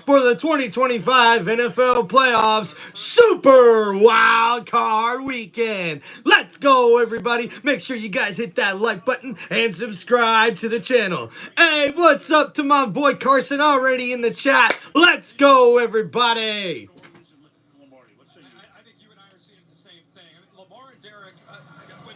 for the 2025 NFL Playoffs Super Wild Card Weekend. Let's go, everybody. Make sure you guys hit that like button and subscribe to the channel. Hey, what's up to my boy Carson already in the chat? Let's go, everybody. I think you and I are seeing the same thing. I mean, Lamar and Derek,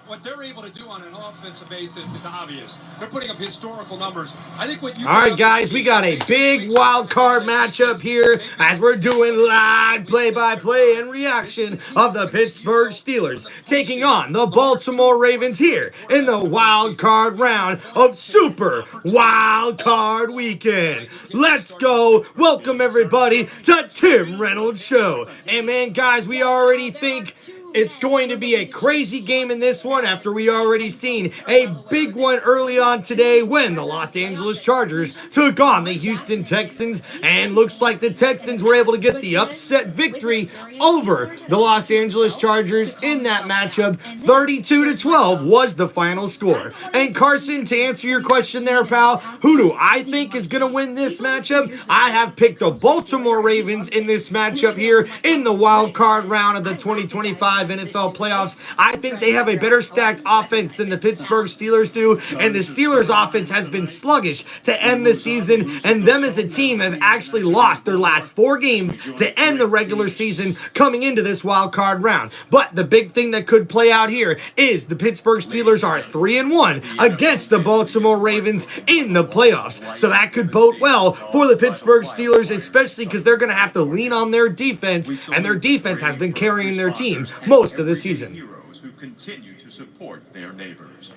what they're able to do on an offensive basis is obvious. They're putting up historical numbers. I think what you all right, guys, we got a big wild card matchup here as we're doing live play-by-play and reaction of the Pittsburgh Steelers taking on the Baltimore Ravens here in the wild card round of Super Wild Card Weekend. Let's go. Welcome, everybody, to Tim Reynolds Show. And, man, guys, we already think it's going to be a crazy game in this one after we already seen a big one early on today when the Los Angeles Chargers took on the Houston Texans, and looks like the Texans were able to get the upset victory over the Los Angeles Chargers in that matchup. 32-12 was the final score. And Carson, to answer your question there, pal, who do I think is going to win this matchup? I have picked the Baltimore Ravens in this matchup here in the wild card round of the 2025 NFL playoffs. I think they have a better stacked offense than the Pittsburgh Steelers do, and the Steelers offense has been sluggish to end the season, and them as a team have actually lost their last 4 games to end the regular season coming into this wild card round. But the big thing that could play out here is the Pittsburgh Steelers are 3-1 against the Baltimore Ravens in the playoffs, so that could bode well for the Pittsburgh Steelers, especially because they're going to have to lean on their defense, and their defense has been carrying their team most of the season. Heroes who continue to support their neighbors.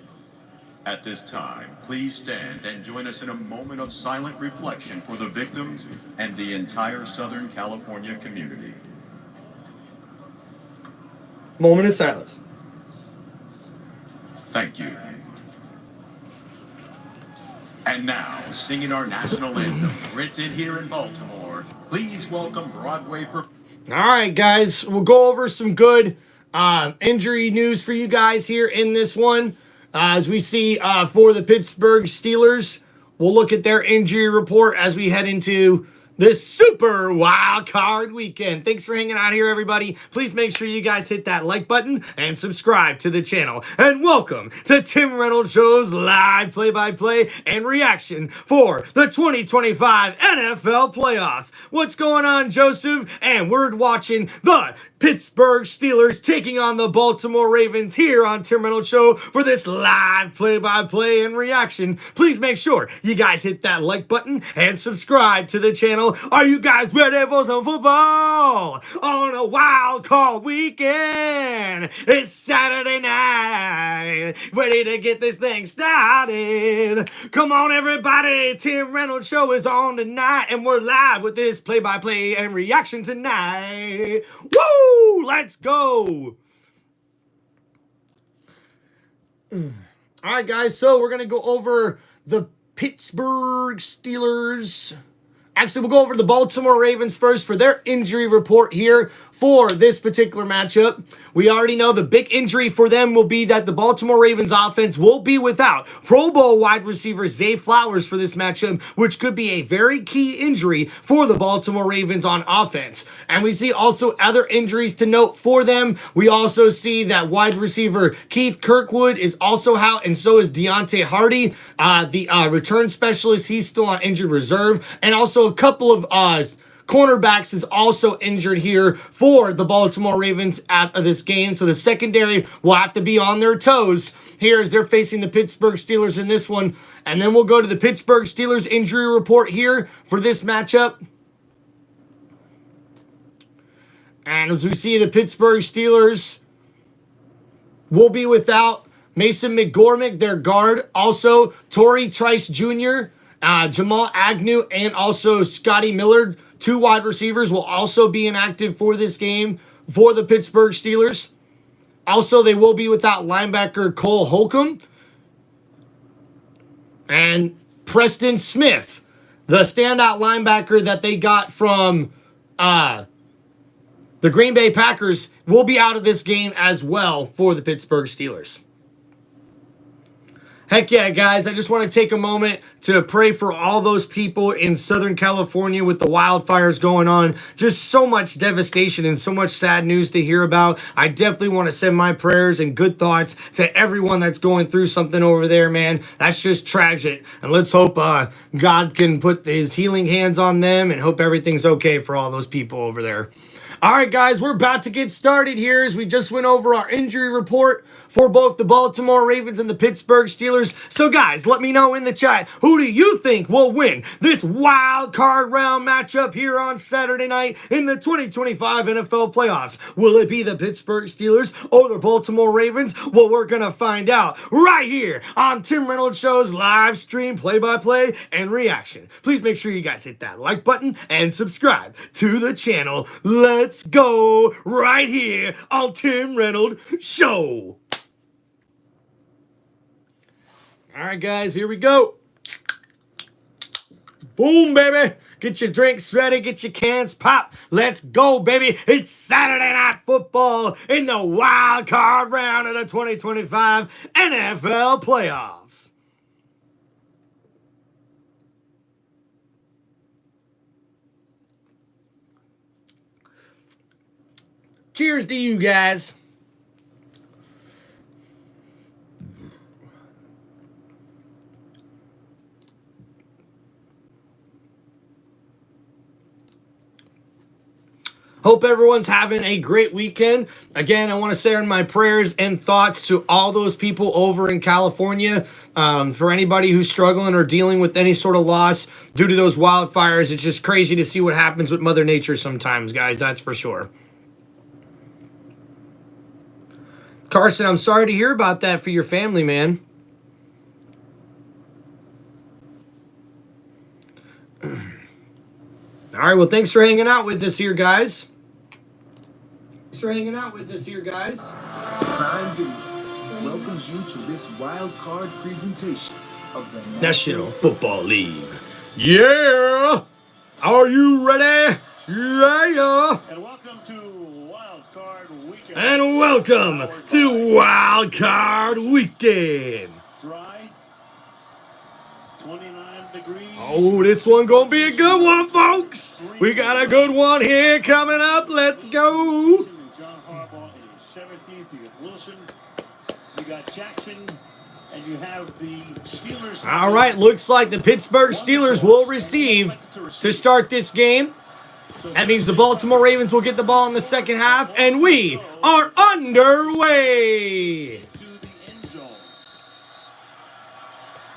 At this time, please stand and join us in a moment of silent reflection for the victims and the entire Southern California community. Moment of silence. Thank you. And now, singing our national anthem, written here in Baltimore, please welcome Broadway. All right, guys, we'll go over some good injury news for you guys here in this one. As we see for the Pittsburgh Steelers, we'll look at their injury report as we head into this Super Wild Card Weekend. Thanks for hanging out here, everybody. Please make sure you guys hit that like button and subscribe to the channel. And welcome to Tim Reynolds Show's live play-by-play and reaction for the 2025 NFL Playoffs. What's going on, Joseph? And we're watching the Pittsburgh Steelers taking on the Baltimore Ravens here on Tim Reynolds Show for this live play-by-play and reaction. Please make sure you guys hit that like button and subscribe to the channel. Are you guys ready for some football on a wild card weekend? It's Saturday night, ready to get this thing started. Come on, everybody, Tim Reynolds Show is on tonight, and we're live with this play-by-play and reaction tonight. Woo! Let's go! All right, guys, so we're going to go over the Pittsburgh Steelers. Actually, we'll go over the Baltimore Ravens first for their injury report here for this particular matchup. We already know the big injury for them will be that the Baltimore Ravens offense will be without Pro Bowl wide receiver Zay Flowers for this matchup, which could be a very key injury for the Baltimore Ravens on offense. And we see also other injuries to note for them. We also see that wide receiver Keith Kirkwood is also out, and so is Deontay Hardy, the return specialist. He's still on injured reserve, and also a couple of cornerbacks is also injured here for the Baltimore Ravens out of this game. So the secondary will have to be on their toes here as they're facing the Pittsburgh Steelers in this one. And then we'll go to the Pittsburgh Steelers injury report here for this matchup. And as we see, the Pittsburgh Steelers will be without Mason McGormick, their guard. Also, Torrey Trice Jr., Jamal Agnew, and also Scotty Millard, 2 wide receivers, will also be inactive for this game for the Pittsburgh Steelers. Also, they will be without linebacker Cole Holcomb and Preston Smith, the standout linebacker that they got from the Green Bay Packers, will be out of this game as well for the Pittsburgh Steelers. Heck yeah, guys. I just want to take a moment to pray for all those people in Southern California with the wildfires going on. Just so much devastation and so much sad news to hear about. I definitely want to send my prayers and good thoughts to everyone that's going through something over there, man. That's just tragic. And let's hope God can put his healing hands on them and hope everything's okay for all those people over there. All right, guys, we're about to get started here as we just went over our injury report for both the Baltimore Ravens and the Pittsburgh Steelers. So, guys, let me know in the chat, who do you think will win this wild card round matchup here on Saturday night in the 2025 NFL playoffs? Will it be the Pittsburgh Steelers or the Baltimore Ravens? Well, we're going to find out right here on Tim Reynolds Show's live stream play-by-play and reaction. Please make sure you guys hit that like button and subscribe to the channel. Let's go right here on Tim Reynolds Show. All right, guys, here we go. Boom, baby. Get your drinks ready. Get your cans popped. Let's go, baby. It's Saturday Night Football in the wild card round of the 2025 NFL playoffs. Cheers to you guys. Hope everyone's having a great weekend. Again, I want to send my prayers and thoughts to all those people over in California. For anybody who's struggling or dealing with any sort of loss due to those wildfires, it's just crazy to see what happens with Mother Nature sometimes, guys. That's for sure. Carson, I'm sorry to hear about that for your family, man. All right, well, thanks for hanging out with us here, guys. Prime Video welcomes you to this wild card presentation of the National Football League. Yeah! Are you ready? Yeah! And welcome to Wild Card Weekend. And welcome to Wild Card Weekend. Dry, 29 degrees. Oh, this one gonna be a good one, folks. We got a good one here coming up. Let's go. John Harbaugh is 17th. You got Wilson. You got Jackson. And you have the Steelers. All right, looks like the Pittsburgh Steelers will receive to start this game. That means the Baltimore Ravens will get the ball in the second half, and we are underway.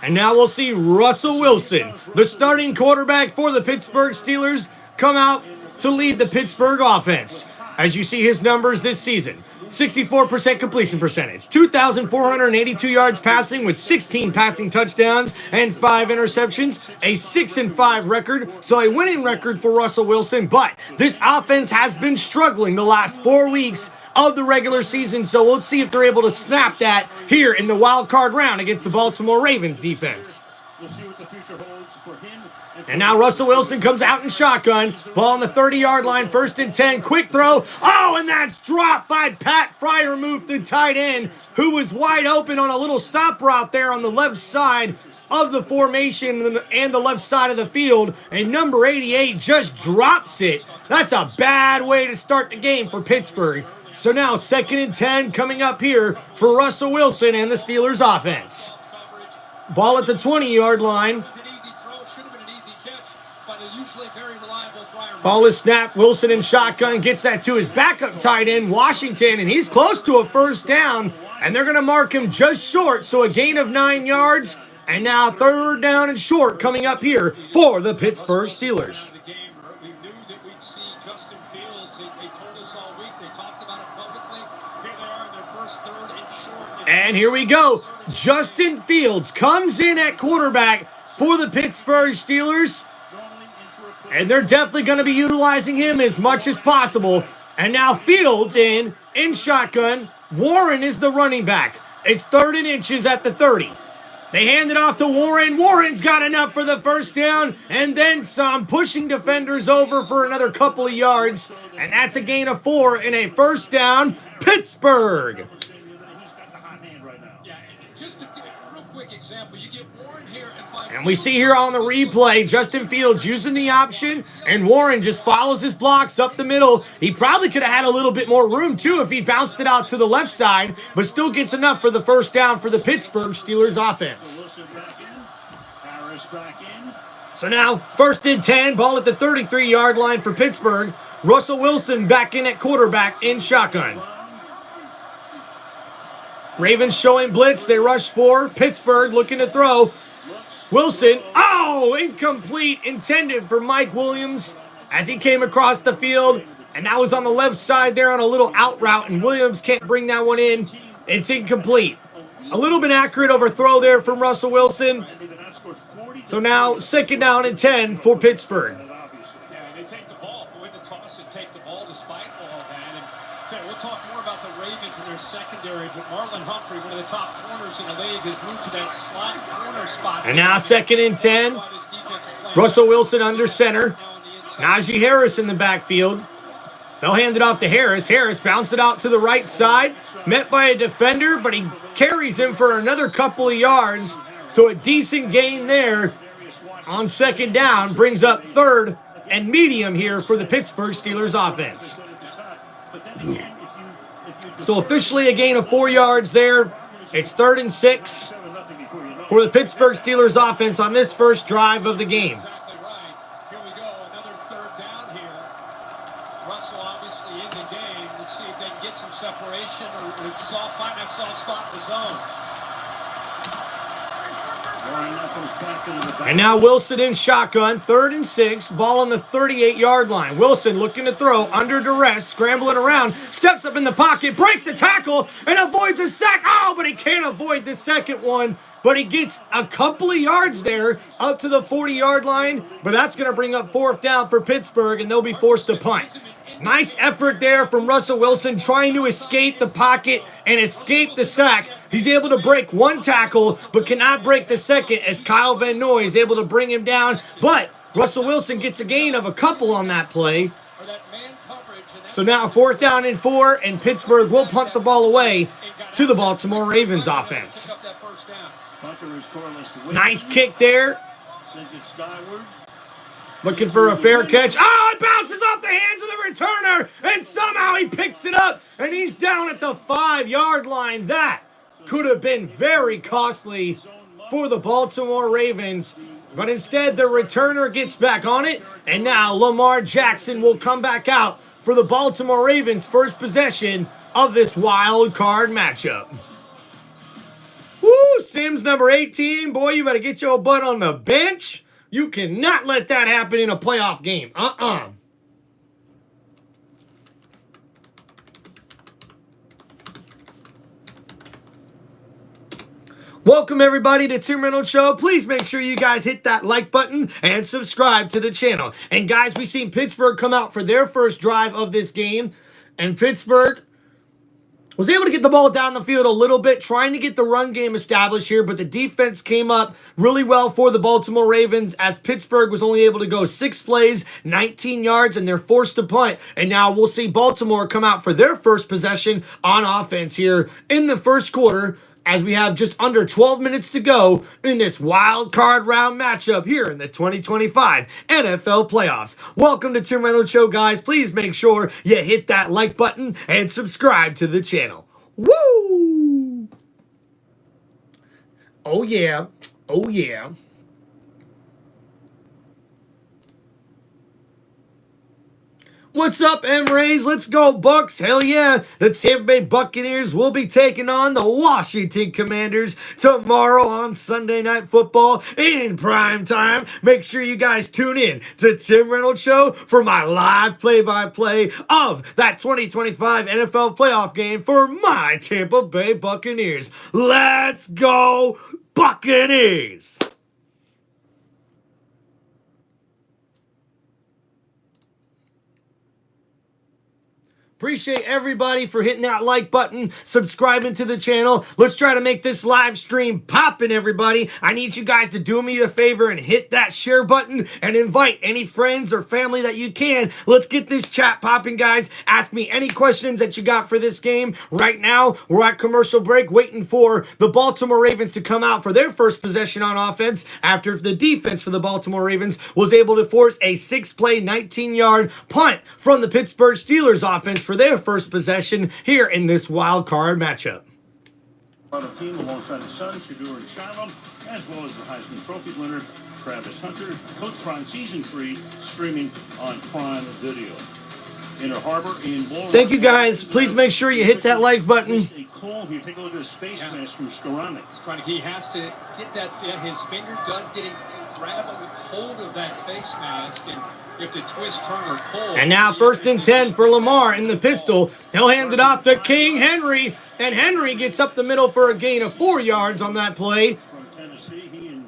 And now we'll see Russell Wilson, the starting quarterback for the Pittsburgh Steelers, come out to lead the Pittsburgh offense. As you see his numbers this season, 64% completion percentage, 2,482 yards passing with 16 passing touchdowns and 5 interceptions, a 6-5 record, so a winning record for Russell Wilson. But this offense has been struggling the last 4 weeks of the regular season, so we'll see if they're able to snap that here in the wild card round against the Baltimore Ravens defense. We'll see what the future holds for him. And now Russell Wilson comes out in shotgun. Ball on the 30-yard line, 1st and 10. Quick throw. Oh, and that's dropped by Pat Freiermuth, the tight end, who was wide open on a little stop route there on the left side of the formation and the left side of the field. And number 88 just drops it. That's a bad way to start the game for Pittsburgh. So now 2nd and 10 coming up here for Russell Wilson and the Steelers offense. Ball at the 20-yard line. Ball is snapped. Wilson in shotgun gets that to his backup tight end, Washington, and he's close to a first down, and they're going to mark him just short, so a gain of 9 yards, and now 3rd down and short coming up here for the Pittsburgh Steelers. We knew that we'd see Justin Fields. They told us all week. They talked about it publicly. Here they are in their first 3rd and short. And here we go. Justin Fields comes in at quarterback for the Pittsburgh Steelers. And they're definitely going to be utilizing him as much as possible. And now Fields in shotgun. Warren is the running back. It's 3rd and inches at the 30. They hand it off to Warren. Warren's got enough for the first down and then some, pushing defenders over for another couple of yards. And that's a gain of 4 and a first down. Pittsburgh. Yeah, just a real quick example, you get Warren here And we see here on the replay, Justin Fields using the option, and Warren just follows his blocks up the middle. He probably could have had a little bit more room, too, if he bounced it out to the left side, but still gets enough for the first down for the Pittsburgh Steelers offense. So now, 1st and 10, ball at the 33-yard line for Pittsburgh. Russell Wilson back in at quarterback in shotgun. Ravens showing blitz. They rush 4. Pittsburgh looking to throw. Wilson, oh, incomplete, intended for Mike Williams as he came across the field. And that was on the left side there on a little out route, and Williams can't bring that one in. It's incomplete. A little bit accurate overthrow there from Russell Wilson. So now, 2nd down and 10 for Pittsburgh. Yeah, they take the ball, win the toss and take the ball despite all that. And we'll talk more about the Ravens and their secondary, but Marlon Humphrey, one of the top corners in the league, has moved to that slot corner spot. And now 2nd and 10. Russell Wilson under center. Najee Harris in the backfield. They'll hand it off to Harris. Harris bounced it out to the right side. Met by a defender, but he carries him for another couple of yards. So a decent gain there on 2nd down. Brings up 3rd and medium here for the Pittsburgh Steelers offense. So officially a gain of 4 yards there. It's 3rd and 6 for the Pittsburgh Steelers offense on this first drive of the game. Exactly right. Here we go, another 3rd down here. Russell obviously in the game. Let's see if they can get some separation or find that soft spot in the zone. And now Wilson in shotgun, 3rd and 6, ball on the 38-yard line. Wilson looking to throw under duress, scrambling around, steps up in the pocket, breaks a tackle, and avoids a sack. Oh, but he can't avoid the second one. But he gets a couple of yards there up to the 40-yard line, but that's going to bring up 4th down for Pittsburgh, and they'll be forced to punt. Nice effort there from Russell Wilson trying to escape the pocket and escape the sack. He's able to break 1 tackle, but cannot break the second as Kyle Van Noy is able to bring him down. But Russell Wilson gets a gain of a couple on that play. So now 4th down and 4, and Pittsburgh will punt the ball away to the Baltimore Ravens offense. Nice kick there. Looking for a fair catch. Oh, it bounces off the hands of the returner, and somehow he picks it up, and he's down at the 5-yard line. That could have been very costly for the Baltimore Ravens, but instead the returner gets back on it, and now Lamar Jackson will come back out for the Baltimore Ravens' first possession of this wild card matchup. Woo, Sims number 18. Boy, you better get your butt on the bench. You cannot let that happen in a playoff game. Welcome, everybody, to Tim Reynolds Show. Please make sure you guys hit that like button and subscribe to the channel. And, guys, we've seen Pittsburgh come out for their first drive of this game. And Pittsburgh was able to get the ball down the field a little bit, trying to get the run game established here, but the defense came up really well for the Baltimore Ravens as Pittsburgh was only able to go 6 plays, 19 yards, and they're forced to punt. And now we'll see Baltimore come out for their first possession on offense here in the first quarter, as we have just under 12 minutes to go in this wild card round matchup here in the 2025 NFL playoffs. Welcome to Tim Reynolds Show, guys. Please make sure you hit that like button and subscribe to the channel. Woo! Oh, yeah. Oh, yeah. What's up, M-Rays? Let's go, Bucks. Hell yeah. The Tampa Bay Buccaneers will be taking on the Washington Commanders tomorrow on Sunday Night Football in prime time. Make sure you guys tune in to Tim Reynolds Show for my live play-by-play of that 2025 NFL playoff game for my Tampa Bay Buccaneers. Let's go, Buccaneers! Appreciate everybody for hitting that like button, subscribing to the channel. Let's try to make this live stream poppin', everybody. I need you guys to do me a favor and hit that share button and invite any friends or family that you can. Let's get this chat popping, guys. Ask me any questions that you got for this game. Right now, we're at commercial break waiting for the Baltimore Ravens to come out for their first possession on offense after the defense for the Baltimore Ravens was able to force a 6-play, 19-yard punt from the Pittsburgh Steelers offense for their first possession here in this wild card matchup. On the team alongside his son, Shadur and Shiloh, as well as the Heisman Trophy winner, Travis Hunter. Coach Prime Season 3 streaming on Prime Video. Inner Harbor in Bull. Thank you, guys. Please make sure you hit that like button. A call here. Take a look at his face mask from Skoranek. He has to get that. His finger does get grab a hold of that face mask, and you have to twist, turn, or pull. And now 1st and 10 for Lamar in the pistol. He'll hand it off to King Henry, and Henry gets up the middle for a gain of 4 yards on that play. From Tennessee, he and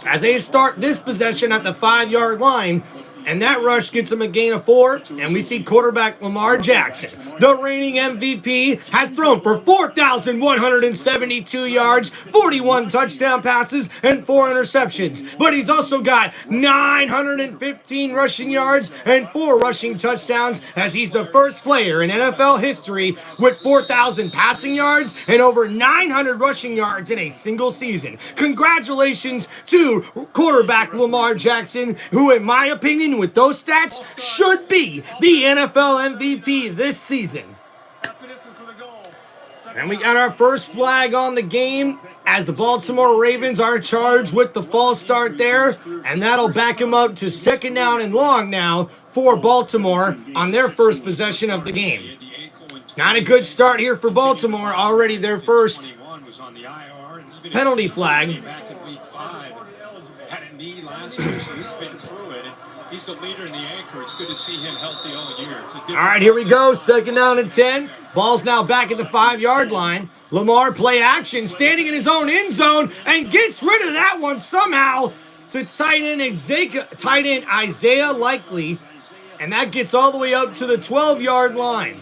As they start this possession at the 5-yard line, and that rush gets him a gain of 4, and we see quarterback Lamar Jackson, the reigning MVP, has thrown for 4,172 yards, 41 touchdown passes, and 4 interceptions. But he's also got 915 rushing yards and 4 rushing touchdowns, as he's the first player in NFL history with 4,000 passing yards and over 900 rushing yards in a single season. Congratulations to quarterback Lamar Jackson, who, in my opinion, with those stats, should be the NFL MVP this season. And we got our first flag on the game as the Baltimore Ravens are charged with the false start there, and that'll back him up to 2nd down and long now for Baltimore on their first possession of the game. Not a good start here for Baltimore, already their first penalty flag. He's the leader in the anchor. It's good to see him healthy all year. All right, here we go. 2nd down and 10. Ball's now back at the 5-yard line. Lamar play action, standing in his own end zone, and gets rid of that one somehow to tight end Isaiah Likely, and that gets all the way up to the 12-yard line.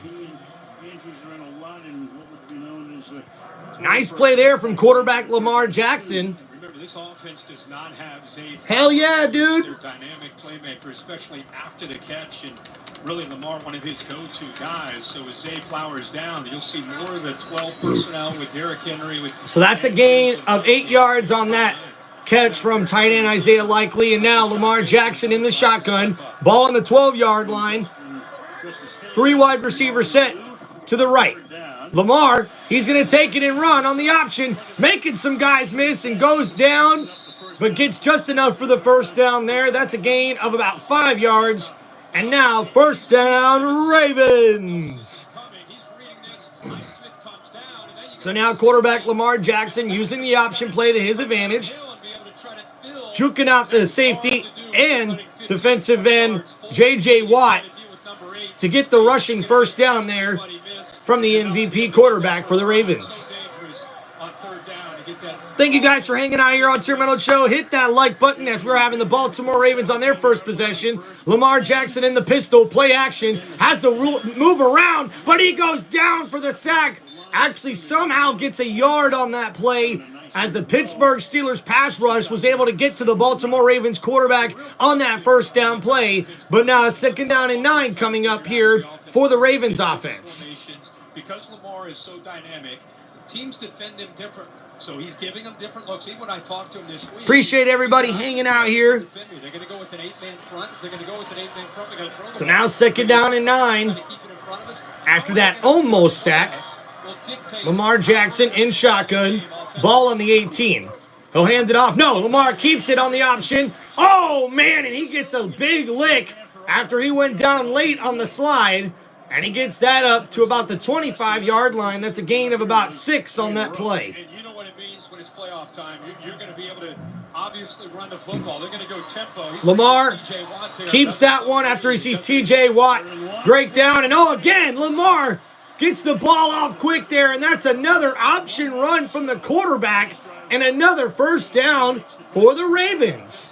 Nice play there from quarterback Lamar Jackson. This offense does not have Zay. Hell yeah, dude. Their dynamic playmaker, especially after the catch, and really Lamar, one of his go-to guys. So as Zay Flowers down, you'll see more of the 12 personnel with Derrick Henry. So that's a gain of 8 yards on that catch from tight end Isaiah Likely, and now Lamar Jackson in the shotgun. Ball on the 12-yard line. 3 wide receiver set to the right. Lamar, he's going to take it and run on the option, making some guys miss and goes down, but gets just enough for the first down there. That's a gain of about 5 yards. And now 1st down, Ravens. So now quarterback Lamar Jackson using the option play to his advantage, juking out the safety and defensive end J.J. Watt to get the rushing first down there from the MVP quarterback for the Ravens. Thank you guys for hanging out here on TimReynoldsShow. Hit that like button as we're having the Baltimore Ravens on their first possession. Lamar Jackson in the pistol, play action, has to move around, but he goes down for the sack. Actually somehow gets a yard on that play as the Pittsburgh Steelers pass rush was able to get to the Baltimore Ravens quarterback on that first down play. But now 2nd down and 9 coming up here for the Ravens offense. Because Lamar is so dynamic, teams defend him different. So he's giving them different looks. Even when I talked to him this week. Appreciate everybody hanging out here. They're going to go with an 8-man front. They're going to go with an 8-man front. They're going to throw so now 2nd down and 9. After that almost sack, Lamar Jackson in shotgun. Ball on the 18. He'll hand it off. No, Lamar keeps it on the option. Oh, man, and he gets a big lick after he went down late on the slide. And he gets that up to about the 25-yard line. That's a gain of about 6 on that play. And you know what it means when it's playoff time. You're going to be able to obviously run the football. They're going to go tempo. Lamar keeps that one after he sees T.J. Watt break down. And again, Lamar gets the ball off quick there. And that's another option run from the quarterback. And another first down for the Ravens.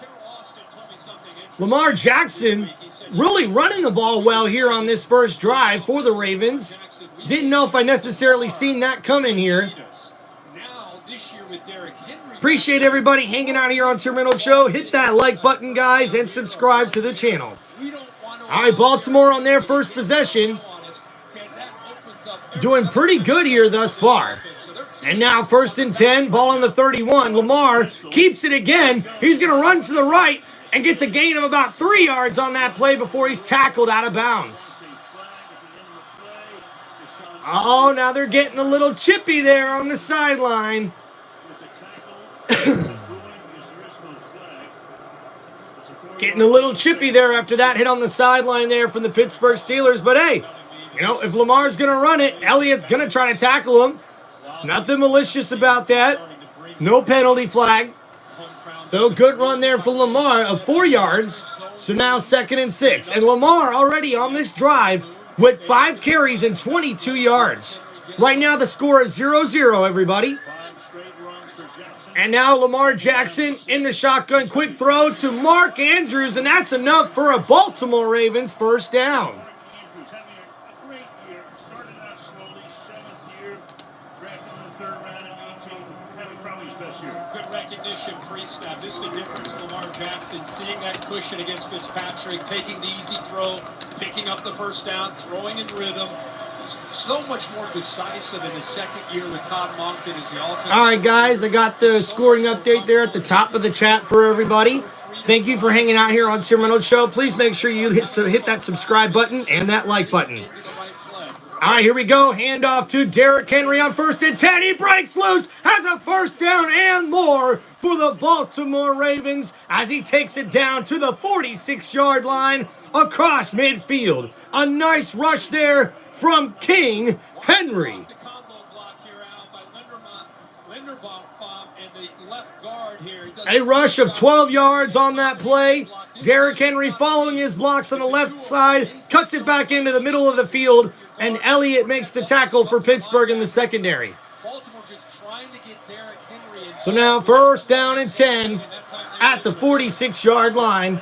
Lamar Jackson really running the ball well here on this first drive for the Ravens. Didn't know if I necessarily seen that coming here. Appreciate everybody hanging out here on TimReynolds Show. Hit that like button, guys, and subscribe to the channel. All right, Baltimore on their first possession. Doing pretty good here thus far. And now 1st and 10, ball on the 31. Lamar keeps it again. He's going to run to the right and gets a gain of about 3 yards on that play before he's tackled out of bounds. Oh, now they're getting a little chippy there on the sideline. Getting a little chippy there after that hit on the sideline there from the Pittsburgh Steelers. But hey, you know, if Lamar's going to run it, Elliott's going to try to tackle him. Nothing malicious about that. No penalty flag. So good run there for Lamar of 4 yards. So now 2nd and 6. And Lamar already on this drive with 5 carries and 22 yards. Right now the score is 0-0, everybody. And now Lamar Jackson in the shotgun. Quick throw to Mark Andrews. And that's enough for a Baltimore Ravens first down. Good recognition pre-snap. This is the difference. Lamar Jackson seeing that cushion against Fitzpatrick, taking the easy throw, picking up the first down, throwing in rhythm. He's so much more decisive in his second year with Todd Monken as the offense. All right, guys, I got the scoring update there at the top of the chat for everybody. Thank you for hanging out here on TimReynolds Show. Please make sure you hit that subscribe button and that like button. All right, here we go. Handoff to Derrick Henry on 1st and 10. He breaks loose, has a first down and more for the Baltimore Ravens as he takes it down to the 46-yard line across midfield. A nice rush there from King Henry. A rush of 12 yards on that play. Derrick Henry following his blocks on the left side, cuts it back into the middle of the field, and Elliott makes the tackle for Pittsburgh in the secondary. So now 1st down and 10 at the 46-yard line.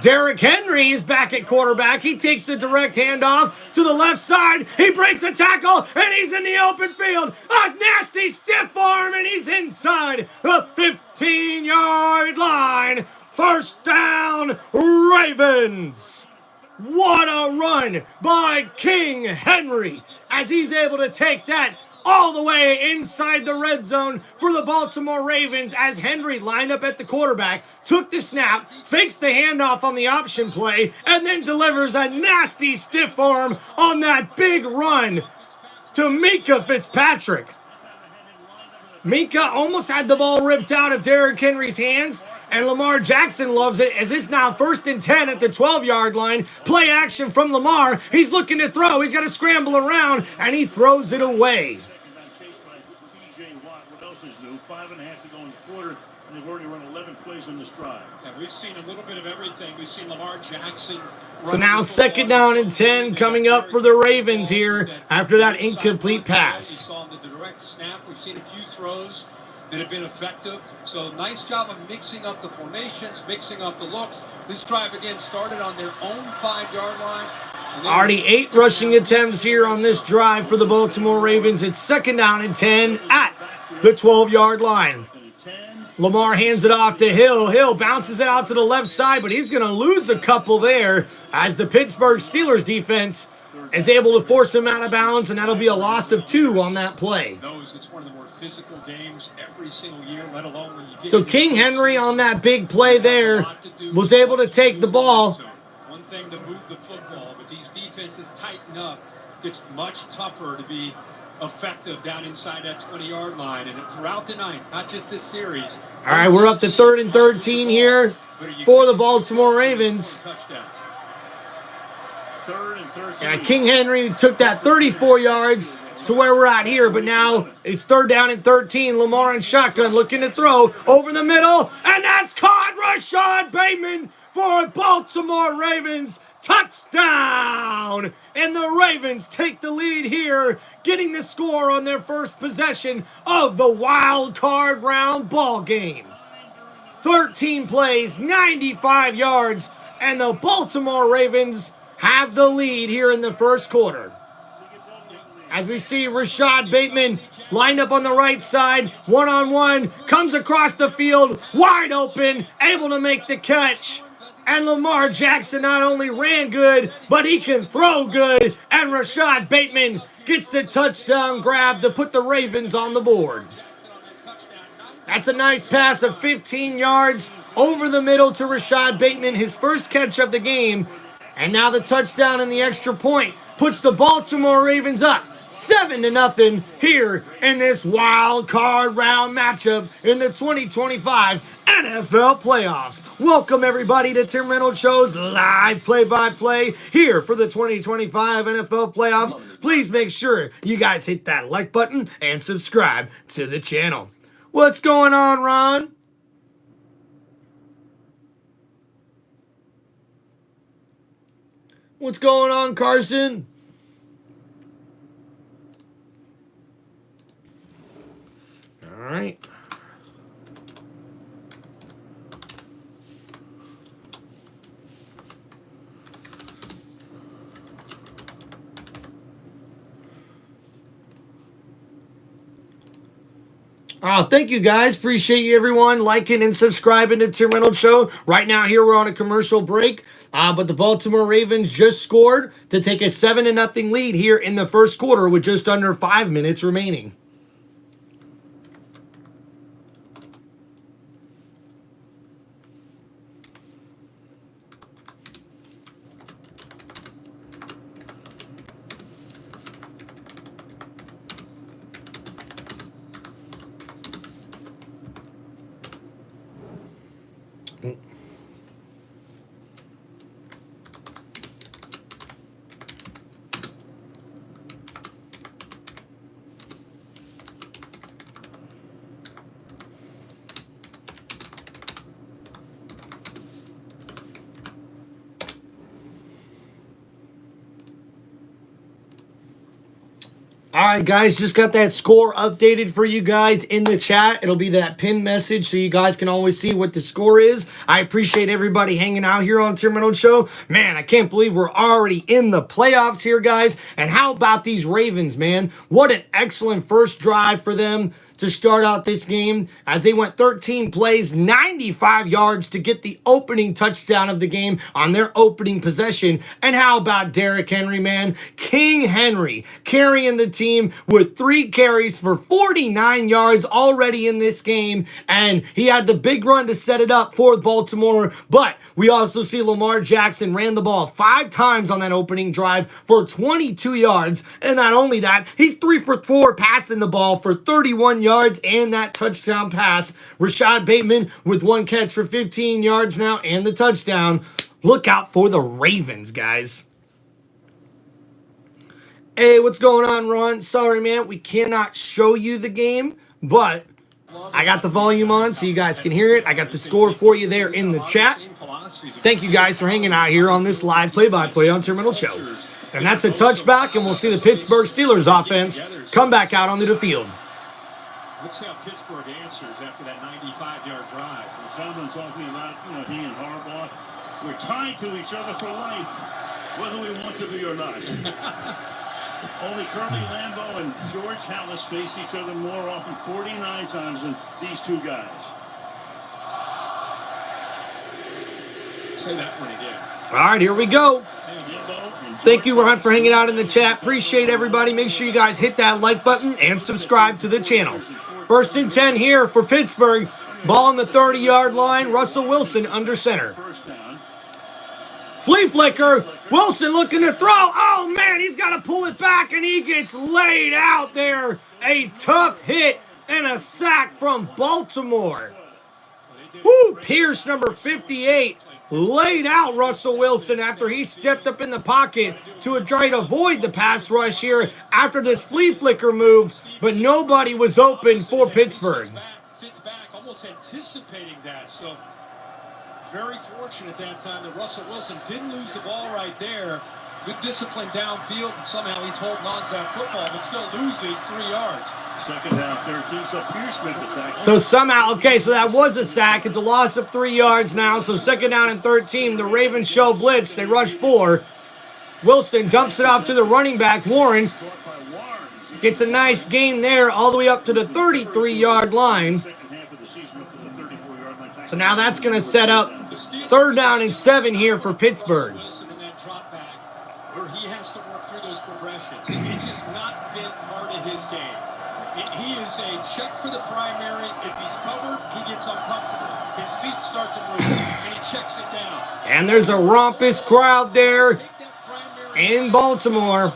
Derrick Henry is back at quarterback. He takes the direct handoff to the left side. He breaks a tackle, and he's in the open field. A nasty stiff arm, and he's inside the 15-yard line. First down, Ravens. What a run by King Henry as he's able to take that all the way inside the red zone for the Baltimore Ravens as Henry lined up at the quarterback, took the snap, fakes the handoff on the option play, and then delivers a nasty stiff arm on that big run to Mika Fitzpatrick. Mika almost had the ball ripped out of Derrick Henry's hands, and Lamar Jackson loves it as it's now 1st and 10 at the 12-yard line. Play action from Lamar. He's looking to throw. He's got to scramble around, and he throws it away. What else is new? 5.5 to go in the quarter, and they've already run 11 plays on this drive. And we've seen a little bit of everything. We've seen Lamar Jackson. So now 2nd down and 10 coming up for the Ravens here after that incomplete pass. We saw the direct snap. We've seen a few throws that have been effective. So nice job of mixing up the formations, mixing up the looks. This drive again started on their own 5-yard line. Already 8 rushing attempts here on this drive for the Baltimore Ravens. It's 2nd down and 10 at the 12-yard line. Lamar hands it off to Hill. Hill bounces it out to the left side, but he's going to lose a couple there as the Pittsburgh Steelers defense is able to force him out of bounds, and that'll be a loss of 2 on that play. It's one of the more physical games every single year, let alone when you get So King Henry on that big play there was able to take the ball. One thing to move the football, but these defenses tighten up. It's much tougher to be effective down inside that 20-yard line, and throughout the night, not just this series. All right, we're up to 3rd and 13 here for the Baltimore Ravens. 3rd and 13. King Henry took that 34 yards to where we're at here, but now it's 3rd down and 13. Lamar in shotgun looking to throw over the middle, and that's caught. Rashad Bateman for Baltimore Ravens. Touchdown! And the Ravens take the lead here, getting the score on their first possession of the wild card round ball game. 13 plays, 95 yards, and the Baltimore Ravens have the lead here in the first quarter. As we see Rashad Bateman lined up on the right side, one-on-one, comes across the field, wide open, able to make the catch. And Lamar Jackson not only ran good, but he can throw good. And Rashad Bateman gets the touchdown grab to put the Ravens on the board. That's a nice pass of 15 yards over the middle to Rashad Bateman, his first catch of the game. And now the touchdown and the extra point puts the Baltimore Ravens up 7-0 here in this wild card round matchup in the 2025 NFL playoffs. Welcome everybody to Tim Reynolds Show's live play-by-play here for the 2025 NFL playoffs. Please make sure you guys hit that like button and subscribe to the channel. What's going on, Ron? What's going on, Carson? All right. Oh, thank you guys. Appreciate you everyone liking and subscribing to Tim Reynolds Show. Right now here we're on a commercial break, but the Baltimore Ravens just scored to take a 7-0 lead here in the first quarter with just under 5 minutes remaining. All right, guys, just got that score updated for you guys in the chat. It'll be that pinned message so you guys can always see what the score is. I appreciate everybody hanging out here on Tim Reynolds Show. Man, I can't believe we're already in the playoffs here, guys. And how about these Ravens, man? What an excellent first drive for them to start out this game as they went 13 plays, 95 yards to get the opening touchdown of the game on their opening possession. And how about Derrick Henry, man? King Henry carrying the team with 3 carries for 49 yards already in this game. And he had the big run to set it up for Baltimore. But we also see Lamar Jackson ran the ball 5 times on that opening drive for 22 yards. And not only that, he's 3 for 4 passing the ball for 31 yards and that touchdown pass. Rashad Bateman with 1 catch for 15 yards now and the touchdown. Look out for the Ravens, guys. Hey, what's going on, Ron? Sorry, man, we cannot show you the game, but I got the volume on so you guys can hear it. I got the score for you there in the chat. Thank you guys for hanging out here on this live play-by-play on Tim Reynolds Show. And that's a touchback, and we'll see the Pittsburgh Steelers offense come back out onto the field. Let's see how Pittsburgh answers after that 95-yard drive. The gentleman talking about, he and Harbaugh, we're tied to each other for life, whether we want to be or not. Only Curly Lambeau and George Hallis faced each other more often, 49 times, than these two guys. Say that one again. All right, here we go. Thank you, Ron, for hanging out in the chat. Appreciate everybody. Make sure you guys hit that like button and subscribe to the channel. 1st and 10 here for Pittsburgh. Ball on the 30-yard line. Russell Wilson under center. Flea flicker. Wilson looking to throw. Oh, man, he's got to pull it back, and he gets laid out there. A tough hit and a sack from Baltimore. Woo, Pierce, number 58. Laid out Russell Wilson after he stepped up in the pocket to try to avoid the pass rush here after this flea flicker move, but nobody was open for Pittsburgh. Sits back, almost anticipating that. So very fortunate that time that Russell Wilson didn't lose the ball right there. Good discipline downfield, and somehow he's holding on to that football, but still loses 3 yards. Second down, 13. So Pierce made the tackle. So somehow, okay, so that was a sack. It's a loss of 3 yards now. So second down and 13. The Ravens show blitz. They rush 4. Wilson dumps it off to the running back, Warren. Gets a nice gain there all the way up to the 33-yard line. So now that's going to set up third down and 7 here for Pittsburgh. Where he has to work through those progressions. It's just not been part of his game. He is a check for the primary. If he's covered, he gets uncomfortable. His feet start to move, and he checks it down. And there's a raucous crowd there in Baltimore.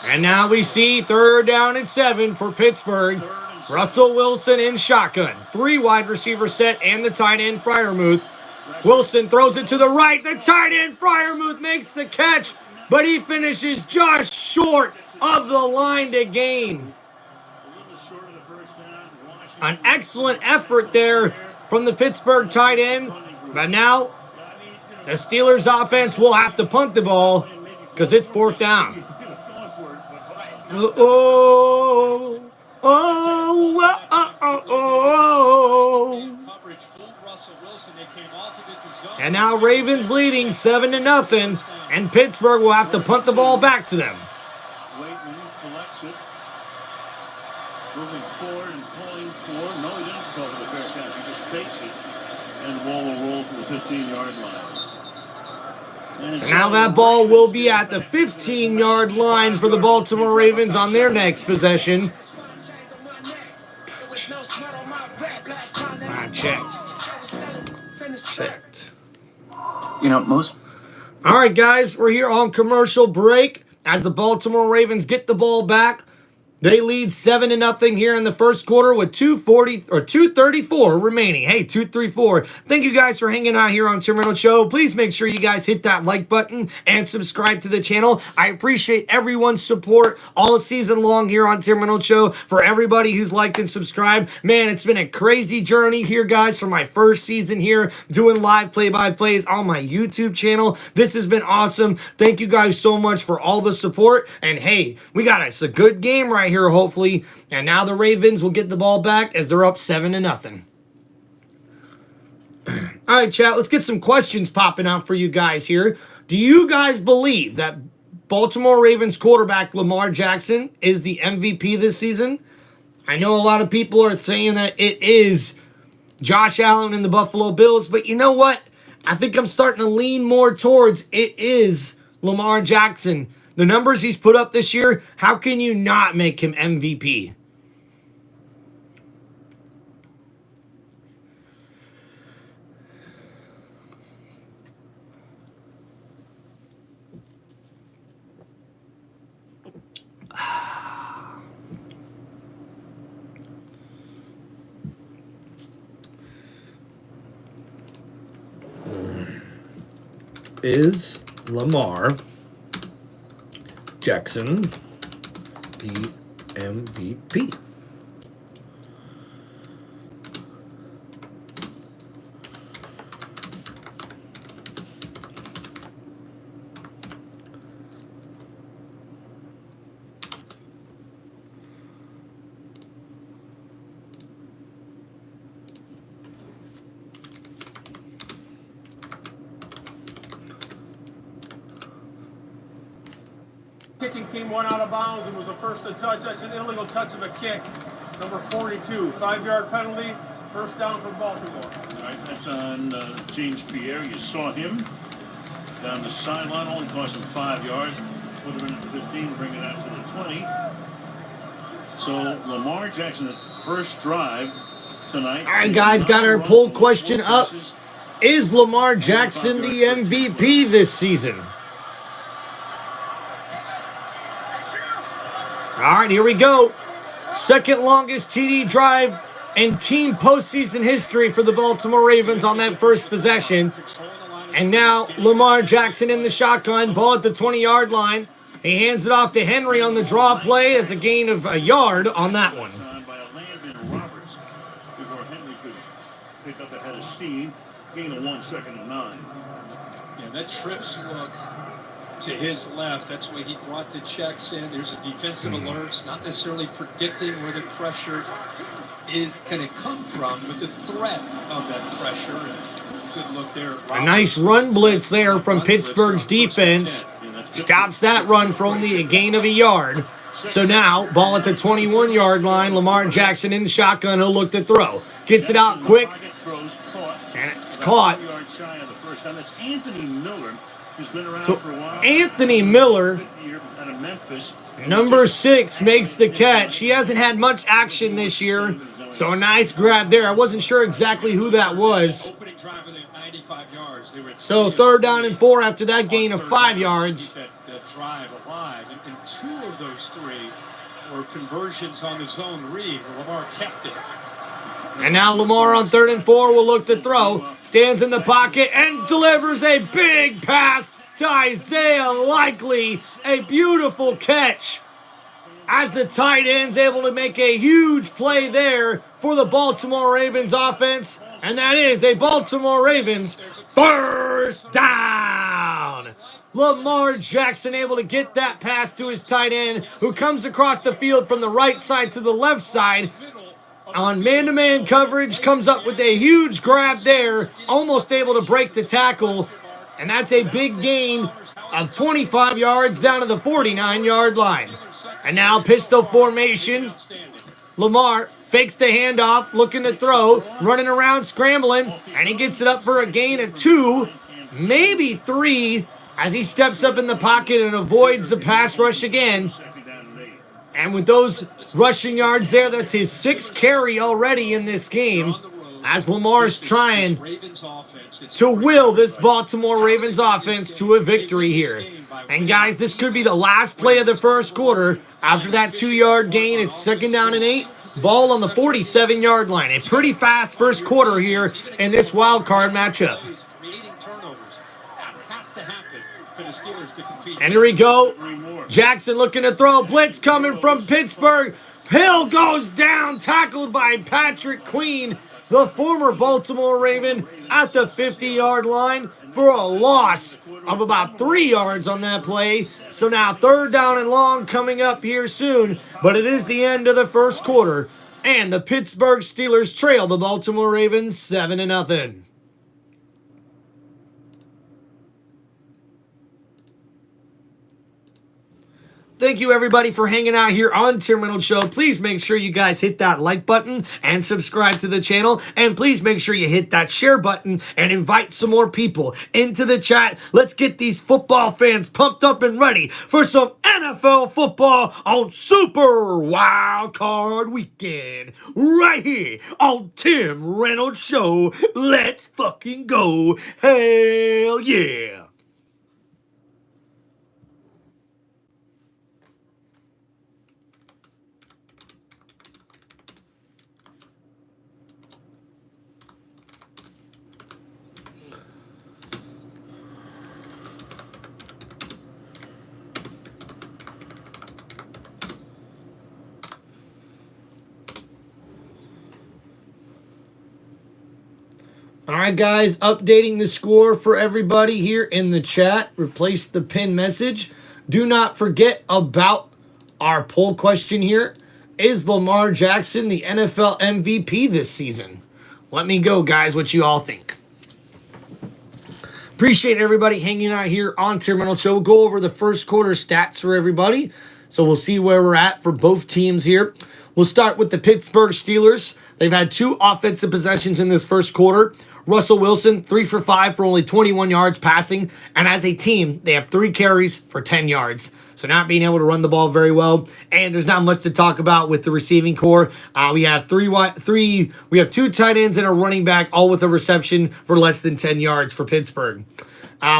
And now we see third down and 7 for Pittsburgh. Russell Wilson in shotgun. 3 wide receiver set and the tight end Freiermuth. Wilson throws it to the right. The tight end Freiermuth makes the catch, but he finishes just short of the line to gain. An excellent effort there from the Pittsburgh tight end, but now the Steelers offense will have to punt the ball because it's fourth down. And now Ravens leading 7-0, and Pittsburgh will have to punt the ball back to them. Waitman collects it. Moving forward and calling for. No, he doesn't call for the fair catch. He just fakes it. And the ball will roll to the 15-yard line. So now that ball will be at the 15-yard line for the Baltimore Ravens on their next possession. Check. Set. You know, most... All right, guys, we're here on commercial break as the Baltimore Ravens get the ball back. They lead 7-0 here in the first quarter with 2:34 remaining. Hey, 2:34. Thank you guys for hanging out here on Tim Reynolds Show. Please make sure you guys hit that like button and subscribe to the channel. I appreciate everyone's support all season long here on Tim Reynolds Show. For everybody who's liked and subscribed, man, it's been a crazy journey here, guys, for my first season here doing live play-by-plays on my YouTube channel. This has been awesome. Thank you guys so much for all the support. And hey, we got us a good game right here, hopefully. And now the Ravens will get the ball back as they're up 7-0. All right, chat, let's get some questions popping out for you guys here. Do you guys believe that Baltimore Ravens quarterback Lamar Jackson is the MVP this season? I know a lot of people are saying that it is Josh Allen and the Buffalo Bills, but you know what? I think I'm starting to lean more towards it is Lamar Jackson. The numbers he's put up this year, how can you not make him MVP? Is Lamar Jackson the MVP? Kicking team went out of bounds and was a first to touch. That's an illegal touch of a kick. Number 42, 5-yard penalty, first down for Baltimore. All right, that's on James Pierre. You saw him down the sideline, only cost him 5 yards. Put him into the 15, bring it out to the 20. So Lamar Jackson, the first drive tonight. All right, guys, got our poll question up. Is Lamar Jackson the MVP this season? All right, here we go. Second longest TD drive in team postseason history for the Baltimore Ravens on that first possession. And now Lamar Jackson in the shotgun, ball at the 20-yard line. He hands it off to Henry on the draw play. It's a gain of a yard on that one. Before Henry could pick up ahead of Steve, gain of 1 second and 9. Yeah, that trips look to his left. That's why he brought the checks in. There's a defensive alerts, not necessarily predicting where the pressure is going to come from, but the threat of that pressure. And good look there. A nice run blitz there from Pittsburgh's defense. Stops that run for only a gain of a yard. So now, ball at the 21-yard line. Lamar Jackson in the shotgun. He'll look to throw. Gets it out quick. And it's caught. So Anthony Miller, number 6, makes the catch. He hasn't had much action this year. So a nice grab there. I wasn't sure exactly who that was. So 3rd down and 4 after that gain of 5 yards. That drive alive, and 2 of those 3 were conversions on his own read. Lamar kept it. And now Lamar on 3rd and 4 will look to throw. Stands in the pocket and delivers a big pass to Isaiah Likely. A beautiful catch as the tight end's able to make a huge play there for the Baltimore Ravens offense. And that is a Baltimore Ravens first down. Lamar Jackson able to get that pass to his tight end, who comes across the field from the right side to the left side. On man-to-man coverage, comes up with a huge grab there, almost able to break the tackle. And that's a big gain of 25 yards down to the 49-yard line. And now pistol formation. Lamar fakes the handoff, looking to throw, running around, scrambling, and he gets it up for a gain of 2, maybe 3, as he steps up in the pocket and avoids the pass rush again. And with those rushing yards there, that's his 6th carry already in this game, as Lamar's trying to will this Baltimore Ravens offense to a victory here. And guys, this could be the last play of the first quarter. After that 2-yard gain, it's 2nd down and 8. Ball on the 47-yard line. A pretty fast first quarter here in this wild card matchup. And here we go. Jackson looking to throw. Blitz coming from Pittsburgh. Hill goes down, tackled by Patrick Queen, the former Baltimore Raven, at the 50-yard line for a loss of about 3 yards on that play. So now 3rd down and long coming up here soon, but it is the end of the first quarter, and the Pittsburgh Steelers trail the Baltimore Ravens 7-0. Thank you, everybody, for hanging out here on Tim Reynolds Show. Please make sure you guys hit that like button and subscribe to the channel. And please make sure you hit that share button and invite some more people into the chat. Let's get these football fans pumped up and ready for some NFL football on Super Wild Card Weekend. Right here on Tim Reynolds Show. Let's fucking go. Hell yeah. All right, guys, updating the score for everybody here in the chat. Replace the pin message. Do not forget about our poll question here. Is Lamar Jackson the NFL MVP this season? Let me go, guys, what you all think. Appreciate everybody hanging out here on Tim Reynolds Show. We'll go over the first quarter stats for everybody. So we'll see where we're at for both teams here. We'll start with the Pittsburgh Steelers. They've had 2 offensive possessions in this first quarter. Russell Wilson, 3 for 5 for only 21 yards passing. And as a team, they have 3 carries for 10 yards. So not being able to run the ball very well. And there's not much to talk about with the receiving core. We have 2 tight ends and a running back, all with a reception for less than 10 yards for Pittsburgh.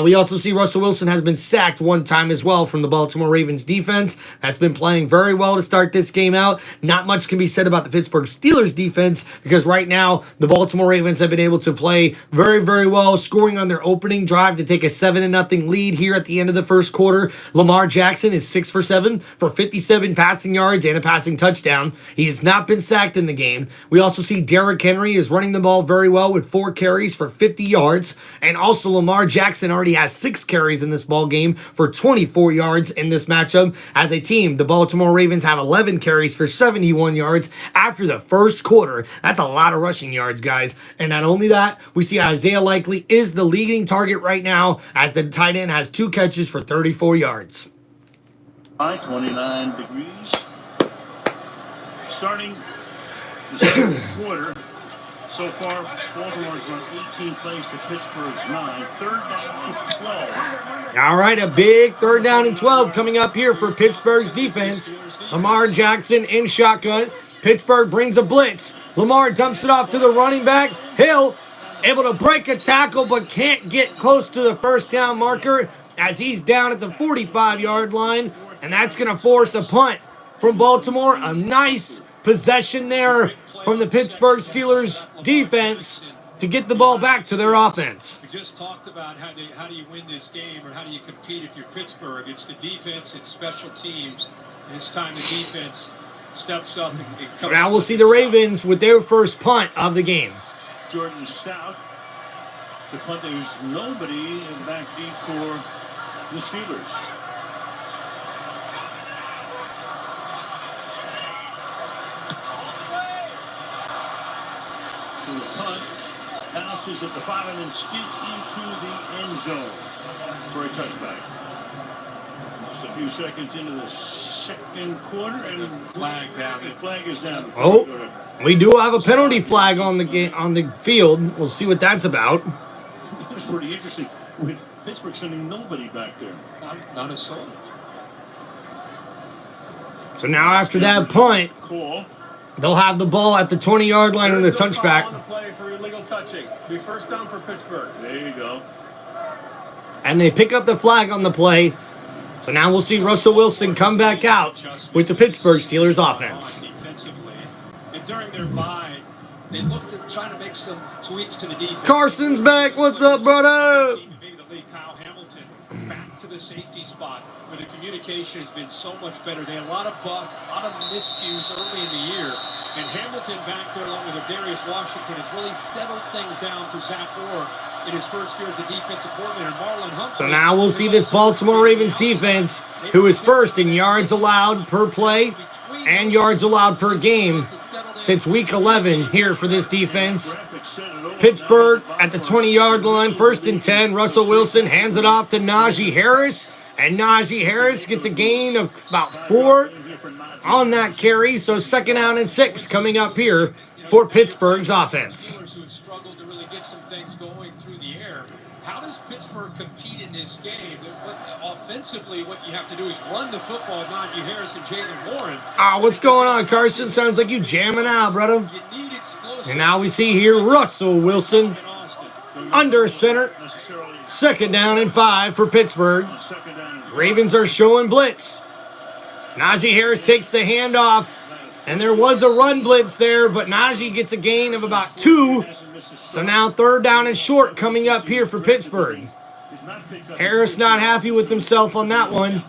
We also see Russell Wilson has been sacked 1 time as well from the Baltimore Ravens defense. That's been playing very well to start this game out. Not much can be said about the Pittsburgh Steelers defense because right now the Baltimore Ravens have been able to play very, very well, scoring on their opening drive to take a 7-0 lead here at the end of the first quarter. Lamar Jackson is 6 for 7 for 57 passing yards and a passing touchdown. He has not been sacked in the game. We also see Derrick Henry is running the ball very well with 4 carries for 50 yards. And also Lamar Jackson Jackson already has 6 carries in this ball game for 24 yards in this matchup. As a team, the Baltimore Ravens have 11 carries for 71 yards after the first quarter. That's a lot of rushing yards, guys. And not only that, we see Isaiah Likely is the leading target right now as the tight end has 2 catches for 34 yards. High 29 degrees. Starting the second quarter. So far, Baltimore's run 18 plays to Pittsburgh's 9. Third down and 12. All right, a big third down and 12 coming up here for Pittsburgh's defense. Lamar Jackson in shotgun. Pittsburgh brings a blitz. Lamar dumps it off to the running back. Hill able to break a tackle but can't get close to the first down marker as he's down at the 45-yard line. And that's going to force a punt from Baltimore. A nice possession there from the Pittsburgh Steelers defense to get the ball back to their offense. We just talked about how do you win this game, or how do you compete if you're Pittsburgh. It's the defense, it's special teams, and it's time the defense steps up. So now we'll see the Ravens with their first punt of the game. Jordan Stout to punt. There's nobody back deep for the Steelers. So the punt bounces at the 5 and then skids into the end zone for a touchback. Just a few seconds into the second quarter, and flag down. The flag is down. Oh, we do have a penalty flag on the field. We'll see what that's about. It was pretty interesting with Pittsburgh sending nobody back there. Not a soul. So now after that punt, Call. they'll have the ball at the 20-yard line on the There's no foul touchback. on the play for illegal touching. Be first down for Pittsburgh. There you go. And they pick up the flag on the play. So now we'll see Russell Wilson come back out with the Pittsburgh Steelers offense. Defensively, and during their bye, they looked at trying to make some tweaks to the defense. Carson's back. What's up, brother? Kyle Hamilton back to the safety spot where the communication has been so much better. They had a lot of busts, a lot of miscues early in the year. And Hamilton back there along with Darius Washington has really settled things down for Zach Orr in his first year as the defensive coordinator. Marlon Humphrey. So now we'll see this Baltimore Ravens defense, who is first in yards allowed per play and yards allowed per game since week 11 here for this defense. Pittsburgh at the 20-yard line, 1st and 10. Russell Wilson hands it off to Najee Harris, and Najee Harris gets a gain of about 4 on that carry. So 2nd down and 6 coming up here for Pittsburgh's offense. Who have struggled to really get some things going through the air. How does Pittsburgh compete in this game? Offensively, what you have to do is run the football, Najee Harris and Jalen Warren. What's going on, Carson? Sounds like you jamming out, brother. You need explosive. And now we see here Russell Wilson under center. 2nd down and 5 for Pittsburgh. Ravens are showing blitz. Najee Harris takes the handoff. And there was a run blitz there, but Najee gets a gain of about 2. So now 3rd down and short coming up here for Pittsburgh. Harris not happy with himself on that one,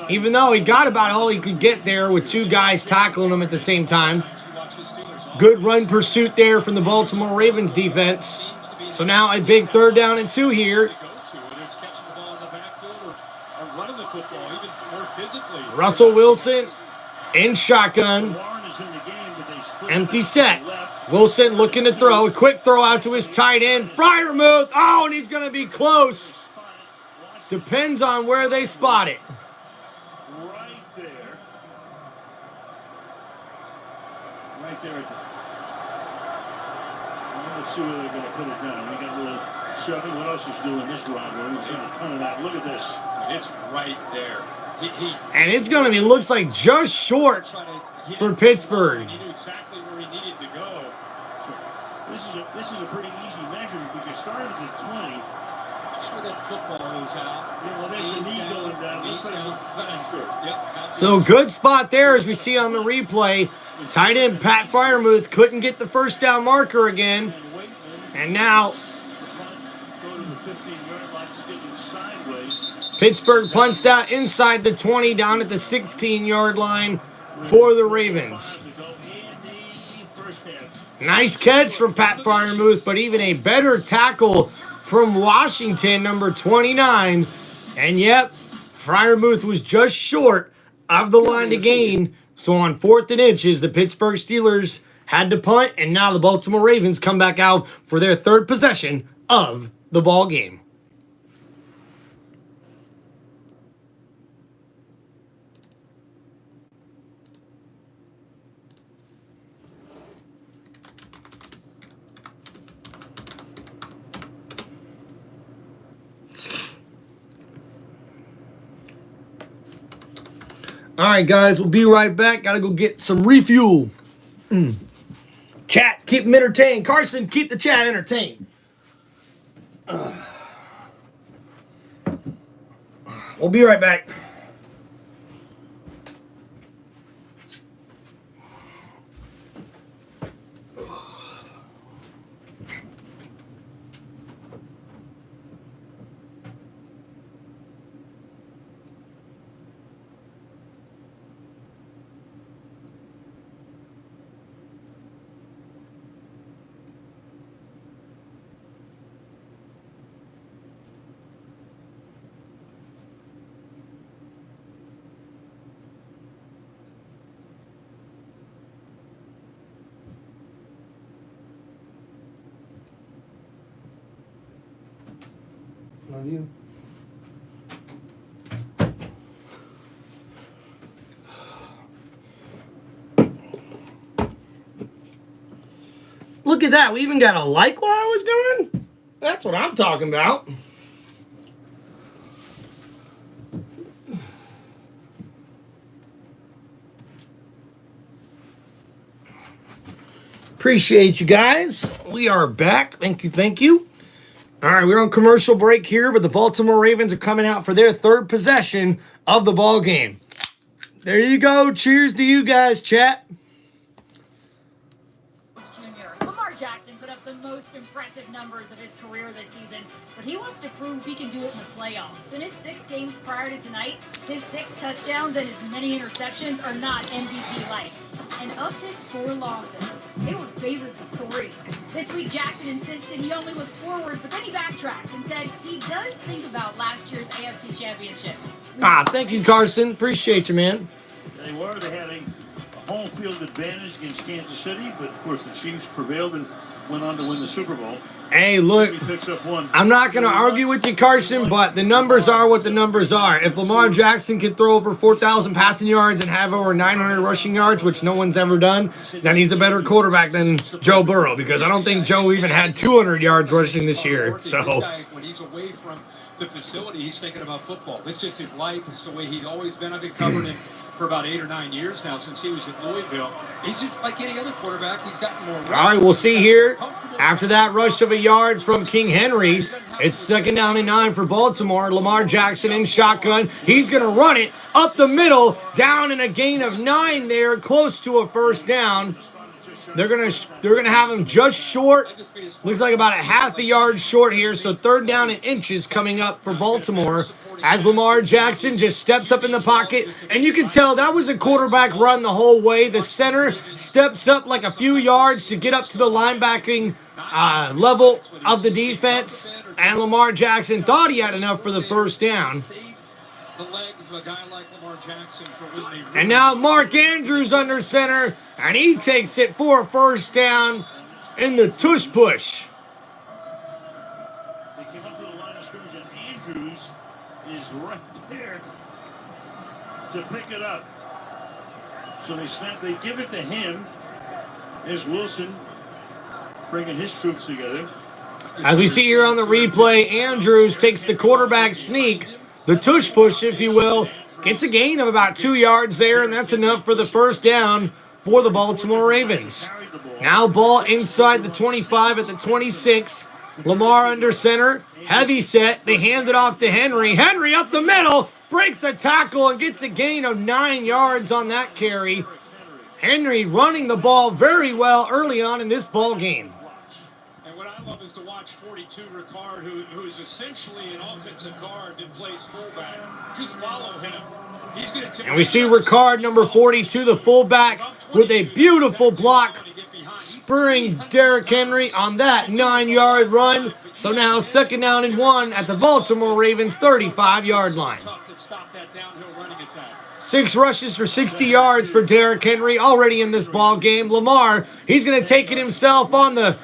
even though he got about all he could get there with 2 guys tackling him at the same time. Good run pursuit there from the Baltimore Ravens defense. So now a big 3rd down and 2 here. Russell Wilson in shotgun. Empty set. Wilson looking to throw. A quick throw out to his tight end. Freiermuth. Oh, and he's going to be close. Depends on where they spot it. Right there. Right there at the... Well, let's see where they're going to put it down. We got a little shoving. What else is doing this rivalry? We've seen a ton of that. Look at this. It's right there. And it's going to be, looks like just short for Pittsburgh. He knew exactly where he needed to go. So this is a pretty easy measurement because you started at the 20. Make sure that football is out. Yeah, well, there's the knee going down. This thing's sure. Yep. So good spot there as we see on the replay. Tight end Pat Freiermuth couldn't get the 1st down marker again. And now go to the 15-yard line, skidding sideways. Pittsburgh punched out inside the 20 down at the 16-yard line for the Ravens. Nice catch from Pat Freiermuth, but even a better tackle from Washington, number 29. And yep, Freiermuth was just short of the line to gain. So on 4th and inches, the Pittsburgh Steelers had to punt, and now the Baltimore Ravens come back out for their 3rd possession of the ball game. All right, guys, we'll be right back. Got to go get some refuel. Chat, keep them entertained. Carson, keep the chat entertained. We'll be right back. Love you. Look at that. We even got a like while I was gone? That's what I'm talking about. Appreciate you guys. We are back. Thank you. Thank you. All right, we're on commercial break here, but the Baltimore Ravens are coming out for their 3rd possession of the ball game. There you go. Cheers to you guys, chat. Lamar Jackson put up the most impressive numbers of his career this season, but he wants to prove he can do it in the playoffs. In his 6 games prior to tonight, his 6 touchdowns and his many interceptions are not MVP-like. And of his 4 losses, they were favored for 3. This week, Jackson insisted he only looks forward, but then he backtracked and said he does think about last year's AFC Championship. Thank you, Carson. Appreciate you, man. They had a home field advantage against Kansas City, but of course the Chiefs prevailed and went on to win the Super Bowl. Hey, look, I'm not going to argue with you, Carson, but the numbers are what the numbers are. If Lamar Jackson can throw over 4,000 passing yards and have over 900 rushing yards, which no one's ever done, then he's a better quarterback than Joe Burrow, because I don't think Joe even had 200 yards rushing this year. So when he's away from the facility, he's thinking about football. It's just his life. It's the way he's always been. I've been covering him for about 8 or 9 years now since he was at Louisville. He's just like any other quarterback. He's gotten more reps. All right, we'll see here. After that rush of a yard from King Henry, it's 2nd down and 9 for Baltimore. Lamar Jackson in shotgun. He's going to run it up the middle, down in a gain of 9 there, close to a 1st down. They're gonna have him just short. Looks like about a half a yard short here. So 3rd down and inches coming up for Baltimore as Lamar Jackson just steps up in the pocket. And you can tell that was a quarterback run the whole way. The center steps up like a few yards to get up to the linebacking level of the defense. And Lamar Jackson thought he had enough for the 1st down. And now Mark Andrews under center, and he takes it for a 1st down in the tush push. They came up to the line of scrimmage, and Andrews is right there to pick it up. So they give it to him. There's Wilson bringing his troops together. As we see here on the replay, Andrews takes the quarterback sneak, the tush push, if you will, gets a gain of about 2 yards there, and that's enough for the 1st down for the Baltimore Ravens. Now ball inside the 25 at the 26. Lamar under center, heavy set. They hand it off to Henry. Henry up the middle, breaks a tackle and gets a gain of 9 yards on that carry. Henry running the ball very well early on in this ball game. And what I love is to watch 42 Ricard, who is essentially an offensive guard that plays fullback. Just follow him. He's going to. And we see Ricard, number 42, the fullback, with a beautiful block spurring Derrick Henry on that 9-yard run. So now 2nd down and 1 at the Baltimore Ravens 35-yard line. 6 rushes for 60 yards for Derrick Henry already in this ball game. Lamar, he's going to take it himself on the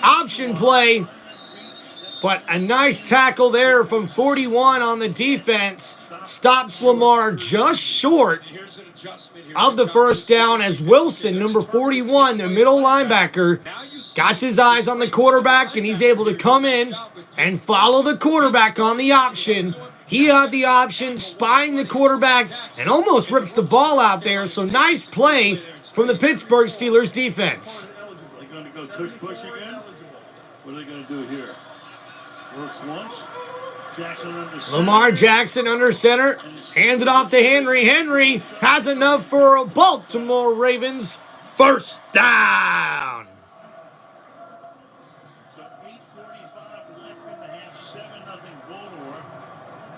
option play. But a nice tackle there from 41 on the defense stops Lamar just short of the first down as Wilson, number 41, the middle linebacker, got his eyes on the quarterback, and he's able to come in and follow the quarterback on the option. He had the option, spying the quarterback, and almost rips the ball out there. So nice play from the Pittsburgh Steelers defense. Are they going to go tush push again? What are they going to do here? Works once. Jackson under center. Lamar Jackson under center. Hands it off to Henry. Henry has enough for a Baltimore Ravens first down. So 8:45 left in the half. 7-0 Baltimore.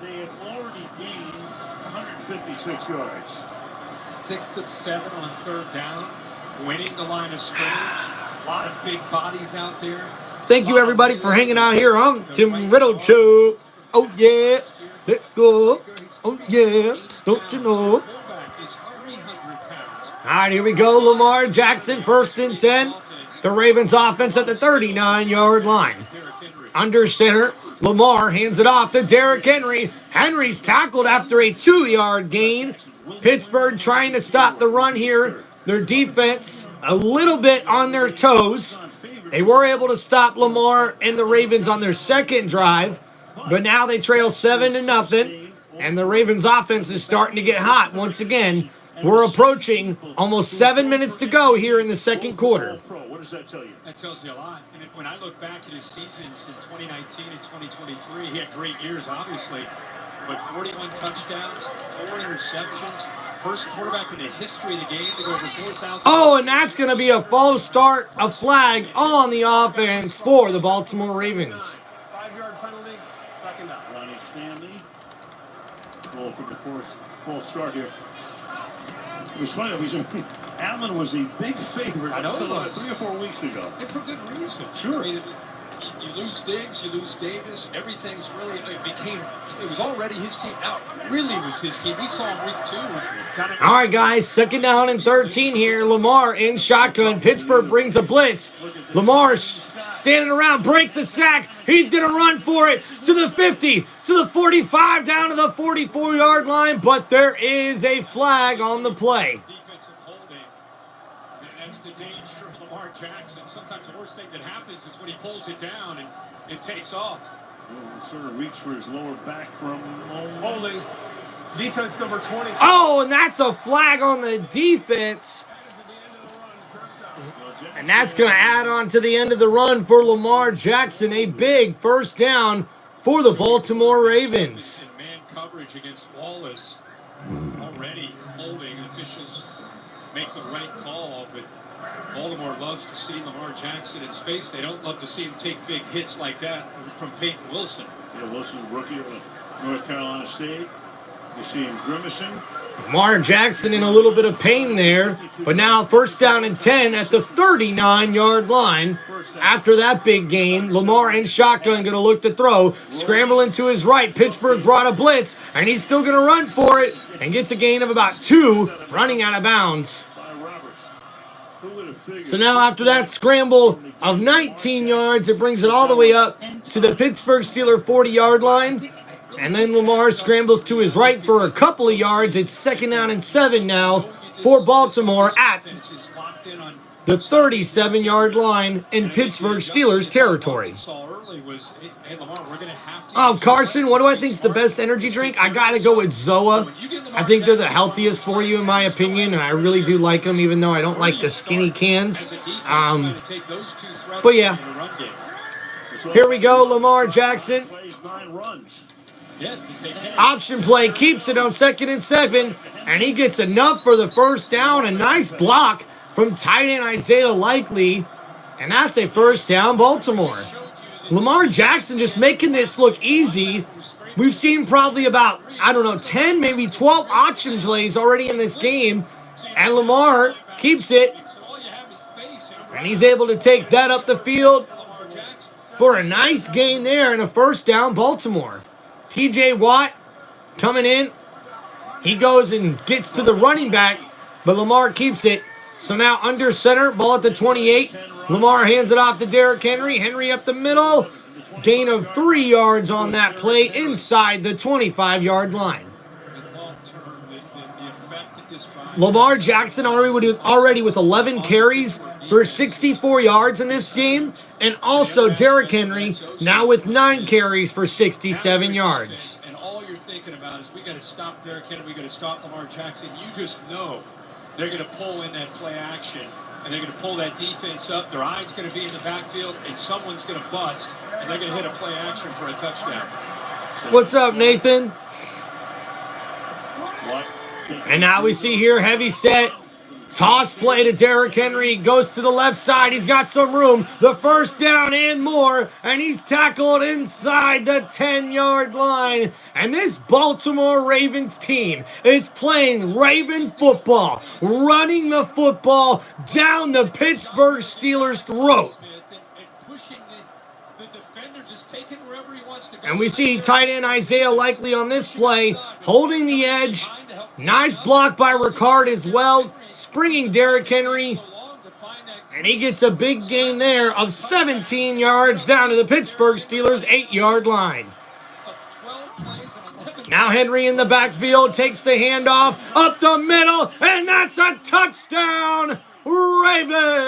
They have already gained 156 yards. 6 of 7 on 3rd down. Winning the line of scrimmage. A lot of big bodies out there. Thank you, everybody, for hanging out here on TimReynoldsShow. Oh, yeah. Let's go. Oh, yeah. Don't you know? All right, here we go. Lamar Jackson, 1st and 10. The Ravens offense at the 39-yard line. Under center, Lamar hands it off to Derrick Henry. Henry's tackled after a 2-yard gain. Pittsburgh trying to stop the run here. Their defense a little bit on their toes. They were able to stop Lamar and the Ravens on their second drive, but now they trail 7-0, and the Ravens offense is starting to get hot once again. We're approaching almost 7 minutes to go here in the second quarter. What does that tell you? That tells you a lot. And when I look back at his seasons in 2019 and 2023, he had great years, obviously, but 41 touchdowns, 4 interceptions. First quarterback in the history of the game to go over 4,000. Oh, and that's going to be a false start, a flag on the offense for the Baltimore Ravens. 5-yard penalty, 2nd down. Ronnie Stanley. Goal for the false start here. It was funny, Allen was a big favorite I know until it was. 3 or 4 weeks ago. And for good reason. Sure. I mean, you lose Diggs, you lose Davis, everything's really, it was already his team. Now, it really was his team. We saw him week 2. All right, guys, 2nd down and 13 here. Lamar in shotgun. Pittsburgh brings a blitz. Lamar standing around, breaks a sack. He's going to run for it to the 50, to the 45, down to the 44-yard line, but there is a flag on the play. Defensive holding. And that's the danger of Lamar Jackson. Sometimes the worst thing that happens is when he pulls it down and it takes off. Sort of reach for his lower back from Holding. Defense number 20. Oh, and that's a flag on the defense. And that's going to add on to the end of the run for Lamar Jackson. A big first down for the Baltimore Ravens. Man coverage against Wallace. Already holding. Officials make the right call, but Baltimore loves to see Lamar Jackson in space. They don't love to see him take big hits like that from Peyton Wilson. Yeah, Wilson, rookie of North Carolina State. You see him grimacing. Lamar Jackson in a little bit of pain there, but now 1st down and 10 at the 39-yard line. After that big gain, Lamar in shotgun going to look to throw, scrambling to his right. Pittsburgh brought a blitz, and he's still going to run for it and gets a gain of about 2, running out of bounds. So now after that scramble of 19 yards, it brings it all the way up to the Pittsburgh Steelers 40-yard line. And then Lamar scrambles to his right for a couple of yards. It's 2nd down and 7 now for Baltimore at the 37-yard line in Pittsburgh Steelers territory. Oh, Carson, what do I think is the best energy drink? I got to go with Zoa. I think they're the healthiest for you, in my opinion, and I really do like them, even though I don't like the skinny cans. But yeah, here we go, Lamar Jackson. Option play keeps it on 2nd and 7, and he gets enough for the first down. A nice block from tight end Isaiah Likely, and that's a first down, Baltimore. Lamar Jackson just making this look easy. We've seen probably about, 10, maybe 12 option plays already in this game, and Lamar keeps it And he's able to take that up the field for a nice gain there and a first down, Baltimore. TJ Watt coming in. He goes and gets to the running back, but Lamar keeps it. So now under center, ball at the 28. Lamar hands it off to Derrick Henry. Henry up the middle. Gain of 3 yards on that play inside the 25-yard line. Lamar Jackson already with 11 carries for 64 yards in this game. And also Derrick Henry now with 9 carries for 67 yards. And all you're thinking about is we got to stop Derrick Henry, we got to stop Lamar Jackson. You just know they're going to pull in that play action, and they're going to pull that defense up. Their eye's going to be in the backfield, and someone's going to bust, and they're going to hit a play action for a touchdown. What's up, Nathan? And now we see here, heavy set. Toss play to Derrick Henry. Goes to the left side. He's got some room. The first down and more. And he's tackled inside the 10-yard line. And this Baltimore Ravens team is playing Raven football. Running the football down the Pittsburgh Steelers' throat. And we see tight end Isaiah Likely on this play. Holding the edge. Nice block by Ricard as well. Springing Derrick Henry. And he gets a big gain there of 17 yards down to the Pittsburgh Steelers' 8-yard line. Now Henry in the backfield takes the handoff up the middle. And that's a touchdown, Ravens!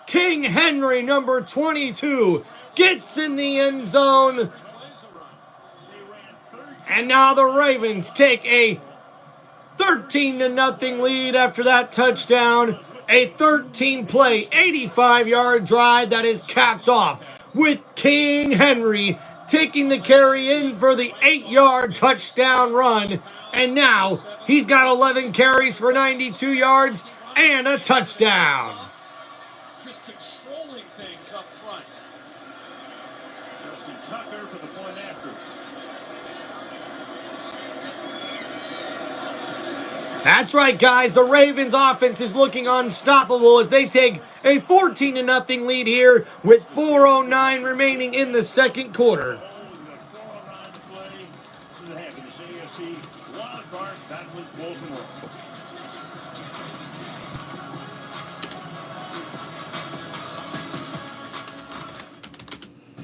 King Henry, number 22, gets in the end zone. And now the Ravens take a 13-0 lead after that touchdown. A 13-play, 85-yard drive that is capped off with King Henry taking the carry in for the 8-yard touchdown run. And now he's got 11 carries for 92 yards and a touchdown. Just controlling things up front. Justin Tucker for the point after. That's right, guys. The Ravens offense is looking unstoppable as they take a 14-0 lead here with 4:09 remaining in the second quarter.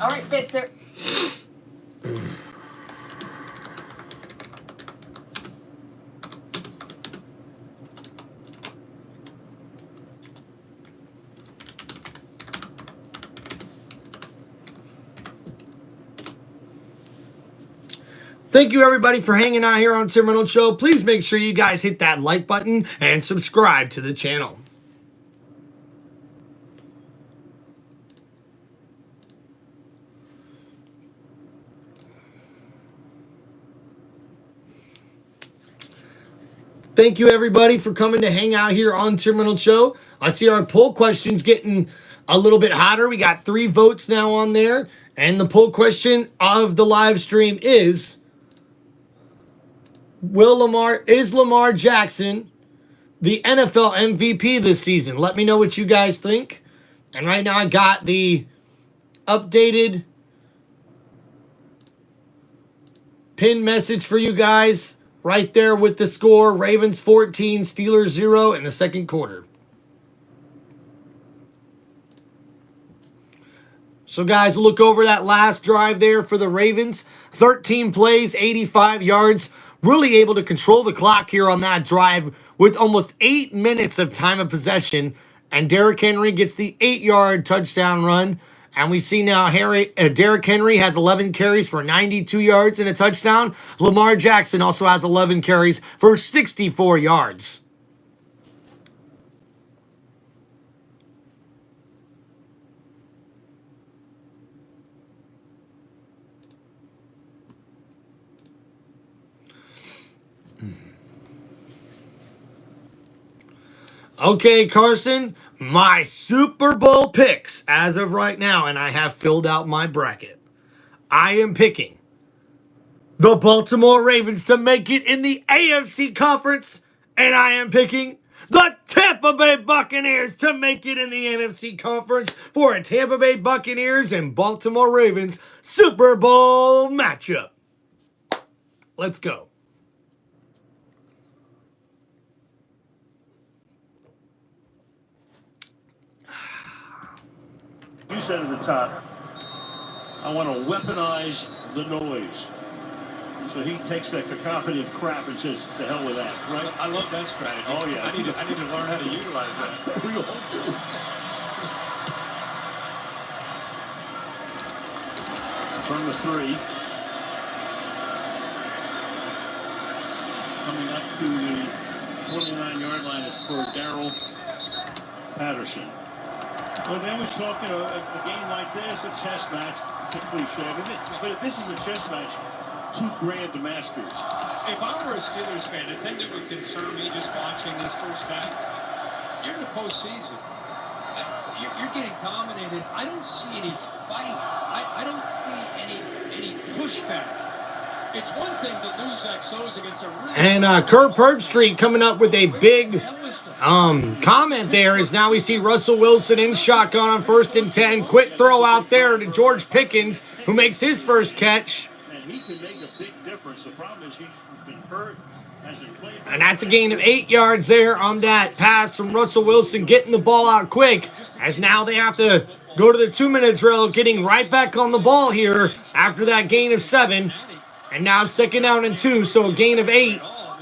All right, Victor. Thank you, everybody, for hanging out here on Tim Reynolds Show. Please make sure you guys hit that like button and subscribe to the channel. Thank you, everybody, for coming to hang out here on Tim Reynolds Show. I see our poll questions getting a little bit hotter. We got 3 votes now on there. And the poll question of the live stream is, is Lamar Jackson the NFL MVP this season? Let me know what you guys think. And right now I got the updated pin message for you guys right there with the score. Ravens 14, Steelers 0 in the second quarter. So, guys, we'll look over that last drive there for the Ravens. 13 plays, 85 yards. Really able to control the clock here on that drive with almost 8 minutes of time of possession. And Derrick Henry gets the 8-yard touchdown run. And we see now Derrick Henry has 11 carries for 92 yards and a touchdown. Lamar Jackson also has 11 carries for 64 yards. Okay, Carson, my Super Bowl picks as of right now, and I have filled out my bracket. I am picking the Baltimore Ravens to make it in the AFC Conference, and I am picking the Tampa Bay Buccaneers to make it in the NFC Conference for a Tampa Bay Buccaneers and Baltimore Ravens Super Bowl matchup. Let's go. You said at the top, I want to weaponize the noise. So he takes that cacophony of crap and says, "The hell with that," right? I love that strategy. Oh yeah, I need to learn how to utilize that. We all do. From the 3, coming up to the 29-yard line is for Darrell Patterson. Well, they always talk, a game like this, a chess match. It's a cliche, but this is a chess match. 2 grandmasters. If I were a Steelers fan, the thing that would concern me just watching this first half, you're in the postseason. You're getting dominated. I don't see any fight. I don't see any pushback. It's one thing to lose XOs against a really... And Kurt Herbstreit coming up with a big comment there is now we see Russell Wilson in shotgun on 1st and 10. Quick throw out there to George Pickens, who makes his first catch. And he can make a big difference. The problem is he's been hurt, hasn't played. And that's a gain of 8 yards there on that pass from Russell Wilson, getting the ball out quick, as now they have to go to the 2-minute drill, getting right back on the ball here after that gain of 7. And now 2nd down and 2, so a gain of 8.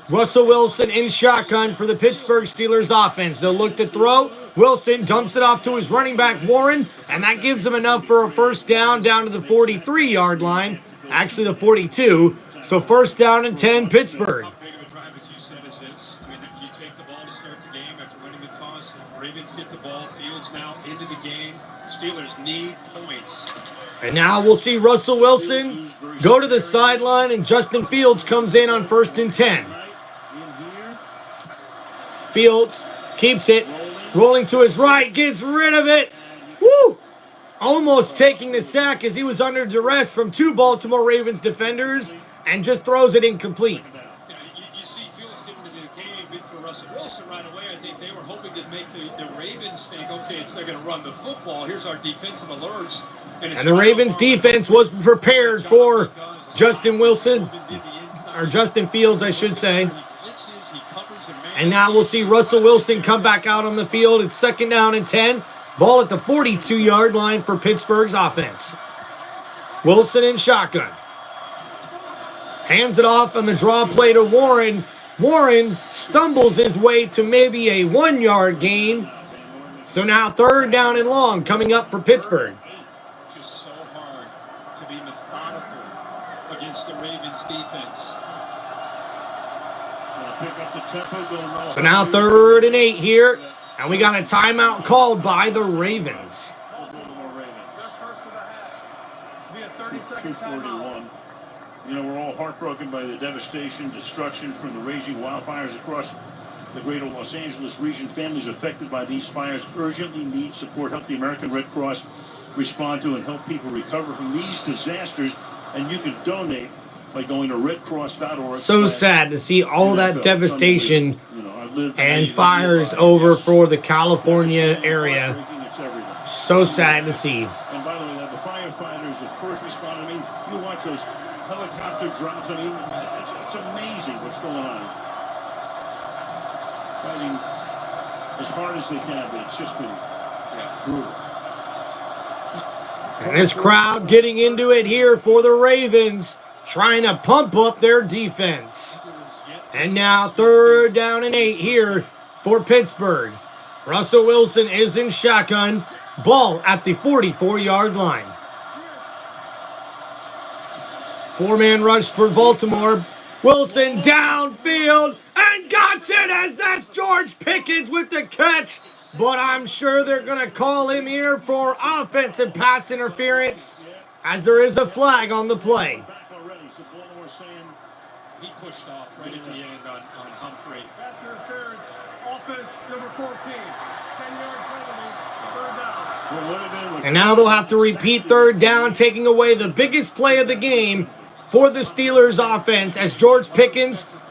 Russell Wilson in shotgun for the Pittsburgh Steelers offense. They'll look to throw. Wilson dumps it off to his running back, Warren, and that gives him enough for a 1st down to the 43-yard line. Actually, the 42. So 1st down and 10, Pittsburgh. How big of a drive, as you said, is this? I mean, you take the ball to start the game after winning the toss. Ravens get the ball. Fields now into the game. Steelers need points. And now we'll see Russell Wilson go to the sideline, and Justin Fields comes in on 1st and 10. Fields keeps it, rolling to his right, gets rid of it. Woo! Almost taking the sack as he was under duress from 2 Baltimore Ravens defenders, and just throws it incomplete. Yeah, you see Fields getting into the game, big for Russell Wilson right away. I think they were hoping to make the Ravens think, okay, they're going to run the football. Here's our defensive alerts. And the Ravens defense was prepared for Justin Wilson, or Justin Fields, I should say. And now we'll see Russell Wilson come back out on the field. It's 2nd down and 10. Ball at the 42-yard line for Pittsburgh's offense. Wilson in shotgun. Hands it off on the draw play to Warren. Warren stumbles his way to maybe a 1-yard gain. So now 3rd down and long coming up for Pittsburgh. Just so hard to be methodical against the Ravens defense. Pick up the tempo, so now 3rd and 8 here. And we got a timeout called by the Ravens. 2:41. We're all heartbroken by the devastation, destruction from the raging wildfires across the greater Los Angeles region. Families affected by these fires urgently need support. Help the American Red Cross respond to and help people recover from these disasters. And you can donate by going to redcross.org. So sad to see all that devastation and fires over for the California area. So sad to see. And by the way, the firefighters, the first responders, I mean, you watch those helicopter drops. I mean, it's amazing what's going on. Fighting as hard as they can, but it's just been brutal. And this crowd getting into it here for the Ravens, trying to pump up their defense. And now 3rd down and 8 here for Pittsburgh. Russell Wilson is in shotgun. Ball at the 44-yard line. 4-man rush for Baltimore. Wilson downfield and got it, as that's George Pickens with the catch. But I'm sure they're going to call him here for offensive pass interference, as there is a flag on the play. He pushed off right at the end on Humphrey. Pass interference, offense number 14. 10 yards penalty, 3rd down. And now they'll have to repeat 3rd down, taking away the biggest play of the game for the Steelers offense, as George Pickens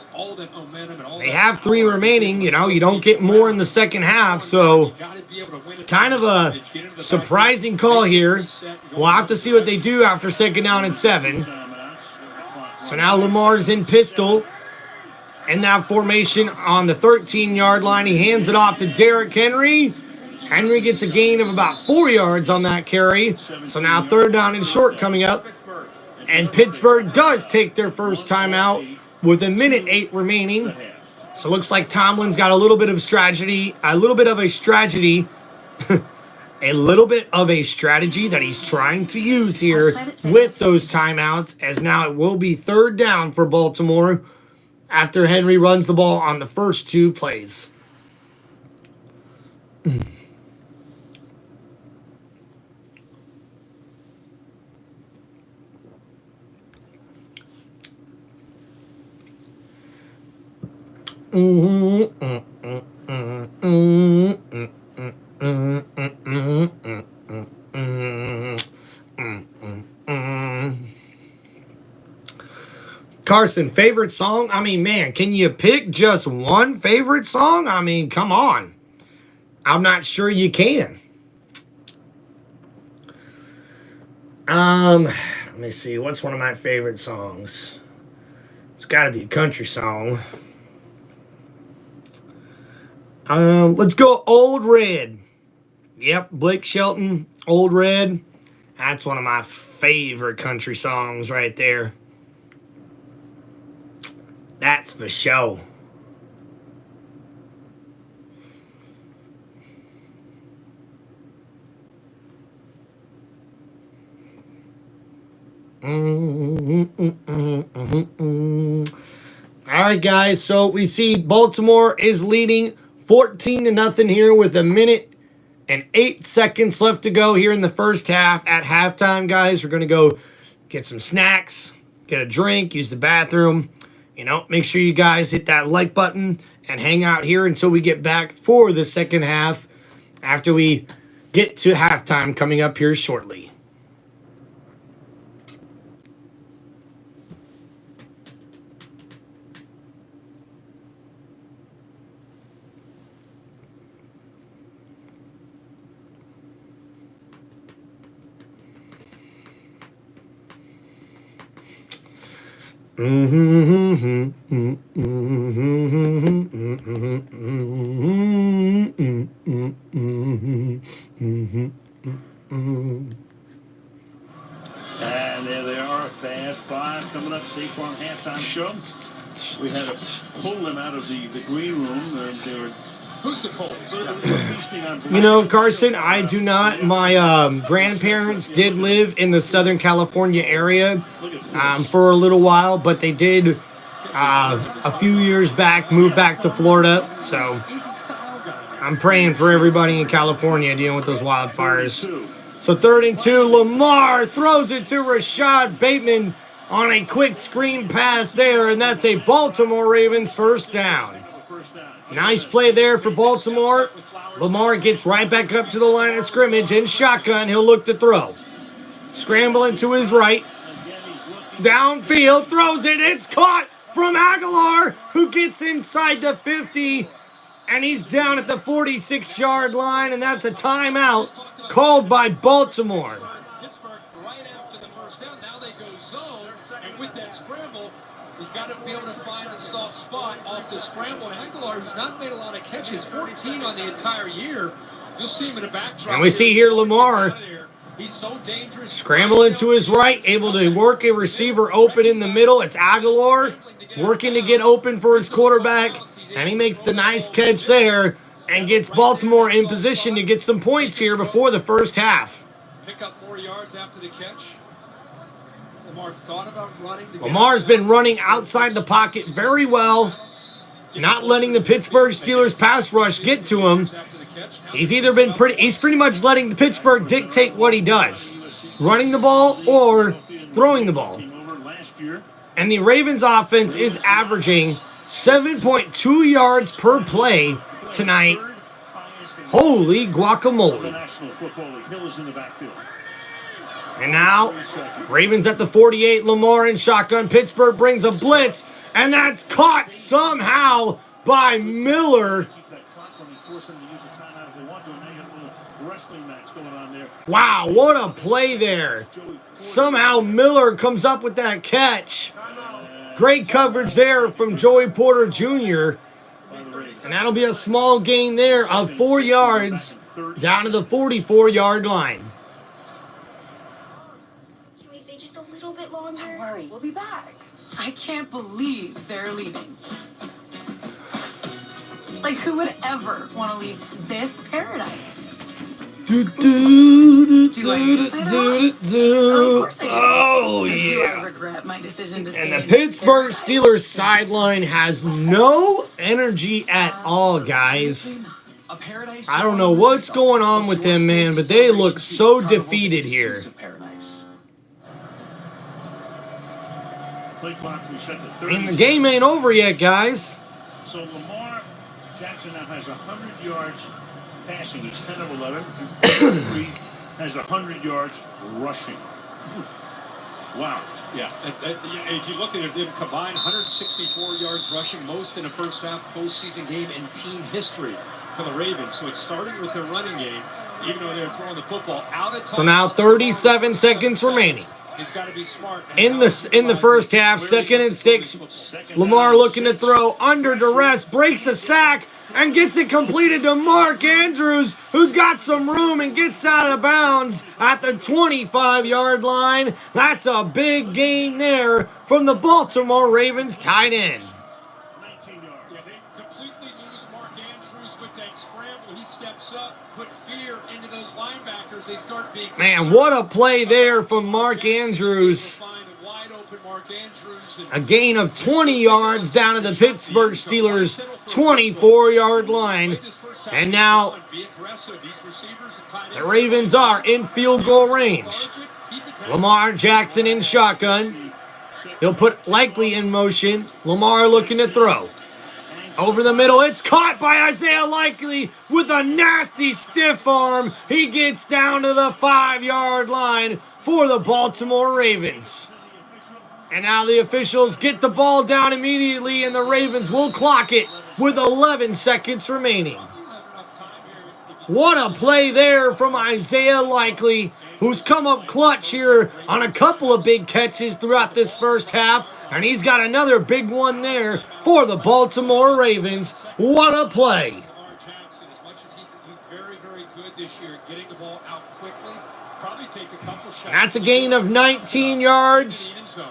That's all that momentum and all They have 3 remaining. You know, you don't get more in the second half, so kind of a surprising call here. We'll have to see what they do after 2nd down and 7. So now Lamar's in pistol in that formation on the 13-yard line. He hands it off to Derrick Henry. Henry gets a gain of about 4 yards on that carry. So now 3rd down and short coming up. And Pittsburgh does take their first timeout with 1:08 remaining. So it looks like Tomlin's got a little bit of a strategy that he's trying to use here with those timeouts, as now it will be 3rd down for Baltimore after Henry runs the ball on the first 2 plays. Carson, favorite song? I mean, man, can you pick just one favorite song? I mean, come on. I'm not sure you can. Let me see. What's one of my favorite songs? It's got to be a country song. Let's go Old Red. Yep, Blake Shelton, Old Red. That's one of my favorite country songs right there. That's for sure. All right, guys. So we see Baltimore is leading 14-0 here with 1:08 left to go here in the first half. At halftime, guys, we're going to go get some snacks, get a drink, use the bathroom. You know, make sure you guys hit that like button and hang out here until we get back for the second half after we get to halftime coming up here shortly. And there they are, Fast Five coming up, State Farm halftime show. We had to pull them out of the green room. They were Who's the Colts? You know, Carson, I do not. My grandparents did live in the Southern California area for a little while, but they did a few years back move back to Florida. So I'm praying for everybody in California dealing with those wildfires. So 3rd and 2, Lamar throws it to Rashad Bateman on a quick screen pass there, and that's a Baltimore Ravens first down. Nice play there for Baltimore. Lamar gets right back up to the line of scrimmage in shotgun. He'll look to throw. Scrambling to his right. Downfield, throws it. It's caught from Aguilar, who gets inside the 50, and he's down at the 46-yard line, and that's a timeout called by Baltimore. Pittsburgh right after the first down. Now they go zone, and with that scramble, you've got to be able to find a soft spot off the scramble. And Aguilar, who's not made a lot of catches, 14 on the entire year. You'll see him in a backdrop. And we see here Lamar He's so dangerous. scrambling to his right, able to work a receiver open in the middle. It's Aguilar working to get open for his quarterback, and he makes the nice catch there and gets Baltimore in position to get some points here before the first half. Pick up more yards after the catch. Lamar thought about running. Lamar's been running outside the pocket very well, not letting the Pittsburgh Steelers pass rush get to him. He's pretty much letting the Pittsburgh dictate what he does, running the ball or throwing the ball. And the Ravens offense is averaging 7.2 yards per play tonight. Holy guacamole. And now, Ravens at the 48, Lamar in shotgun. Pittsburgh brings a blitz, And that's caught somehow by Miller. Keep that clock when they force them to use a timeout if they want to, and they got a little wrestling match going on there. Wow, what a play there. Somehow Miller comes up with that catch. Great coverage there from Joey Porter Jr. And that'll be a small gain there of 4 yards down to the 44-yard line. Can we stay just a little bit longer? Don't worry, we'll be back. I can't believe they're leaving. Like, who would ever want to leave this paradise? Do, do, do, Do I do, get do, Of do. course I do. Oh, Do I yeah. regret my decision to And stay the in Pittsburgh paradise? Steelers sideline has no energy at all, guys. I don't know what's going on with them, man, but they look so defeated here. Play clock reset to 30. And the game ain't over yet, guys. So Lamar Jackson now has 100 yards passing. He's 10 of 11. Three has 100 yards rushing. Wow. Yeah, if you look at it, they've combined 164 yards rushing, most in a first half postseason game in team history for the Ravens. So it's starting with their running game, even though they're throwing the football out of time. So now 37 seconds remaining. He's got to be smart. In the first half, 2nd and 6. Lamar looking to throw under duress, breaks a sack, and gets it completed to Mark Andrews, who's got some room and gets out of bounds at the 25-yard line. That's a big gain there from the Baltimore Ravens tight end. 19 yards. Yeah, they completely lose Mark Andrews with that scramble. He steps up, put fear into those linebackers. They start being... Man, what a play there from Mark Andrews. A gain of 20 yards down to the Pittsburgh Steelers' 24-yard line. And now the Ravens are in field goal range. Lamar Jackson in shotgun. He'll put Likely in motion. Lamar looking to throw. Over the middle, it's caught by Isaiah Likely with a nasty stiff arm. He gets down to the 5-yard line for the Baltimore Ravens. And now the officials get the ball down immediately, and the Ravens will clock it with 11 seconds remaining. What a play there from Isaiah Likely, who's come up clutch here on a couple of big catches throughout this first half, and he's got another big one there for the Baltimore Ravens. What a play. And that's a gain of 19 yards. So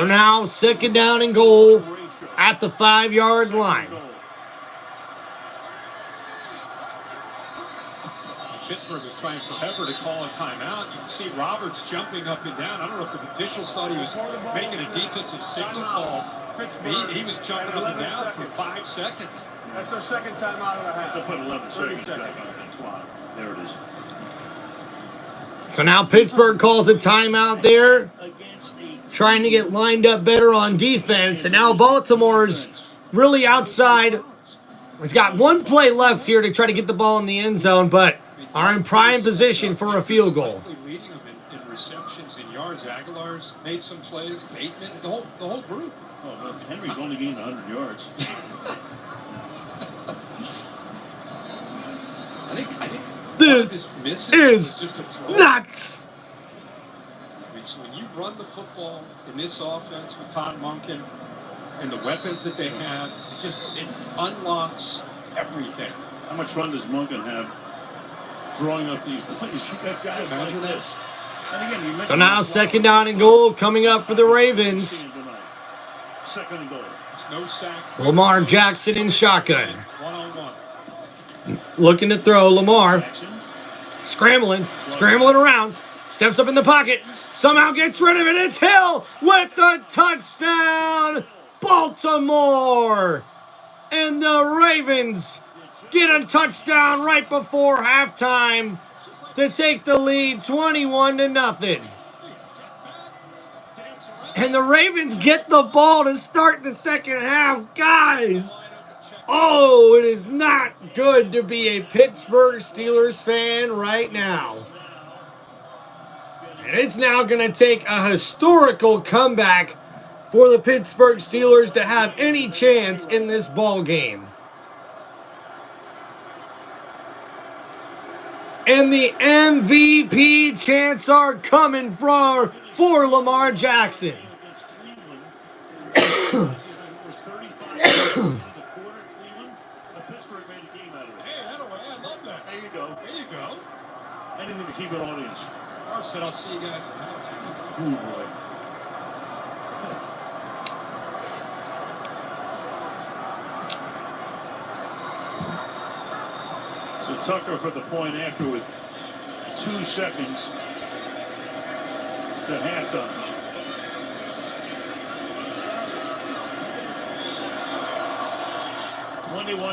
now 2nd down and goal at the 5-yard line. Pittsburgh was trying forever to call a timeout. You can see Roberts jumping up and down. I don't know if the officials thought he was making a defensive signal call. He was jumping up and down for 5 seconds. That's their 2nd timeout of the half. They'll put 11 seconds back on that clock. There it is. So now Pittsburgh calls a timeout there, trying to get lined up better on defense. And now Baltimore's really outside. It's got one play left here to try to get the ball in the end zone, but are in prime position for a field goal. Leading them in receptions and yards. Aguilar's made some plays. Bateman, the whole group. Oh, Henry's only gained 100 yards. I think This is just a throw. nuts. I mean, so when you run the football in this offense with Todd Monken and the weapons that they have, it unlocks everything. How much fun does Monken have drawing up these plays? You got guys like this. And again, you So now 2nd down and goal coming up for the Ravens. 2nd and goal. No sack. Lamar Jackson in shotgun. One-on-one. Looking to throw. Lamar scrambling around. Steps up in the pocket. Somehow gets rid of it. It's Hill with the touchdown. Baltimore. And the Ravens get a touchdown right before halftime to take the lead 21-0. And the Ravens get the ball to start the 2nd half. Guys, oh, it is not good to be a Pittsburgh Steelers fan right now. And it's now going to take a historical comeback for the Pittsburgh Steelers to have any chance in this ball game. And the MVP chants are coming for Lamar Jackson. Anything to keep an audience. I said I'll see you guys at halftime. Oh boy. So Tucker for the point after with 2 seconds to halftime.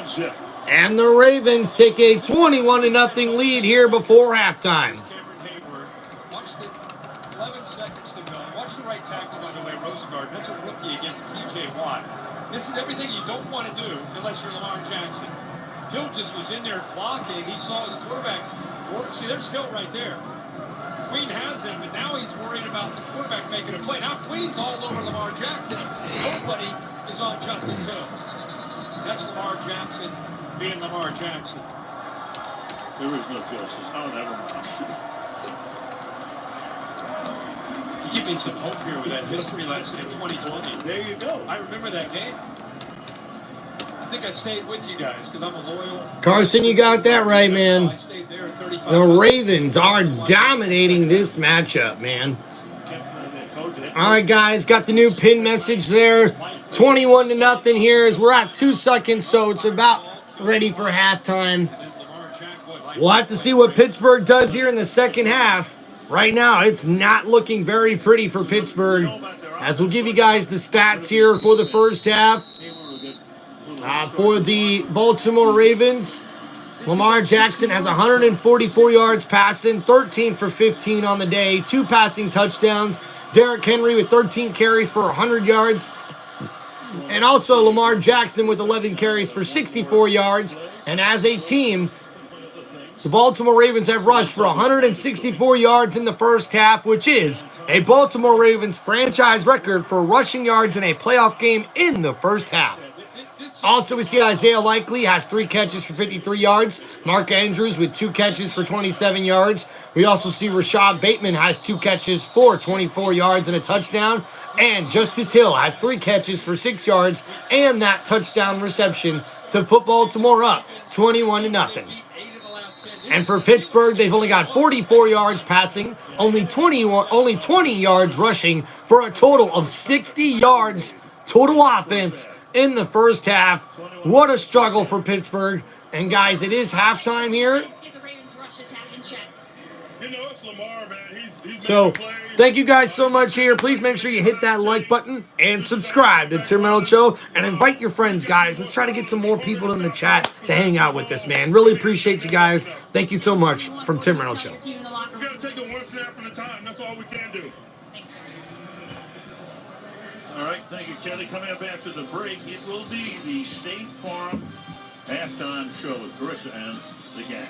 Zip. And the Ravens take a 21-0 lead here before halftime. Watch the 11 seconds to go. Watch the right tackle, by the way, Rosengard. That's a rookie against TJ Watt. This is everything you don't want to do unless you're Lamar Jackson. Hill just was in there blocking. He saw his quarterback work. See, there's Hill right there. Queen has him, but now he's worried about the quarterback making a play. Now Queen's all over Lamar Jackson. Nobody is on Justice Hill. That's Lamar Jackson being Lamar Jackson. There is no justice. Oh, never mind. You give me some hope here with that history lesson in 2020. There you go. I remember that game. I think I stayed with you guys because I'm a loyal. Carson, you got that right, man. I stayed there at 35. The Ravens are dominating this matchup, man. All right, guys, got the new pin message there. 21-0 here as we're at 2 seconds, so it's about ready for halftime. We'll have to see what Pittsburgh does here in the second half. Right now, it's not looking very pretty for Pittsburgh. As we'll give you guys the stats here for the first half. For the Baltimore Ravens, Lamar Jackson has 144 yards passing, 13 for 15 on the day, 2 passing touchdowns. Derrick Henry with 13 carries for 100 yards. And also Lamar Jackson with 11 carries for 64 yards. And as a team, the Baltimore Ravens have rushed for 164 yards in the first half, which is a Baltimore Ravens franchise record for rushing yards in a playoff game in the first half. Also, we see Isaiah Likely has 3 catches for 53 yards. Mark Andrews with 2 catches for 27 yards. We also see Rashad Bateman has 2 catches for 24 yards and a touchdown. And Justice Hill has 3 catches for 6 yards and that touchdown reception to put Baltimore up 21-0. And for Pittsburgh, they've only got 44 yards passing, only 20 yards rushing for a total of 60 yards total offense in the first half. What a struggle for Pittsburgh. And guys, it is halftime here. So, thank you guys so much here. Please make sure you hit that like button and subscribe to Tim Reynolds Show and invite your friends, guys. Let's try to get some more people in the chat to hang out with us, man. Really appreciate you guys. Thank you so much from Tim Reynolds Show. We gotta take it one snap at a time. That's all we can do. All right, thank you, Kelly. Coming up after the break, it will be the State Farm halftime show with Carissa and the gang.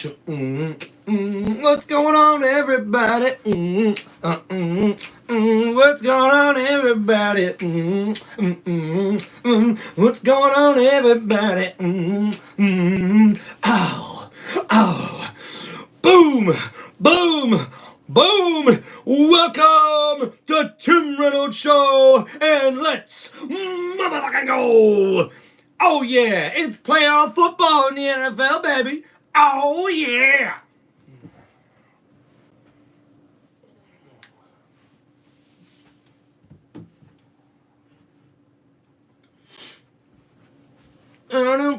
What's going on, everybody? What's going on, everybody? What's going on, everybody? Ow, ow. Boom, boom, boom. Welcome to Tim Reynolds Show, and let's motherfucking go. Oh yeah, it's playoff football in the NFL, baby. Oh yeah. Woo!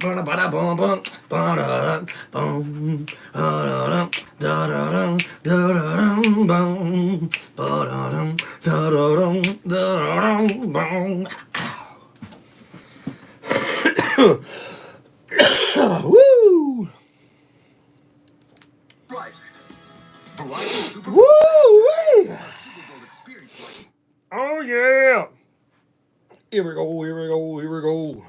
Woo! Oh yeah! Here we go, here we go, here we go.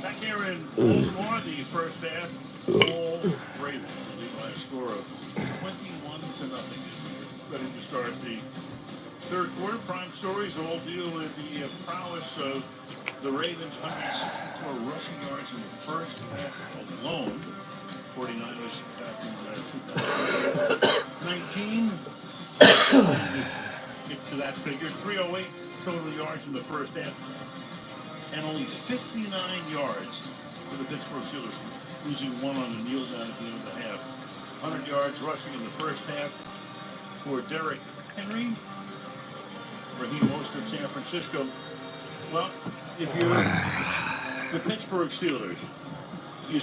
Back here in Baltimore, the first half, all Ravens. The lead by a score of 21-0 as we're ready to start the third quarter. Prime stories all deal with the prowess of the Ravens. 164 rushing yards in the first half alone. 49ers back in 2019. Get to that figure. 308 total yards in the first half. And only 59 yards for the Pittsburgh Steelers, losing one on the kneel down at the end of the half. 100 yards rushing in the first half for Derrick Henry. Raheem Mostert, San Francisco. Well, if you're the Pittsburgh Steelers, you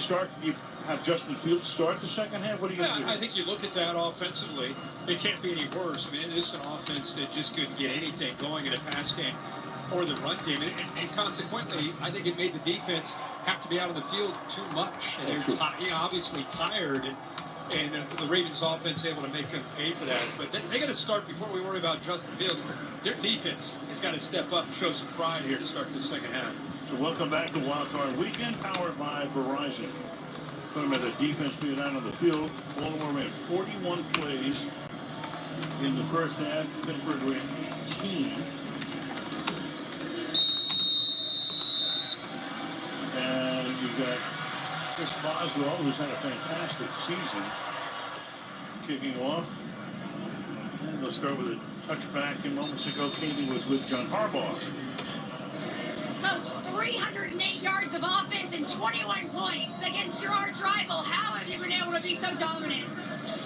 have Justin Fields start the second half. What are you going to do? I think you look at that offensively, it can't be any worse. I mean, this is an offense that just couldn't get anything going in a pass game or the run game, and consequently, I think it made the defense have to be out of the field too much. And they're obviously tired, and the Ravens offense able to make them pay for that. But they got to start before we worry about Justin Fields. Their defense has got to step up and show some pride here to start the second half. So welcome back to Wild Card Weekend, powered by Verizon. Talking about the defense being out on the field, Baltimore ran 41 plays in the first half. Pittsburgh ran 18. And you've got Chris Boswell, who's had a fantastic season, kicking off. And they'll start with a touchback. And moments ago, Katie was with John Harbaugh. Coach, 308 yards of offense and 21 points against your arch rival. How have you been able to be so dominant?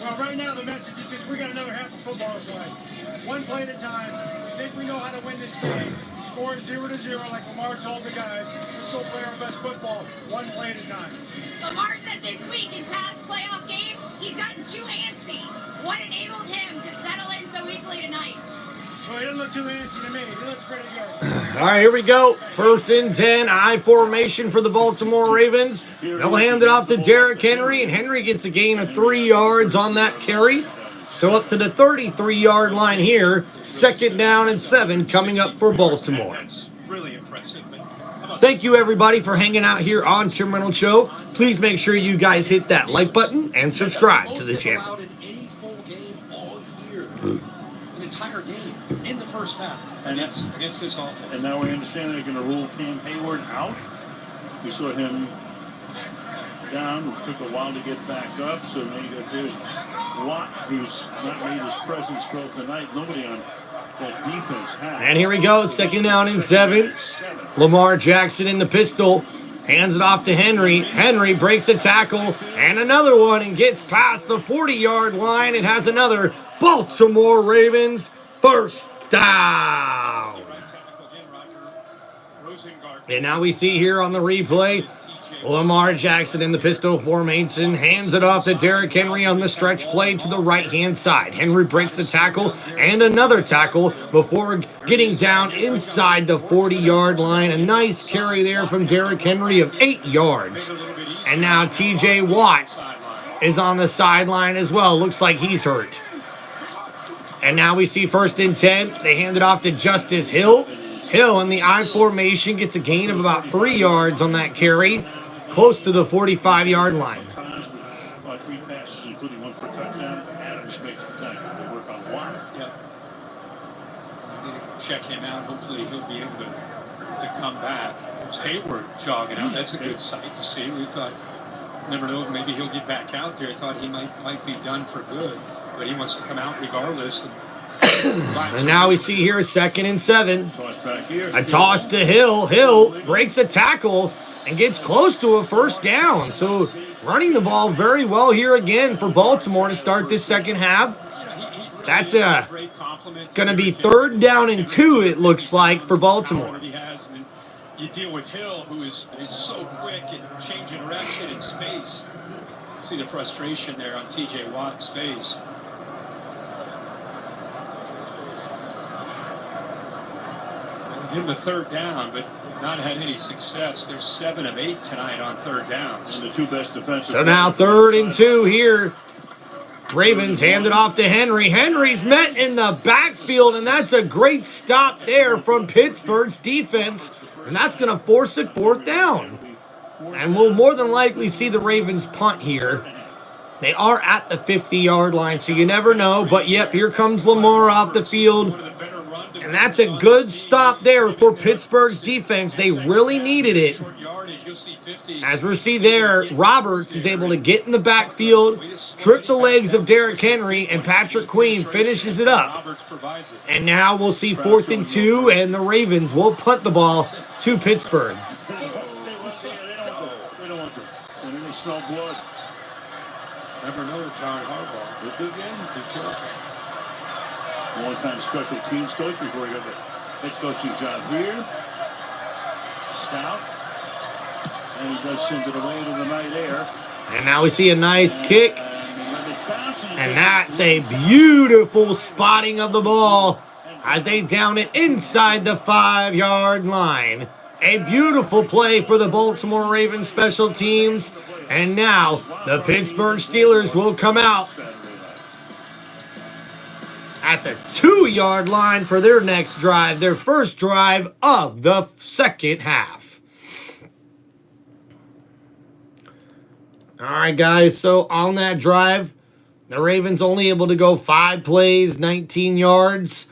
Well, right now the message is just we got another half of football to play. One play at a time. We think we know how to win this game. Scoring 0-0 like Lamar told the guys. Let's go play our best football. One play at a time. Lamar said this week in past playoff games, he's gotten too antsy. What enabled him to settle in so easily tonight? Well, he doesn't look too antsy to me. He looks pretty good. All right, here we go. 1st and 10, I formation for the Baltimore Ravens. They'll hand it off to Derrick Henry, and Henry gets a gain of 3 yards on that carry. So up to the 33-yard line here. 2nd down and 7 coming up for Baltimore. That's really impressive. Thank you, everybody, for hanging out here on Tim Reynolds Show. Please make sure you guys hit that like button and subscribe to the channel. In any full game all year. An entire game in the first half against this offense. And now we understand they're going to rule Cam Hayward out. We saw him down. It took a while to get back up. So now there's Watt, who's not made his presence felt tonight. Nobody on that defense has. And here we go, 2nd down and 7. Lamar Jackson in the pistol. Hands it off to Henry. Henry breaks a tackle and another one and gets past the 40-yard line. It has another Baltimore Ravens 1st down. And now we see here on the replay, Lamar Jackson in the pistol formation, hands it off to Derrick Henry on the stretch play to the right-hand side. Henry breaks the tackle and another tackle before getting down inside the 40-yard line. A nice carry there from Derrick Henry of 8 yards. And now TJ Watt is on the sideline as well. Looks like he's hurt. And now we see 1st and 10. They hand it off to Justice Hill. Hill in the I formation gets a gain of about 3 yards on that carry. close to the 45-yard line. Times with 3 passes, including 1 for a touchdown. Adams makes the tackle. They work on Watt. Yep. Check him out. Hopefully he'll be able to come back. It's Hayward jogging out. That's a good sight to see. We thought, never know, maybe he'll get back out there. I thought he might be done for good, but he wants to come out regardless. And now we see here 2nd and 7. Toss back here. A toss to Hill. Hill breaks a tackle and gets close to a first down. So running the ball very well here again for Baltimore to start this second half. That's going to be 3rd down and 2, it looks like, for Baltimore. You deal with Hill, who is so quick and changing direction in space. See the frustration there on T.J. Watt's face. Give him a 3rd down, but not had any success. They're 7 of 8 tonight on 3rd downs. And the 2 best defensive. So now 3rd and 2 here. Ravens hand it off to Henry. Henry's met in the backfield, and that's a great stop there from Pittsburgh's defense. And that's going to force it 4th down. And we'll more than likely see the Ravens punt here. They are at the 50-yard line, so you never know. But, yep, here comes Lamar off the field. And that's a good stop there for Pittsburgh's defense. They really needed it. As we see there, Roberts is able to get in the backfield, trip the legs of Derrick Henry, and Patrick Queen finishes it up. And now we'll see 4th and 2, and the Ravens will punt the ball to Pittsburgh. They don't want to. And then they smell blood. Never know, John Harbaugh. Good game. Good job. One-time special teams coach before he got the head coaching job here. Stout. And he does send it away into the night air. And now we see a nice kick. And that's a beautiful spotting of the ball as they down it inside the 5-yard line. A beautiful play for the Baltimore Ravens special teams. And now the Pittsburgh Steelers will come out at the 2-yard line for their next drive, their first drive of the second half. All right, guys, so on that drive, the Ravens only able to go 5 plays, 19 yards,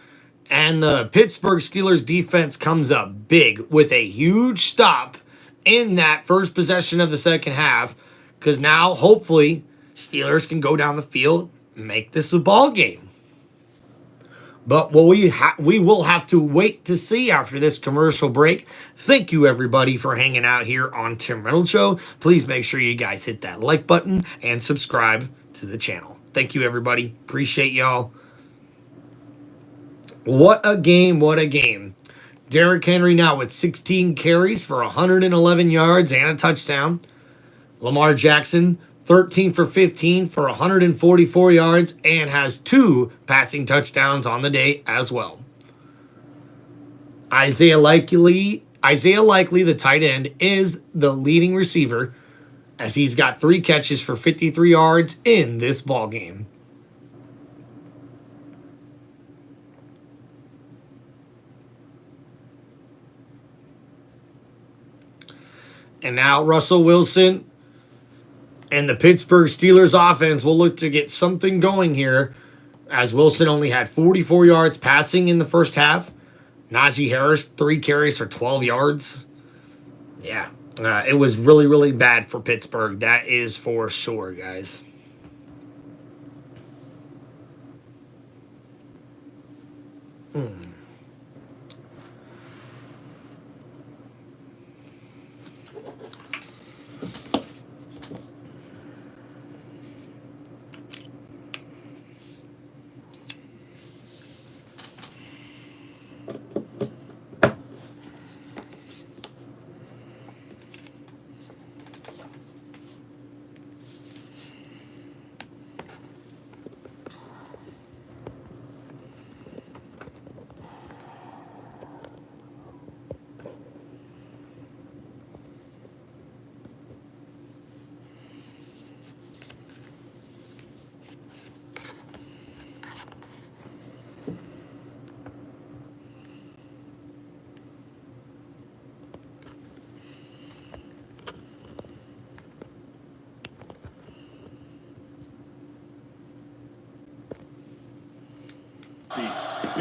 and the Pittsburgh Steelers defense comes up big with a huge stop in that first possession of the second half, because now, hopefully, Steelers can go down the field and make this a ball game. But we will have to wait to see after this commercial break. Thank you, everybody, for hanging out here on Tim Reynolds Show. Please make sure you guys hit that like button and subscribe to the channel. Thank you, everybody. Appreciate y'all. What a game, what a game. Derrick Henry now with 16 carries for 111 yards and a touchdown. Lamar Jackson, 13 for 15 for 144 yards and has 2 passing touchdowns on the day as well. Isaiah Likely, the tight end, is the leading receiver as he's got 3 catches for 53 yards in this ball game. And now Russell Wilson and the Pittsburgh Steelers offense will look to get something going here as Wilson only had 44 yards passing in the first half. Najee Harris, 3 carries for 12 yards. Yeah, it was really, really bad for Pittsburgh. That is for sure, guys.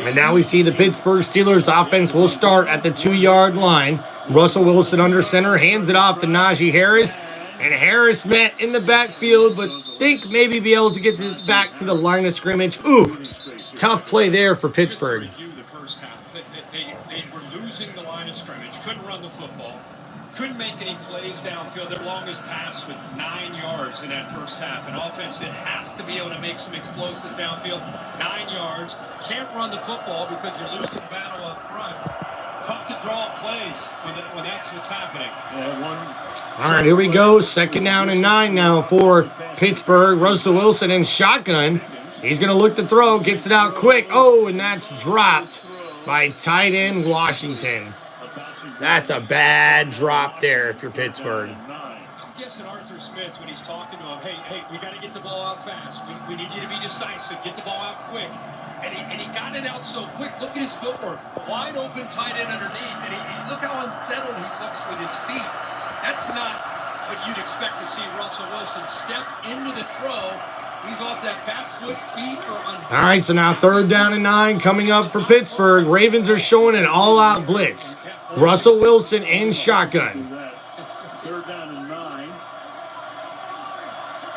And now we see the Pittsburgh Steelers offense will start at the 2-yard line. Russell Wilson under center, hands it off to Najee Harris. And Harris met in the backfield, but think maybe be able to get back to the line of scrimmage. Ooh, tough play there for Pittsburgh. The first half, they were losing the line of scrimmage, couldn't run the football, couldn't make any plays downfield. Their longest pass was 9 yards in that first half. An offense that has to be able to make some explosive downfield. 9 yards, can't run the football because you're losing the battle up front. Tough to draw plays when that's what's happening. All right, here we go. 2nd down and 9 now for Pittsburgh. Russell Wilson in shotgun. He's going to look to throw, gets it out quick. Oh, and that's dropped by tight end Washington. That's a bad drop there if you're Pittsburgh. I'm guessing Arthur Smith, when he's talking to him, hey, we got to get the ball out fast. We need you to be decisive. Get the ball out quick. And he got it out so quick. Look at his footwork. Wide open tight end underneath. And look how unsettled he looks with his feet. That's not what you'd expect to see Russell Wilson step into the throw. He's off that back foot, feet are on. All right, so now 3rd down and 9 coming up for Pittsburgh. Ravens are showing an all-out blitz. Russell Wilson in shotgun. 3rd down and 9.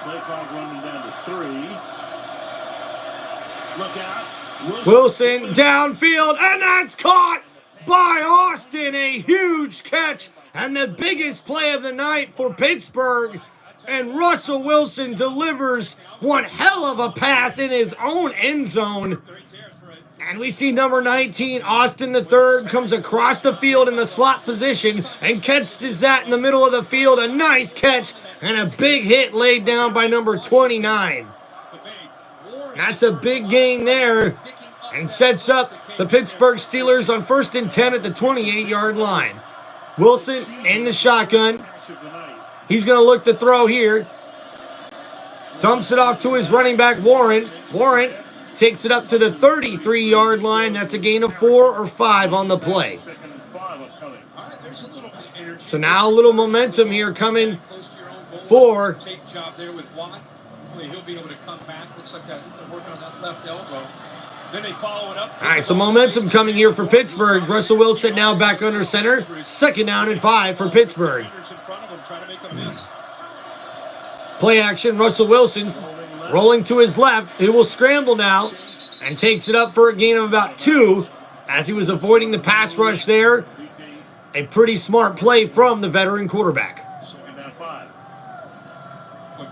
Play clock running down to 3. Look out. Wilson downfield, and that's caught by Austin. A huge catch and the biggest play of the night for Pittsburgh. And Russell Wilson delivers one hell of a pass in his own end zone. And we see number 19, Austin III, comes across the field in the slot position and catches that in the middle of the field. A nice catch and a big hit laid down by number 29. That's a big gain there and sets up the Pittsburgh Steelers on 1st and 10 at the 28-yard line. Wilson in the shotgun. He's going to look to throw here. Dumps it off to his running back, Warren. Warren takes it up to the 33-yard line. That's a gain of 4 or 5 on the play. So now a little momentum here coming for he'll be able to come back. Looks like they're working on that left elbow. Then they follow it up. All right, so momentum coming here for Pittsburgh. Russell Wilson now back under center. 2nd down and 5 for Pittsburgh. Play action, Russell Wilson rolling to his left. He will scramble now and takes it up for a gain of about 2 as he was avoiding the pass rush there. A pretty smart play from the veteran quarterback.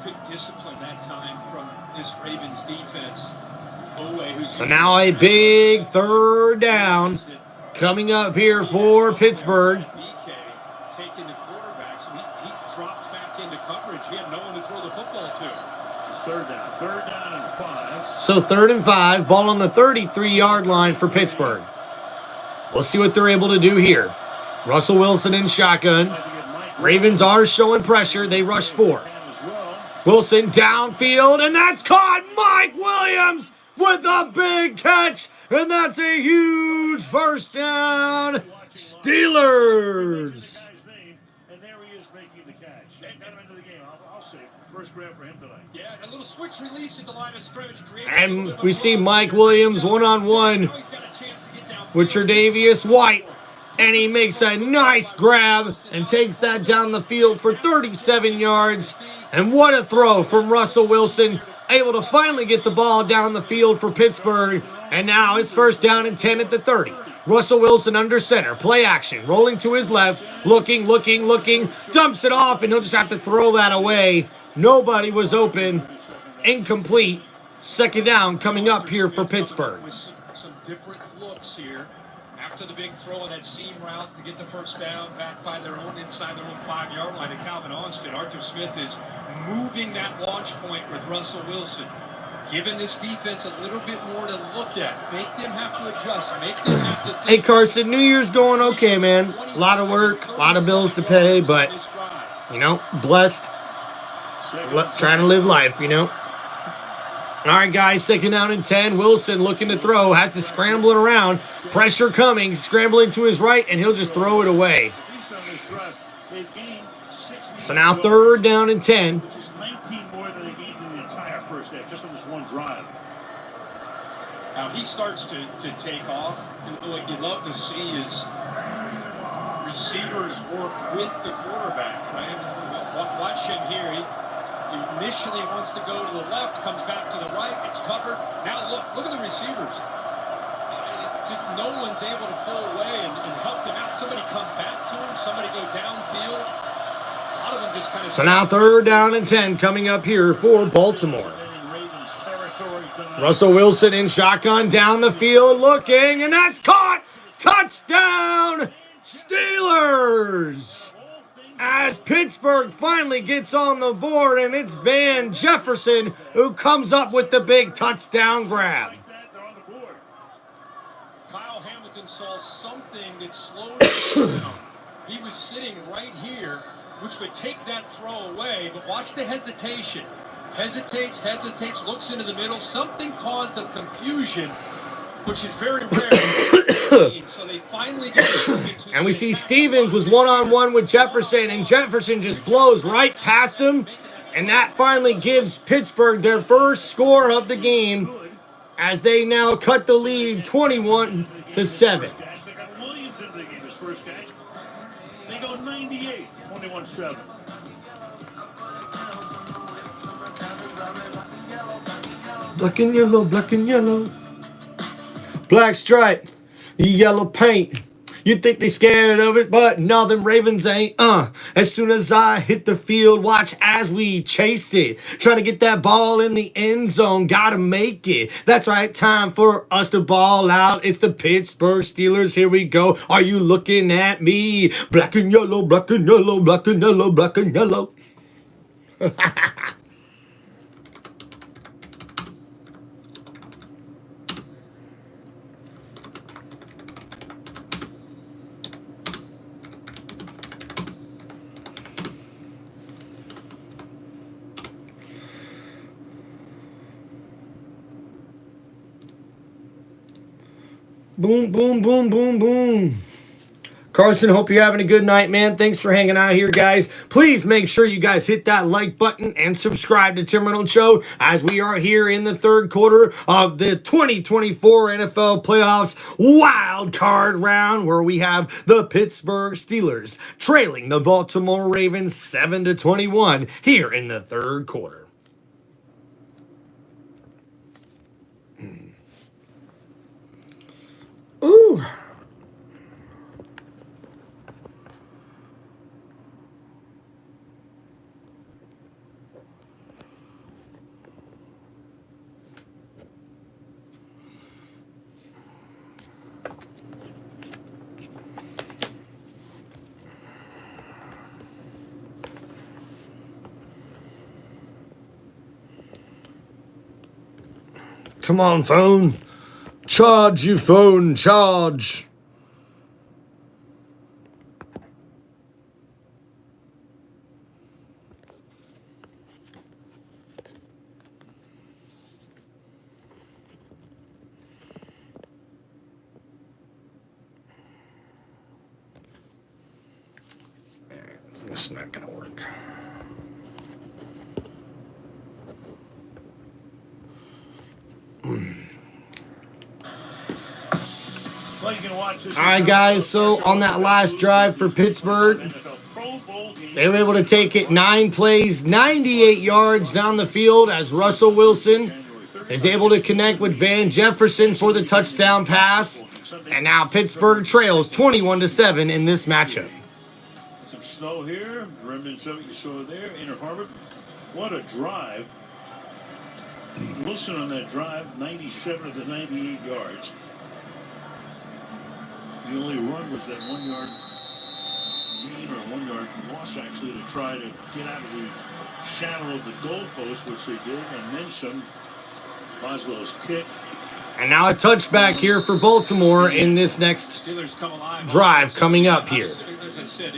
Good discipline that time from this Ravens defense. So now a big 3rd down coming up here for Pittsburgh. Taking the quarterback, so he dropped back into coverage. He had no one to throw the football to. It's 3rd down and 5. So 3rd and 5, ball on the 33-yard line for Pittsburgh. We'll see what they're able to do here. Russell Wilson in shotgun. Ravens are showing pressure. They rush 4. Wilson downfield, and that's caught. Mike Williams with a big catch, and that's a huge 1st down. Steelers. And there he is making the catch. Got him into the game. I'll say first grab for him tonight. Yeah, a little switch release at the line of scrimmage. And we see Mike Williams one-on-one with Tre'Davious White. And he makes a nice grab and takes that down the field for 37 yards. And what a throw from Russell Wilson. Able to finally get the ball down the field for Pittsburgh. And now it's 1st down and 10 at the 30. Russell Wilson under center. Play action. Rolling to his left. Looking. Dumps it off, and he'll just have to throw that away. Nobody was open. Incomplete. 2nd down coming up here for Pittsburgh. Some different looks here. After the big throw on that seam route to get the 1st down back by their own inside their own 5-yard line to Calvin Austin. Arthur Smith is moving that launch point with Russell Wilson, giving this defense a little bit more to look at. Make them have to adjust. Make them have to think. Hey, Carson, New Year's going okay, man. A lot of work, a lot of bills to pay, but, blessed. Trying to live life, All right, guys, 2nd down and 10. Wilson looking to throw, has to scramble it around. Pressure coming, scrambling to his right, and he'll just throw it away. So now 3rd down and 10. Which is 19 more than they gained in the entire first half, just on this one drive. Now he starts to take off. And what you love to see is receivers work with the quarterback, right? Watch him here. He initially wants to go to the left, comes back to the right, it's covered. Now look at the receivers. Just no one's able to pull away and help him out. Somebody come back to him, somebody go downfield. A lot of them just kind of... So now 3rd down and 10 coming up here for Baltimore. Russell Wilson in shotgun down the field looking, and that's caught! Touchdown, Steelers! As Pittsburgh finally gets on the board, and it's Van Jefferson who comes up with the big touchdown grab. Kyle Hamilton saw something that slowed him down. He was sitting right here, which would take that throw away, but watch the hesitation. Hesitates, looks into the middle. Something caused a confusion, which is very rare. So they finally get and we see Stevens was one-on-one with Jefferson, and Jefferson just blows right past him. And that finally gives Pittsburgh their first score of the game as they now cut the lead 21-7. They got Williams in the game, his first catch. They go 98, 21-7. Black and yellow, black and yellow. Black stripe, yellow paint. You think they scared of it, but no, them Ravens ain't. As soon as I hit the field, watch as we chase it. Trying to get that ball in the end zone, gotta make it. That's right, time for us to ball out. It's the Pittsburgh Steelers, here we go. Are you looking at me? Black and yellow, black and yellow, black and yellow, black and yellow. Boom, boom, boom, boom, boom. Carson, hope you're having a good night, man. Thanks for hanging out here, guys. Please make sure you guys hit that like button and subscribe to Tim Reynolds Show as we are here in the 3rd quarter of the 2024 NFL Playoffs wild card round, where we have the Pittsburgh Steelers trailing the Baltimore Ravens 7-21 here in the 3rd quarter. Ooh. Come on, phone. Charge your phone, charge. This is not gonna work. All right, guys, so on that last drive for Pittsburgh, they were able to take it 9 plays, 98 yards down the field as Russell Wilson is able to connect with Van Jefferson for the touchdown pass. And now Pittsburgh trails 21-7 in this matchup. Some snow here, remnants of it you saw there, Inner Harbor. What a drive. Wilson on that drive, 97 of the 98 yards. The only run was that 1 yard gain or 1 yard loss, actually, to try to get out of the shadow of the goalpost, which they did, and then some. Boswell's kick. And now a touchback here for Baltimore in this next drive coming up here. As I said,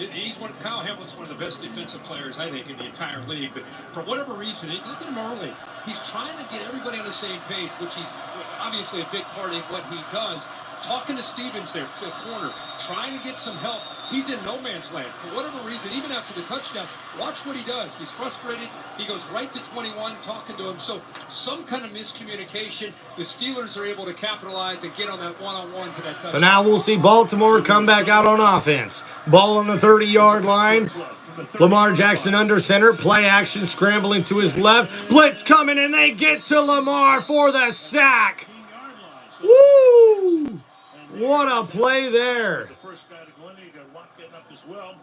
Kyle Hamilton's one of the best defensive players, I think, in the entire league. But for whatever reason, look at him early. He's trying to get everybody on the same page, which is obviously a big part of what he does. Talking to Stevens there, the corner, trying to get some help He's in no man's land. For whatever reason, even after the touchdown, watch what he does. He's frustrated. He goes right to 21, talking to him. So some kind of miscommunication. The Steelers are able to capitalize and get on that one-on-one for that touchdown. So now we'll see Baltimore come back out on offense. Ball on the 30-yard line. Lamar Jackson under center. Play action scrambling to his left. Blitz coming, and they get to Lamar for the sack. Woo! What a play there. The first guy to go in there, you got Watt getting up as well.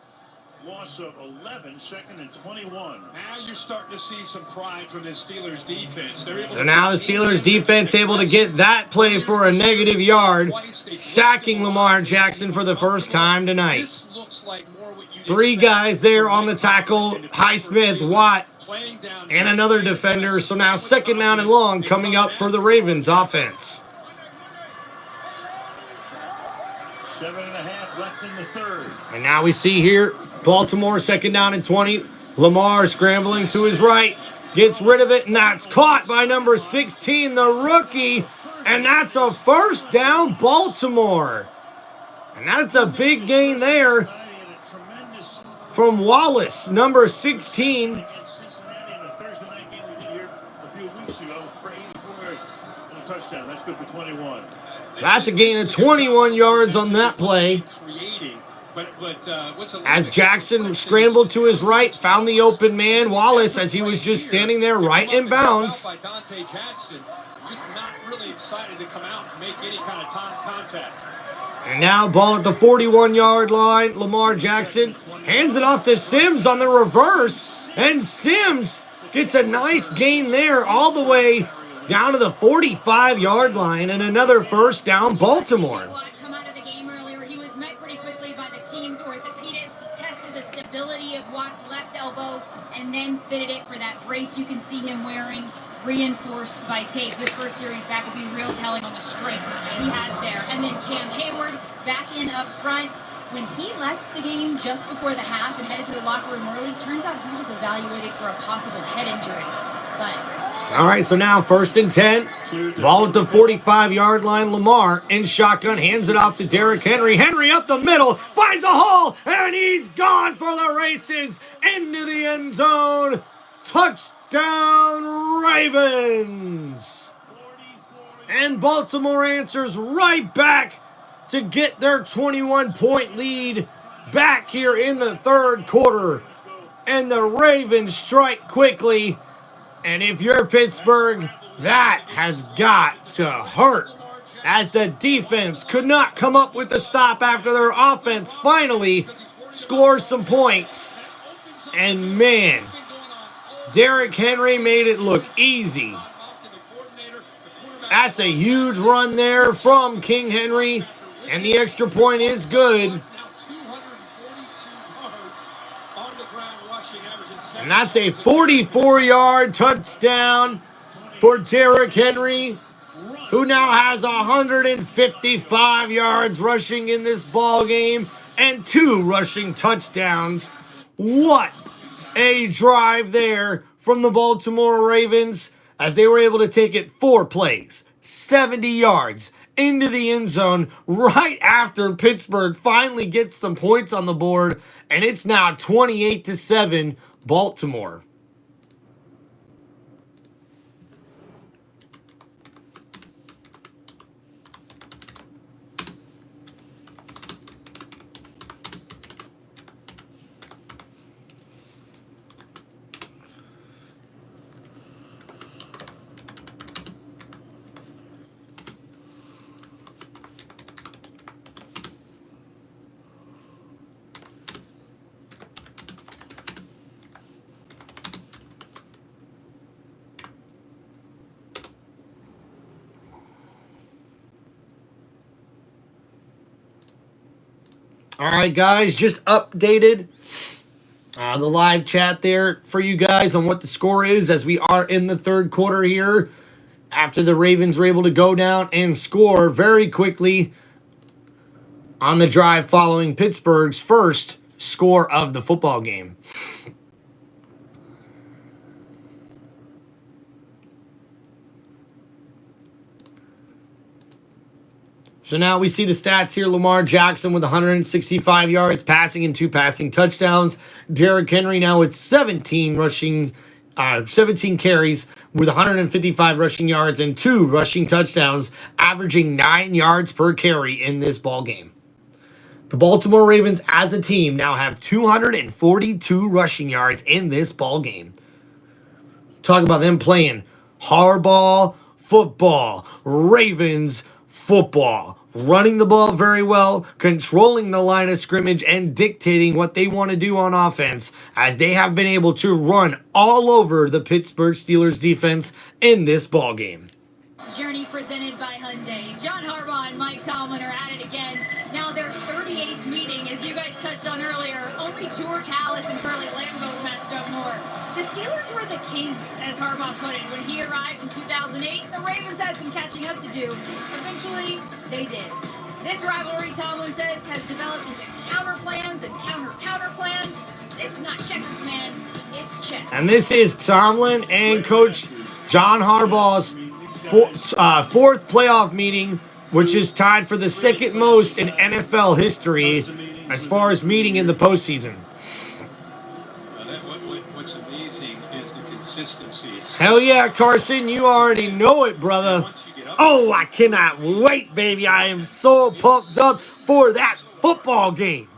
Loss of 11, second and 21. Now you're starting to see some pride from this Steelers defense. So now the Steelers defense able to get that play for a negative yard, sacking Lamar Jackson for the first time tonight. 3 guys there on the tackle, Highsmith, Watt, and another defender. So now second down and long coming up for the Ravens offense. 7.5 left in the third. And now we see here, Baltimore second down and 20. Lamar scrambling to his right, gets rid of it, and that's caught by number 16, the rookie. And that's a first down, Baltimore. And that's a big gain there from Wallace, number 16. Against Cincinnati in a Thursday night game we did here a few weeks ago for 84 yards and a touchdown. That's good for 21. So that's a gain of 21 yards on that play. As Jackson scrambled to his right, found the open man, Wallace, as he was just standing there right in bounds. Just not really excited to come out and make any kind of contact. And now ball at the 41-yard line. Lamar Jackson hands it off to Sims on the reverse. And Sims gets a nice gain there all the way down to the 45-yard line, and another first down, Baltimore. Come out of the game earlier. He was met pretty quickly by the team's orthopedist. He tested the stability of Watt's left elbow and then fitted it for that brace you can see him wearing, reinforced by tape. This first series back will be real telling on the strength he has there. And then Cam Hayward back in up front. When he left the game just before the half and headed to the locker room early, turns out he was evaluated for a possible head injury. All right, so now first and 10. Ball at the 45-yard line. Lamar in shotgun, hands it off to Derrick Henry. Henry up the middle, finds a hole, and he's gone for the races into the end zone. Touchdown, Ravens. And Baltimore answers right back to get their 21-point lead back here in the third quarter. And the Ravens strike quickly. And if you're Pittsburgh, that has got to hurt, as the defense could not come up with the stop after their offense finally scores some points. And man, Derrick Henry made it look easy. That's a huge run there from King Henry, and the extra point is good. And that's a 44-yard touchdown for Derrick Henry, who now has 155 yards rushing in this ball game and 2 rushing touchdowns. What a drive there from the Baltimore Ravens, as they were able to take it 4 plays, 70 yards into the end zone right after Pittsburgh finally gets some points on the board, and it's now 28-7 Baltimore. All right, guys, just updated the live chat there for you guys on what the score is as we are in the third quarter here, after the Ravens were able to go down and score very quickly on the drive following Pittsburgh's first score of the football game. So now we see the stats here. Lamar Jackson with 165 yards passing and 2 passing touchdowns. Derrick Henry now with 17 carries with 155 rushing yards and 2 rushing touchdowns, averaging 9 yards per carry in this ball game. The Baltimore Ravens as a team now have 242 rushing yards in this ball game. Talk about them playing hardball football, Ravens football, running the ball very well, controlling the line of scrimmage, and dictating what they want to do on offense, as they have been able to run all over the Pittsburgh Steelers defense in this ball game. Journey presented by Hyundai. John Harbaugh and Mike Tomlin are at it again. Now their 38th meeting, as you guys touched on earlier. Only George Halas and Curly Lambeau matched up more. The Steelers were the kings, as Harbaugh put it. When he arrived in 2008, the Ravens had some catching up to do. Eventually, they did. This rivalry, Tomlin says, has developed into counter plans and counter plans. This is not checkers, man. It's chess. And this is Tomlin and Coach John Harbaugh's fourth playoff meeting, which is tied for the second most in NFL history as far as meeting in the postseason. What's amazing is the consistency. Hell yeah, Carson, you already know it, brother. Oh, I cannot wait, baby. I am so pumped up for that football game.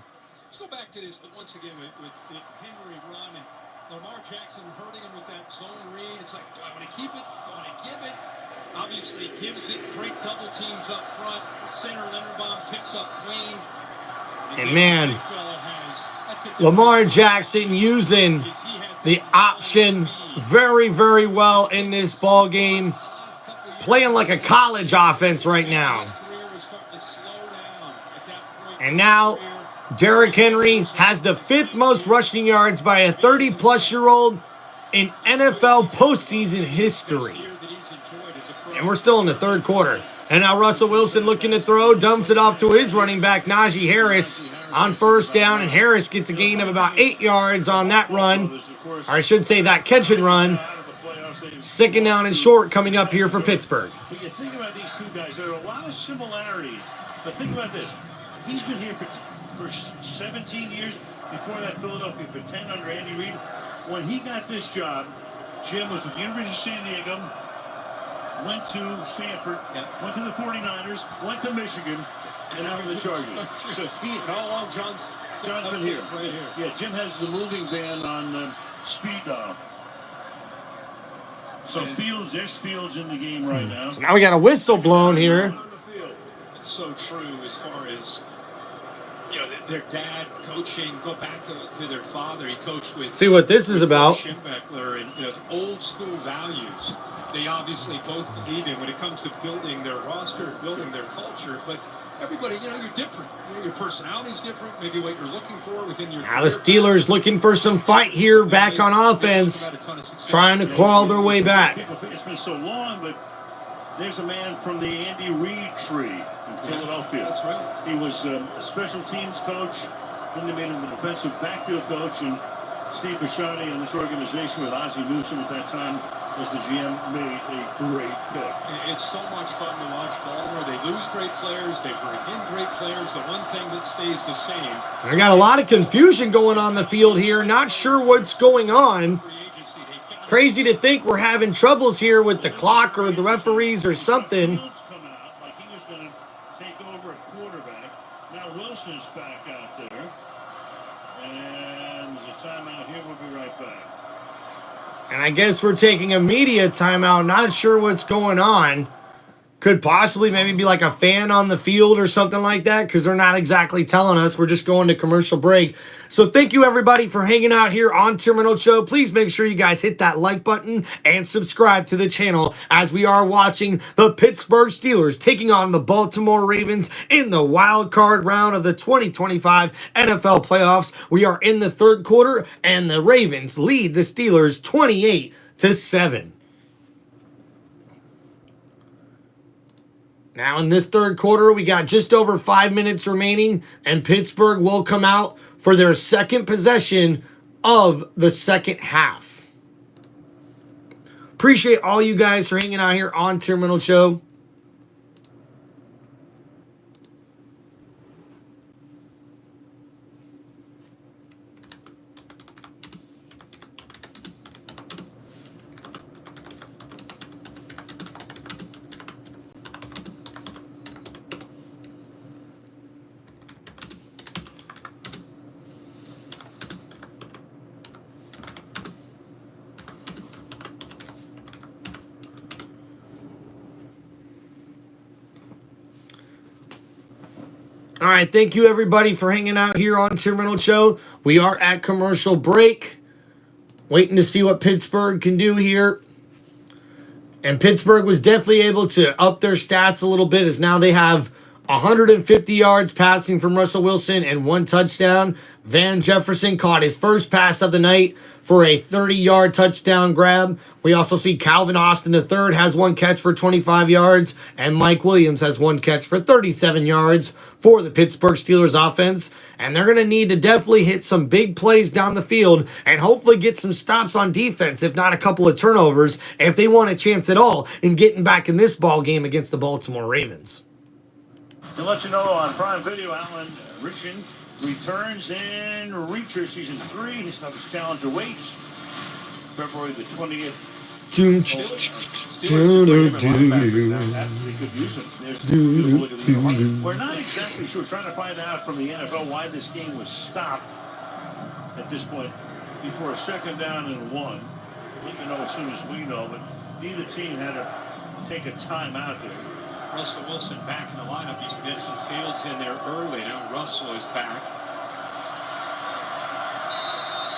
Let's go back to this once again with Henry run and Lamar Jackson hurting him with that zone read. It's like, do I want to keep it? Do I want to give it? Obviously gives it. Great double teams up front. Center Linderbaum picks up clean. And man, Lamar Jackson using the option very, very well in this ball game. Playing like a college offense right now. And now, Derrick Henry has the 5th most rushing yards by a 30-plus-year-old in NFL postseason history. And we're still in the third quarter. And now Russell Wilson looking to throw, dumps it off to his running back, Najee Harris, on first down. And Harris gets a gain of about 8 yards on that run. Or I should say that catch and run. 2nd down and short coming up here for Pittsburgh. But you think about these two guys, there are a lot of similarities. But think about this. He's been here for 17 years. Before that, Philadelphia for 10 under Andy Reid. When he got this job, Jim was with the University of San Diego, went to Stanford, went to the 49ers, went to Michigan, and now the Chargers. So how long John's been here. Right here. Yeah, Jim has the moving van on speed dial. So there's Fields in the game right now. So now we got a whistle blown here. It's so true as far as, you know, their dad coaching, go back to their father. He coached with. See what this is about. Schembechler and, you know, old school values. They obviously both believe in when it comes to building their roster, building their culture. But everybody, you know, you're different. You know, your personality's different. Maybe what you're looking for within your. Now the Steelers looking for some fight here, back on offense, trying to claw their way back. People think it's been so long, but there's a man from the Andy Reid tree in Philadelphia. That's right. He was a special teams coach. Then they made him the defensive backfield coach. And Steve Bisciotti and this organization with Ozzie Newsome at that time as the GM made a great pick. It's so much fun to watch Baltimore. They lose great players. They bring in great players. The one thing that stays the same. I got a lot of confusion going on the field here. Not sure what's going on. Crazy to think we're having troubles here with the clock or the referees or something. Fields come out like he was going to take over a quarterback. Now Wilson's back out there. And there's a timeout here. We'll be right back. And I guess we're taking a media timeout. Not sure what's going on. Could possibly maybe be like a fan on the field or something like that, because they're not exactly telling us. We're just going to commercial break. So thank you, everybody, for hanging out here on Tim Reynolds Show. Please make sure you guys hit that like button and subscribe to the channel as we are watching the Pittsburgh Steelers taking on the Baltimore Ravens in the wild card round of the 2025 NFL playoffs. We are in the third quarter, and the Ravens lead the Steelers 28-7. Now in this third quarter, we got just over 5 minutes remaining, and Pittsburgh will come out for their second possession of the second half. Appreciate all you guys for hanging out here on Tim Reynolds Show. All right, thank you everybody for hanging out here on Tim Reynolds Show. We are at commercial break, waiting to see what Pittsburgh can do here. And Pittsburgh was definitely able to up their stats a little bit, as now they have 150 yards passing from Russell Wilson and 1 touchdown. Van Jefferson caught his first pass of the night for a 30-yard touchdown grab. We also see Calvin Austin III has 1 catch for 25 yards, and Mike Williams has 1 catch for 37 yards for the Pittsburgh Steelers offense. And they're going to need to definitely hit some big plays down the field and hopefully get some stops on defense, if not a couple of turnovers, if they want a chance at all in getting back in this ball game against the Baltimore Ravens. To let you know, on Prime Video, Alan Richin returns in Reacher Season 3. His toughest challenge awaits February the 20th. We're not exactly sure. Trying to find out from the NFL why this game was stopped at this point before a 2nd down and 1. We can know as soon as we know, but neither team had to take a timeout there. Russell Wilson back in the lineup. He's mentioned Fields in there early. Now Russell is back.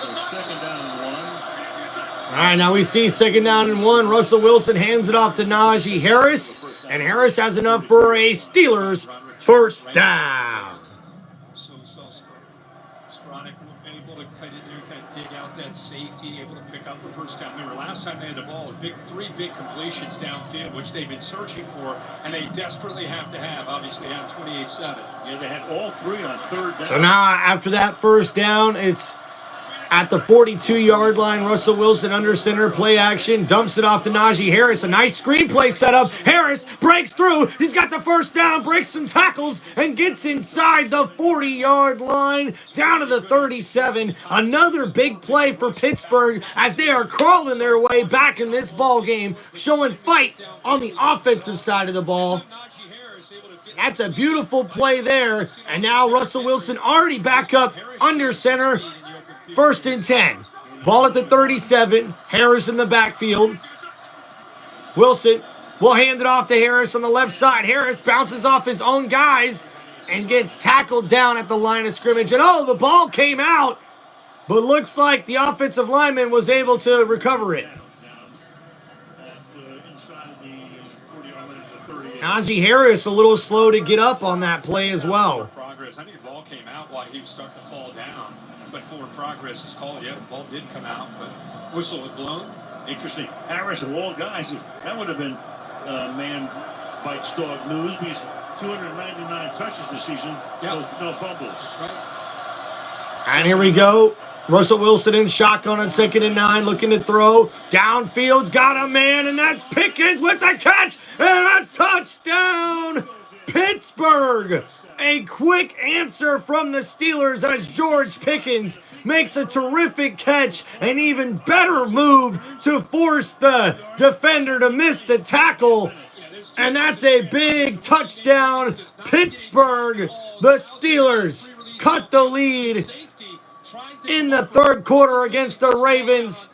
So 2nd down and 1. All right, now we see 2nd down and 1. Russell Wilson hands it off to Najee Harris, and Harris has enough for a Steelers first down. So Skronik able to cut in there, kind of dig out that safety, able to pick up the first down. Remember, last time they had the ball, 3 big completions downfield, which they've been searching for, and they desperately have to have, obviously, on 28-7. Yeah, they had all 3 on 3rd down. So now, after that first down, it's at the 42-yard line. Russell Wilson under center, play action, dumps it off to Najee Harris. A nice screenplay setup. Harris breaks through. He's got the first down, breaks some tackles, and gets inside the 40-yard line, down to the 37. Another big play for Pittsburgh as they are crawling their way back in this ball game, showing fight on the offensive side of the ball. That's a beautiful play there. And now Russell Wilson already back up under center. 1st and 10. Ball at the 37. Harris in the backfield. Wilson will hand it off to Harris on the left side. Harris bounces off his own guys and gets tackled down at the line of scrimmage. And oh, the ball came out, but looks like the offensive lineman was able to recover it. Najee Harris a little slow to get up on that play as well. I think the ball came out while he was starting to fall down. But forward progress is called. Yeah, the ball did come out, but whistle was blown. Interesting. Harris of all guys, that would have been man bites dog news, because 299 touches this season, no fumbles. Right. And here we go. Russell Wilson in shotgun on 2nd and 9, looking to throw. Downfield's got a man, and that's Pickens with the catch and a touchdown. Pittsburgh. A quick answer from the Steelers as George Pickens makes a terrific catch, an even better move to force the defender to miss the tackle. And that's a big touchdown. Pittsburgh, the Steelers, cut the lead in the 3rd quarter against the Ravens.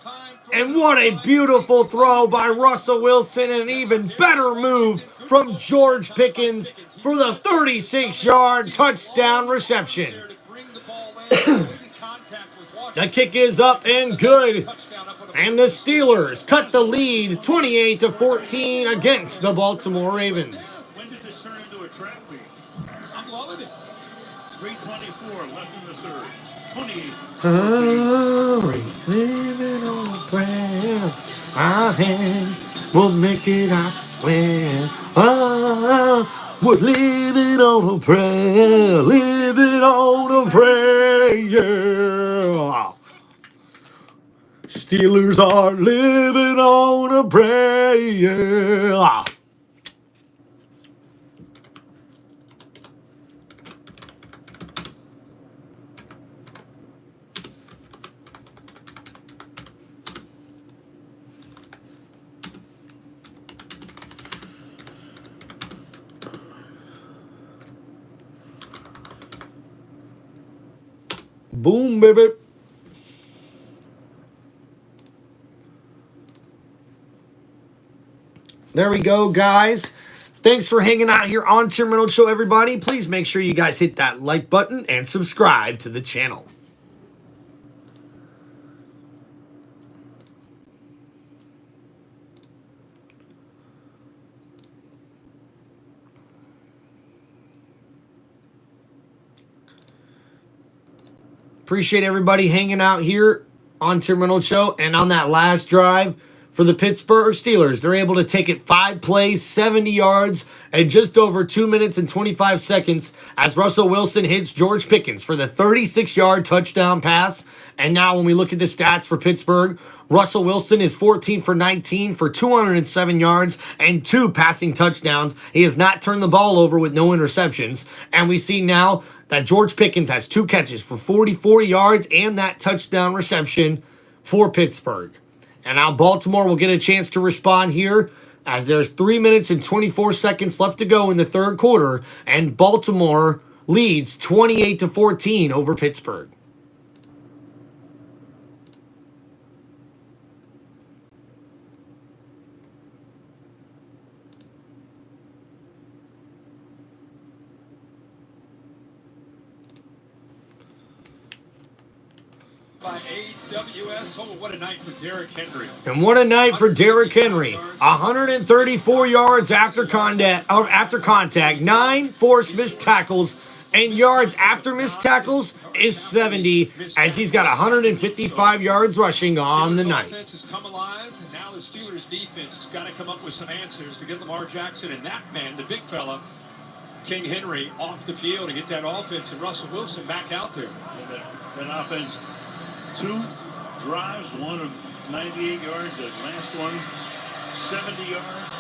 And what a beautiful throw by Russell Wilson, and an even better move from George Pickens for the 36-yard touchdown reception. The kick is up and good. And the Steelers cut the lead 28-14 against the Baltimore Ravens. When did this turn into a trap meet? I'm loving it. 3:24 left in the 3rd. 28. Oh, living on a prayer. Our hand will make it, I swear. Oh, we're living on a prayer. Living on a prayer. Yeah. Steelers are living on a prayer. Yeah. Boom, baby. There we go, guys. Thanks for hanging out here on Tim Reynolds Show, everybody. Please make sure you guys hit that like button and subscribe to the channel. Appreciate everybody hanging out here on Tim Reynolds Show. And on that last drive for the Pittsburgh Steelers, they're able to take it 5 plays, 70 yards, and just over 2 minutes and 25 seconds as Russell Wilson hits George Pickens for the 36-yard touchdown pass. And now when we look at the stats for Pittsburgh, Russell Wilson is 14 for 19 for 207 yards and 2 passing touchdowns. He has not turned the ball over with no interceptions. And we see now that George Pickens has 2 catches for 44 yards and that touchdown reception for Pittsburgh. And now Baltimore will get a chance to respond here as there's 3 minutes and 24 seconds left to go in the third quarter, and Baltimore leads 28-14 over Pittsburgh. By AWS. Oh, what a night for Derrick Henry. And what a night for Derrick Henry. 134 yards after contact, 9 forced missed tackles, and yards after missed tackles is 70 as he's got 155 yards rushing on the night. Offense has come alive, and now the Steelers defense has got to come up with some answers to get Lamar Jackson and that man, the big fella, King Henry, off the field and get that offense and Russell Wilson back out there. That offense, 2 drives, one of 98 yards, that last one 70 yards.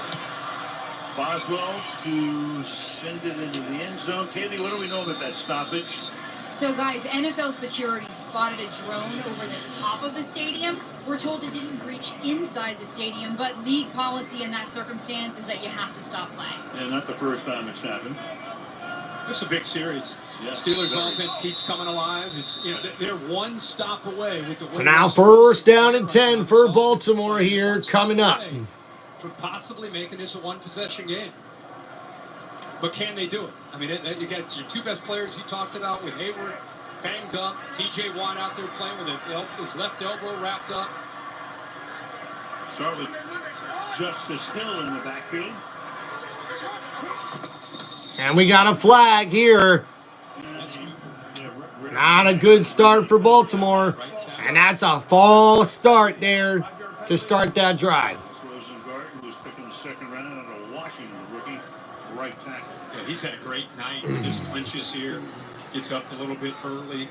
Boswell to send it into the end zone. Kaylee, what do we know about that stoppage? So guys, NFL security spotted a drone over the top of the stadium. We're told it didn't breach inside the stadium, but league policy in that circumstance is that you have to stop playing. And not the first time it's happened. This is a big series. Yeah, Steelers offense keeps coming alive. It's, you know, they're one stop away with the. So now first down and 10 for Baltimore here coming up. For possibly making this a one-possession game. But can they do it? I mean, you got your 2 best players you talked about with Hayward banged up, T.J. Watt out there playing with his left elbow wrapped up. Start with Justice Hill in the backfield. And we got a flag here. Not a good start for Baltimore. And that's a false start there to start that drive. Rosengarten was picked in the second round out of Washington, rookie right tackle. Yeah, he's had a great night. He just clinches here, gets up a little bit early.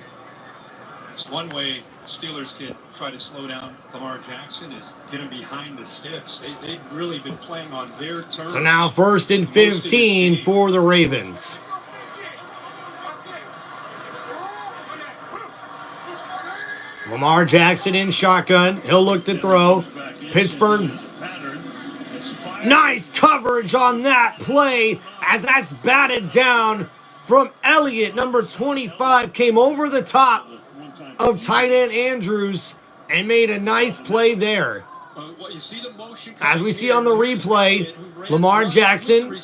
It's one way Steelers can try to slow down Lamar Jackson is get him behind the sticks. They've really been playing on their terms. So now first and 15 for the Ravens. Lamar Jackson in shotgun. He'll look to throw. Pittsburgh. Nice coverage on that play as that's batted down from Elliott. Number 25 came over the top of tight end Andrews and made a nice play there. As we see on the replay, Lamar Jackson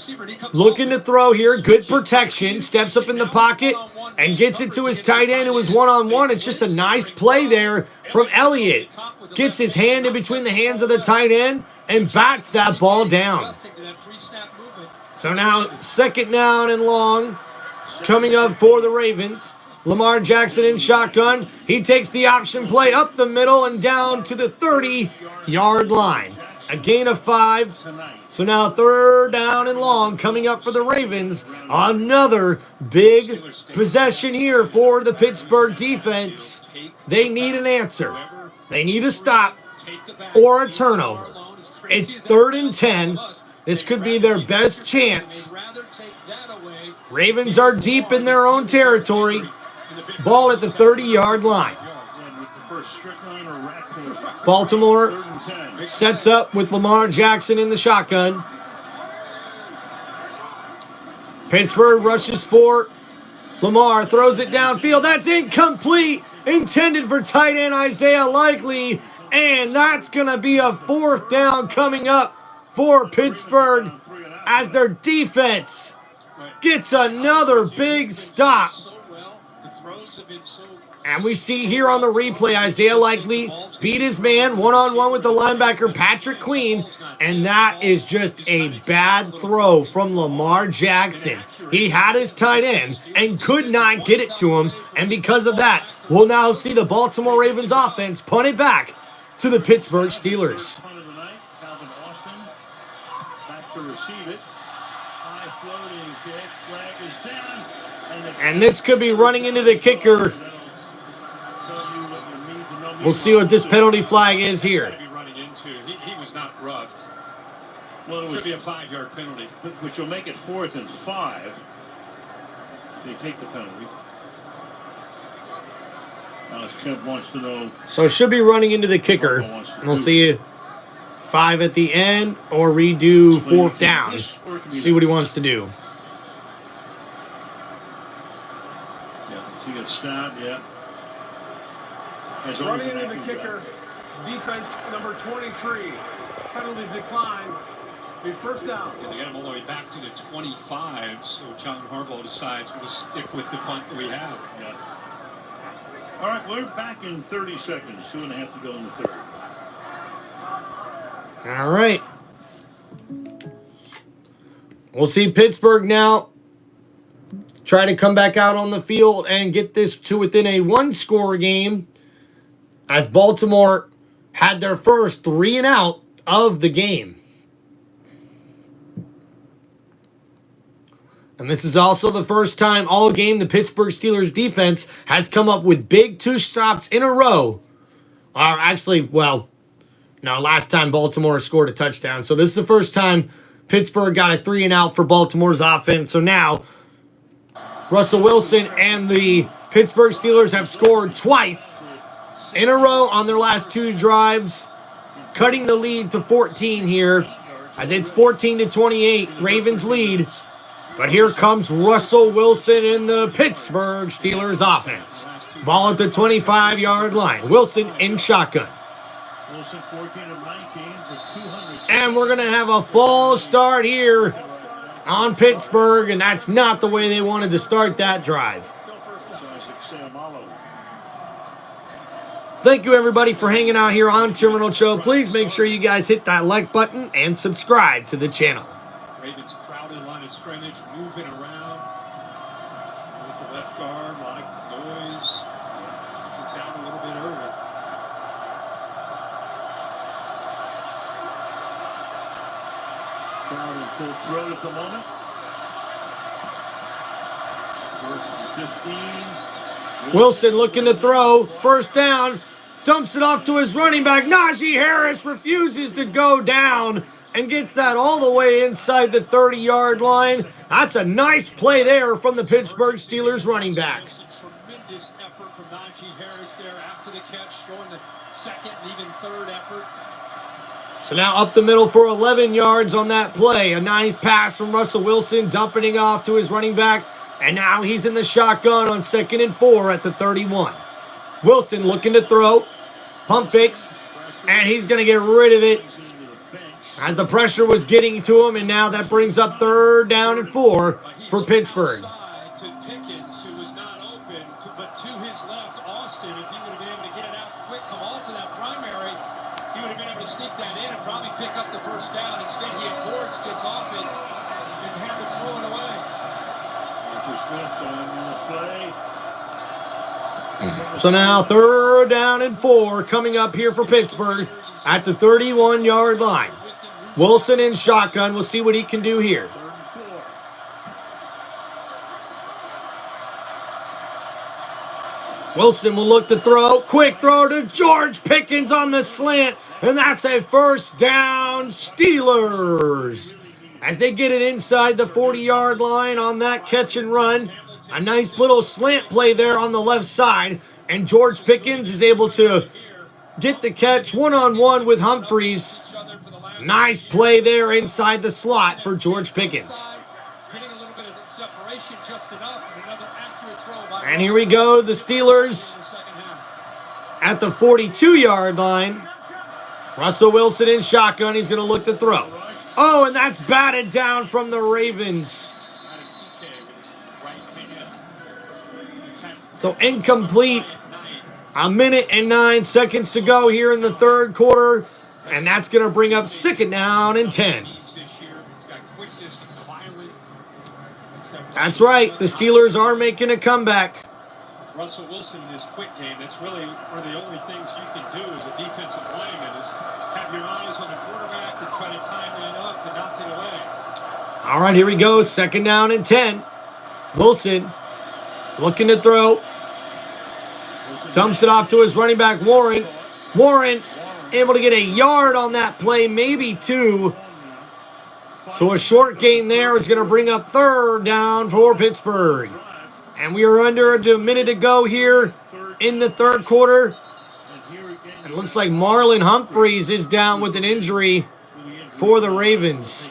looking to throw here. Good protection. Steps up in the pocket and gets it to his tight end who was one-on-one. It's just a nice play there from Elliott. Gets his hand in between the hands of the tight end and bats that ball down. So now second down and long coming up for the Ravens. Lamar Jackson in shotgun. He takes the option play up the middle and down to the 30-yard line. A gain of 5. So now third down and long coming up for the Ravens. Another big possession here for the Pittsburgh defense. They need an answer. They need a stop or a turnover. It's 3rd and 10. This could be their best chance. Ravens are deep in their own territory. Ball at the 30-yard line. Baltimore sets up with Lamar Jackson in the shotgun. Pittsburgh rushes for Lamar, throws it downfield. That's incomplete. Intended for tight end Isaiah Likely. And that's going to be a 4th down coming up for Pittsburgh as their defense gets another big stop. And we see here on the replay, Isaiah Likely beat his man one-on-one with the linebacker Patrick Queen, and that is just a bad throw from Lamar Jackson. He had his tight end and could not get it to him, and because of that, we'll now see the Baltimore Ravens offense punt it back to the Pittsburgh Steelers. And this could be running into the kicker. We'll see what this penalty flag is here. He was not roughed. Well, it should be a 5-yard penalty. Which will make it 4th and 5. They take the penalty. Alex Kemp wants to know. So it should be running into the kicker. We'll see 5 at the end or redo 4th down. See what he wants to do. Yeah, he gets stopped, yeah. Running into the kicker, defense number 23. Penalties decline. Be first down. And they got him all the way back to the 25, so John Harbaugh decides we'll stick with the punt that we have. Yeah. All right, we're back in 30 seconds. 2.5 to go in the third. All right. We'll see Pittsburgh now try to come back out on the field and get this to within a 1-score game, as Baltimore had their first 3-and-out of the game. And this is also the first time all game the Pittsburgh Steelers defense has come up with big 2 stops in a row. Or actually, well, no, last time Baltimore scored a touchdown. So this is the first time Pittsburgh got a 3-and-out for Baltimore's offense. So now Russell Wilson and the Pittsburgh Steelers have scored twice in a row on their last 2 drives, cutting the lead to 14 here, as it's 14-28, Ravens lead. But here comes Russell Wilson in the Pittsburgh Steelers offense. Ball at the 25-yard line. Wilson in shotgun. Wilson 14 of 19 for 200. And we're going to have a false start here on Pittsburgh, and that's not the way they wanted to start that drive. Thank you, everybody, for hanging out here on TimReynoldsShow. Please make sure you guys hit that like button and subscribe to the channel. Ravens crowded line of scrimmage, moving around. There's the left guard, a lot of noise. Gets out a little bit early. Crowd in full throat at the moment. First and 15. Wilson looking to throw. First down. Dumps it off to his running back. Najee Harris refuses to go down and gets that all the way inside the 30-yard line. That's a nice play there from the Pittsburgh Steelers running back. Tremendous effort from Najee Harris there after the catch, showing the second and even third effort. So now up the middle for 11 yards on that play. A nice pass from Russell Wilson, dumping it off to his running back. And now he's in the shotgun on 2nd and 4 at the 31. Wilson looking to throw. Pump fakes. And he's going to get rid of it as the pressure was getting to him. And now that brings up 3rd down and 4 for Pittsburgh. To Pickens, who was not open, but to his left, Austin, if he would have been able to get it out quick, come off to that primary, he would have been able to sneak that in and probably pick up the first down. Instead, he aborts, gets off it, and had to throw it away. So now 3rd down and 4 coming up here for Pittsburgh at the 31-yard line. Wilson in shotgun. We'll see what he can do here. Wilson will look to throw. Quick throw to George Pickens on the slant. And that's a first down, Steelers. As they get it inside the 40-yard line on that catch and run. A nice little slant play there on the left side. And George Pickens is able to get the catch one-on-one with Humphries. Nice play there inside the slot for George Pickens. And here we go, the Steelers at the 42-yard line. Russell Wilson in shotgun. He's going to look to throw. Oh, and that's batted down from the Ravens. So incomplete. 1:09 to go here in the third quarter. And that's going to bring up 2nd down and 10. That's right. The Steelers are making a comeback. Russell Wilson in this quick game, that's really one of the only things you can do as a defensive lineman is have your eyes on the quarterback and try to time that up and knock it away. All right, here we go. 2nd down and 10. Wilson looking to throw. Dumps it off to his running back, Warren. Warren able to get a yard on that play, maybe 2. So a short gain there is going to bring up 3rd down for Pittsburgh. And we are under a minute to go here in the third quarter. It looks like Marlon Humphreys is down with an injury for the Ravens.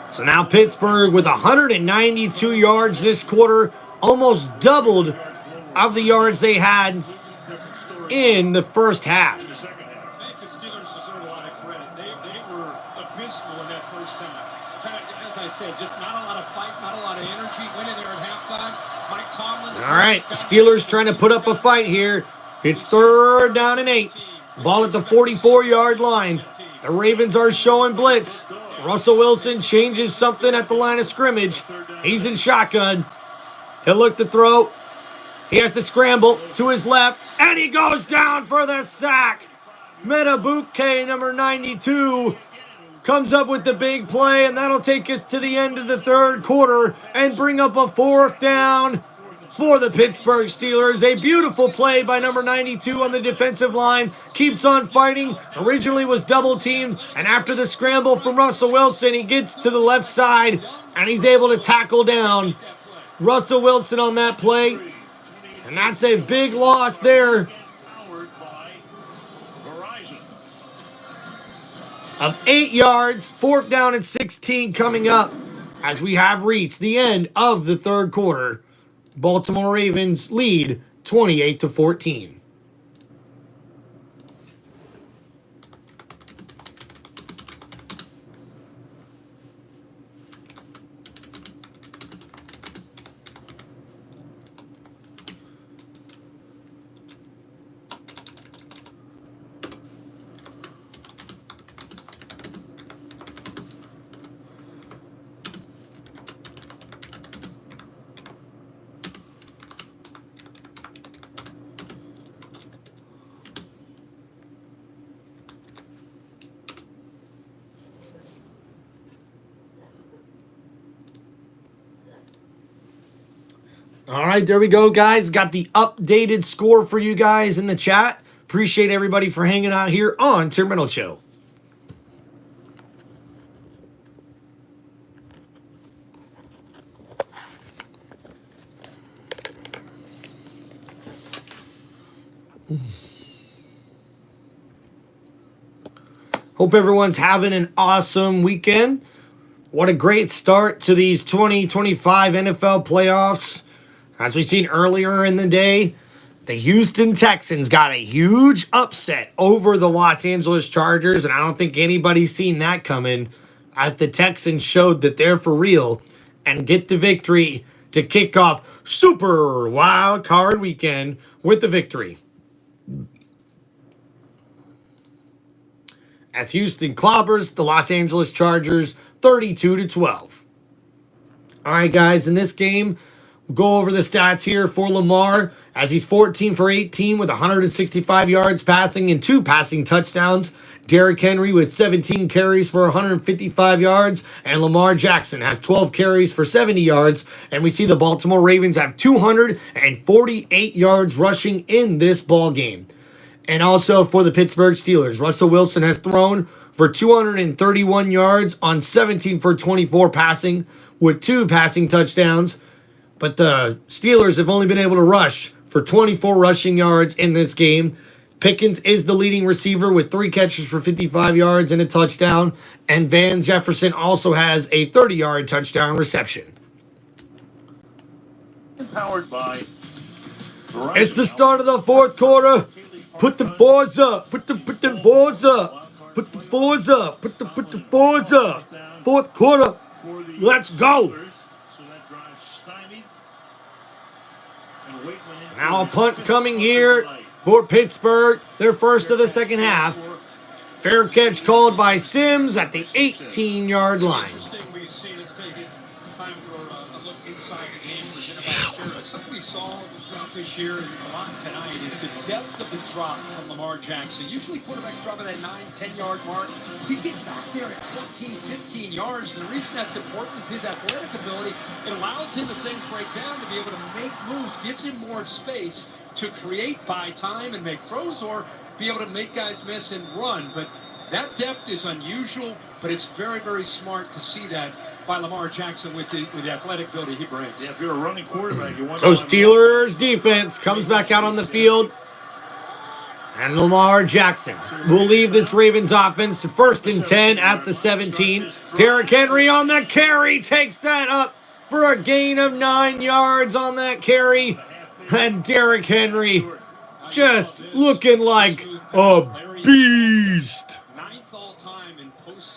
So now Pittsburgh with 192 yards this quarter, almost doubled of the yards they had in the first half. I think the Steelers deserve a lot of credit. They were abysmal in that first half. Kind of, as I said, just not a lot of fight, not a lot of energy. Went in there at halftime. Mike Tomlin. All right, Steelers trying to put up a fight here. It's 3rd down and 8. Ball at the 44-yard line. The Ravens are showing blitz. Russell Wilson changes something at the line of scrimmage. He's in shotgun. He'll look to throw. He has to scramble to his left, and he goes down for the sack. Metabuke, number 92, comes up with the big play, and that'll take us to the end of the third quarter and bring up a 4th down for the Pittsburgh Steelers. A beautiful play by number 92 on the defensive line. Keeps on fighting. Originally was double teamed, and after the scramble from Russell Wilson, he gets to the left side, and he's able to tackle down Russell Wilson on that play. And that's a big loss there of 8 yards. 4th down and 16 coming up as we have reached the end of the third quarter. Baltimore Ravens lead 28-14. All right, there we go, guys. Got the updated score for you guys in the chat. Appreciate everybody for hanging out here on Tim Reynolds Show. Hope everyone's having an awesome weekend. What a great start to these 2025 NFL playoffs. As we've seen earlier in the day, the Houston Texans got a huge upset over the Los Angeles Chargers, and I don't think anybody's seen that coming, as the Texans showed that they're for real and get the victory to kick off Super Wild Card Weekend with the victory. As Houston clobbers the Los Angeles Chargers 32-12. All right, guys, in this game, we'll go over the stats here for Lamar, as he's 14 for 18 with 165 yards passing and 2 passing touchdowns. Derrick Henry with 17 carries for 155 yards, and Lamar Jackson has 12 carries for 70 yards. And we see the Baltimore Ravens have 248 yards rushing in this ball game. And also for the Pittsburgh Steelers, Russell Wilson has thrown for 231 yards on 17 for 24 passing with 2 passing touchdowns. But the Steelers have only been able to rush for 24 rushing yards in this game. Pickens is the leading receiver with 3 catches for 55 yards and a touchdown. And Van Jefferson also has a 30-yard touchdown reception. Powered by It's the start of the fourth quarter. Put the fours up. Put the fours up. Put the fours up. Put the fours up. Fourth quarter. Let's go. So now a punt coming here for Pittsburgh. Their first of the second half. Fair catch called by Sims at the 18-yard line. Something we saw throughout this year and a lot tonight is the depth of the drop from Lamar Jackson. Usually quarterbacks drop at that 9-10 yard mark. He's getting back there at 14, 15 yards. And the reason that's important is his athletic ability. It allows him, if things break down, to be able to make moves, gives him more space to create by time and make throws or be able to make guys miss and run. But that depth is unusual, but it's very, very smart to see that by Lamar Jackson with the athletic ability he brings. Yeah, if you're a running quarterback, you want So Steelers defense comes back out on the field. And Lamar Jackson will leave this Ravens offense to 1st and 10 at the 17. Derrick Henry on the carry takes that up for a gain of 9 yards on that carry. And Derrick Henry just looking like a beast.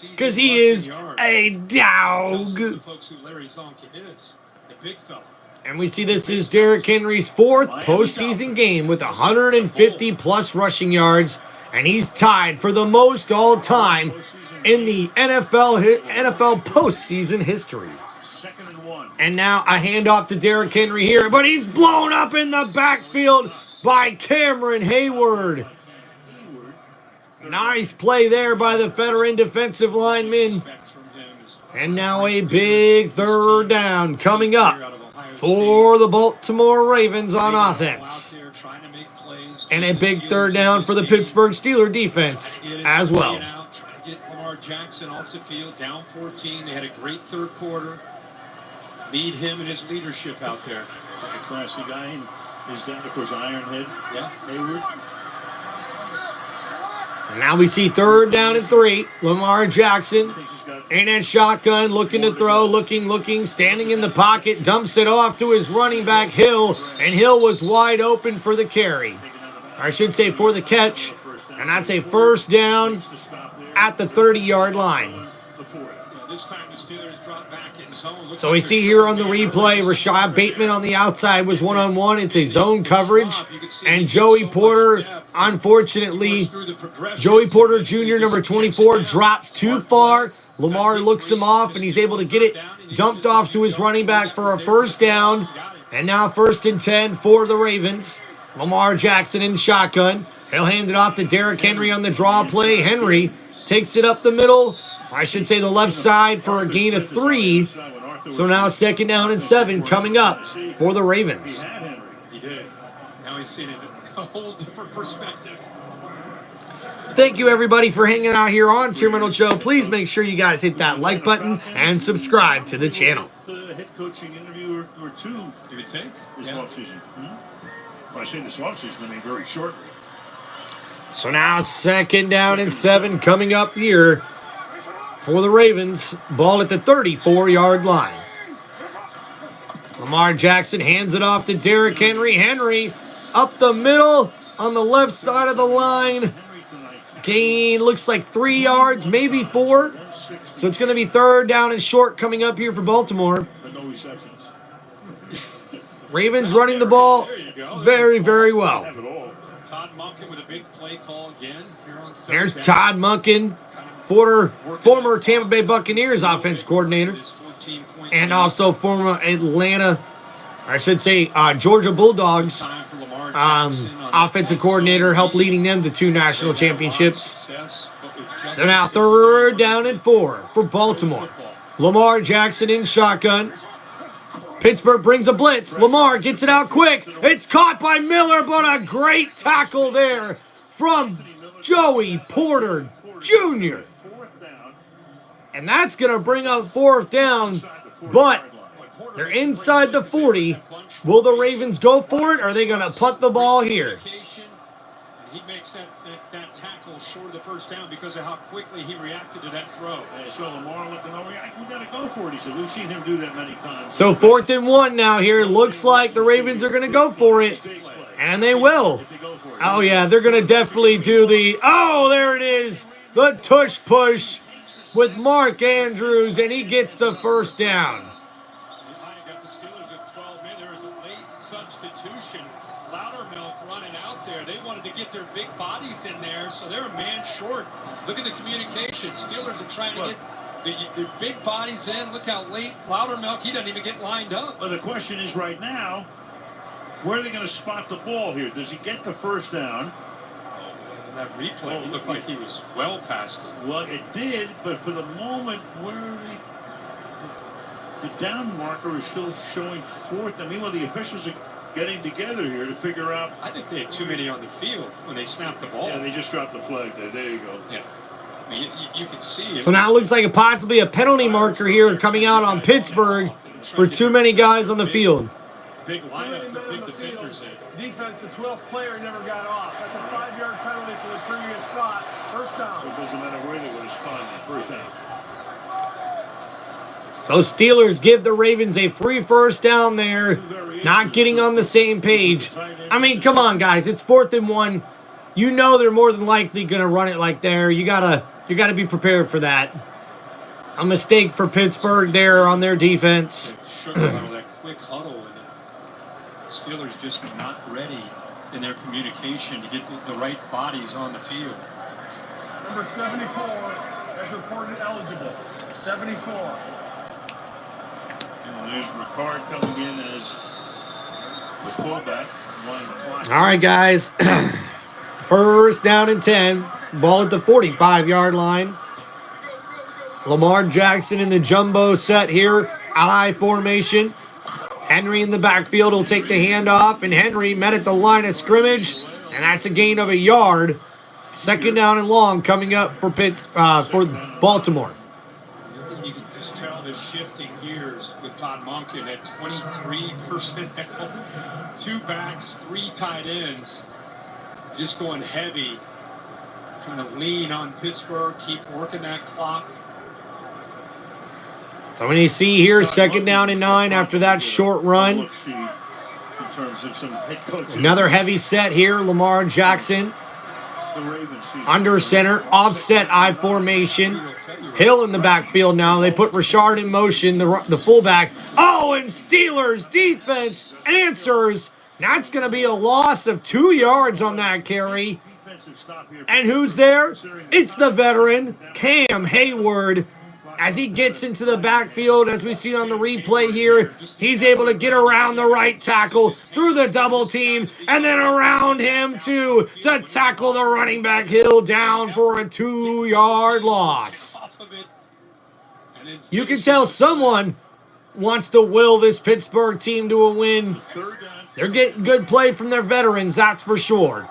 Because he is a dog. And we see this is Derrick Henry's 4th postseason game with 150-plus rushing yards. And he's tied for the most all-time in the NFL postseason history. And now a handoff to Derrick Henry here. But he's blown up in the backfield by Cameron Hayward. Nice play there by the veteran defensive lineman. And now a big 3rd down coming up for the Baltimore Ravens on offense. And a big 3rd down for the Pittsburgh Steelers defense as well. Trying to get Lamar Jackson off the field, down 14. They had a great 3rd quarter. Need him and his leadership out there. Such a classy guy. And his dad, of course, Ironhead. Yeah, Hayward. And now we see 3rd down and 3. Lamar Jackson in a shotgun, looking to throw, looking, standing in the pocket, dumps it off to his running back, Hill. And Hill was wide open for the carry. Or I should say for the catch. And that's a 1st down at the 30-yard line. So we see here on the replay, Rashad Bateman on the outside was one-on-one. It's a zone coverage. And Joey Porter, unfortunately, Joey Porter Jr., number 24, drops too far. Lamar looks him off, and he's able to get it dumped off to his running back for a 1st down. And now 1st and 10 for the Ravens. Lamar Jackson in shotgun. He'll hand it off to Derrick Henry on the draw play. Henry takes it up the middle. I should say the left side for a gain of 3. So now 2nd down and 7 coming up for the Ravens. He did. Now he's seen it a whole different perspective. Thank you, everybody, for hanging out here on TimReynoldsShow. Please make sure you guys hit that like button and subscribe to the channel. The head coaching interview or 2, you would think, this offseason. Well, I say this offseason, I mean very shortly. So now 2nd down and 7 coming up here for the Ravens. Ball at the 34-yard line. Lamar Jackson hands it off to Derrick Henry. Henry up the middle on the left side of the line. Gain looks like 3 yards, maybe 4. So it's going to be 3rd down and short coming up here for Baltimore. But no receptions. Ravens running the ball very, very well. Todd Monken with a big play call again here on 3rd There's down. Todd Monken, former Tampa Bay Buccaneers offense coordinator, and also former Georgia Bulldogs offensive coordinator, helped leading them to 2 national championships. So now 3rd down and 4 for Baltimore. Lamar Jackson in shotgun. Pittsburgh brings a blitz. Lamar gets it out quick. It's caught by Miller, but a great tackle there from Joey Porter Jr. And that's going to bring up 4th down, but they're inside the 40. Will the Ravens go for it, or are they going to punt the ball here? He makes that tackle short of the first down because of how quickly he reacted to that throw. So Lamar looking over, we got to go for it. He said, we've seen him do that many times. So 4th and 1 now here. Looks like the Ravens are going to go for it. And they will. Oh, yeah, they're going to definitely do the, oh, there it is. The tush push with Mark Andrews, and he gets the first down. He might have got the Steelers at 12 men. There was a late substitution. Loudermilk running out there. They wanted to get their big bodies in there, so they're a man short. Look at the communication. Steelers are trying to get the big bodies in. Look how late Loudermilk, he doesn't even get lined up. Well, the question is right now, where are they going to spot the ball here? Does he get the first down? In that replay, it looked like he was well past it. Well, it did, but for the moment, the down marker is still showing 4th. I mean, the officials are getting together here to figure out. I think they had too many on the field when they snapped the ball. Yeah, they just dropped the flag there. There you go. Yeah. I mean, you can see it. So now it looks like possibly a penalty marker here coming out on Pittsburgh for too many guys on the field. Big lineup, the big defenders in. Defense, the 12th player never got off. That's a 5-yard penalty for the previous spot. First down. So it doesn't matter where they would have spotted. First down. So Steelers give the Ravens a free first down there. Not getting on the same page. I mean, come on, guys. It's 4th and 1. You know they're more than likely going to run it like there. You gotta be prepared for that. A mistake for Pittsburgh there on their defense. That quick huddle, and the Steelers just not ready in their communication to get the right bodies on the field. Number 74 is reported eligible. 74. And there's Ricard coming in as the fullback. All right, guys. First down and 10. Ball at the 45-yard line. Lamar Jackson in the jumbo set here. I formation. Henry in the backfield will take the handoff, and Henry met at the line of scrimmage, and that's a gain of a yard. 2nd down and long coming up for Baltimore. You can just tell the shifting gears with Todd Monken at 23 personnel, 2 backs, 3 tight ends, just going heavy, trying to lean on Pittsburgh, keep working that clock. So when you see here, 2nd down and 9 after that short run. Another heavy set here, Lamar Jackson. Under center, offset I formation. Hill in the backfield now. They put Richard in motion, the fullback. Oh, and Steelers defense answers. That's going to be a loss of 2 yards on that carry. And who's there? It's the veteran, Cam Hayward. As he gets into the backfield, as we see on the replay here, he's able to get around the right tackle through the double team and then around him too to tackle the running back Hill down for a 2-yard loss. You can tell someone wants to will this Pittsburgh team to a win. They're getting good play from their veterans, that's for sure.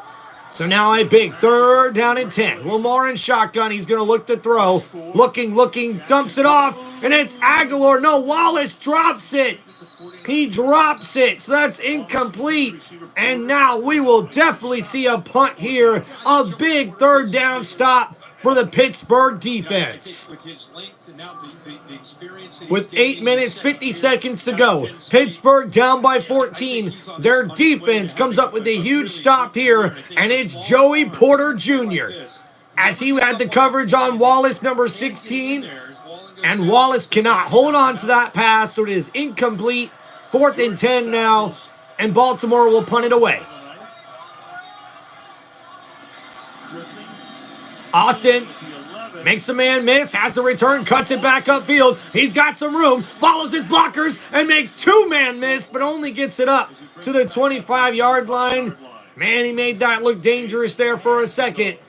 So now a big 3rd down and 10. Lamar in shotgun. He's going to look to throw. Looking, dumps it off. And it's Aguilar. No, Wallace drops it. He drops it. So that's incomplete. And now we will definitely see a punt here. A big 3rd down stop for the Pittsburgh defense. With 8 minutes, 50 seconds to go. Pittsburgh down by 14. Their defense comes up with a huge stop here, and it's Joey Porter Jr. As he had the coverage on Wallace, number 16, and Wallace cannot hold on to that pass, so it is incomplete. 4th and 10 now, and Baltimore will punt it away. Austin makes a man miss, has the return, cuts it back upfield. He's got some room, follows his blockers, and makes 2-man miss, but only gets it up to the 25-yard line. Man, he made that look dangerous there for a second.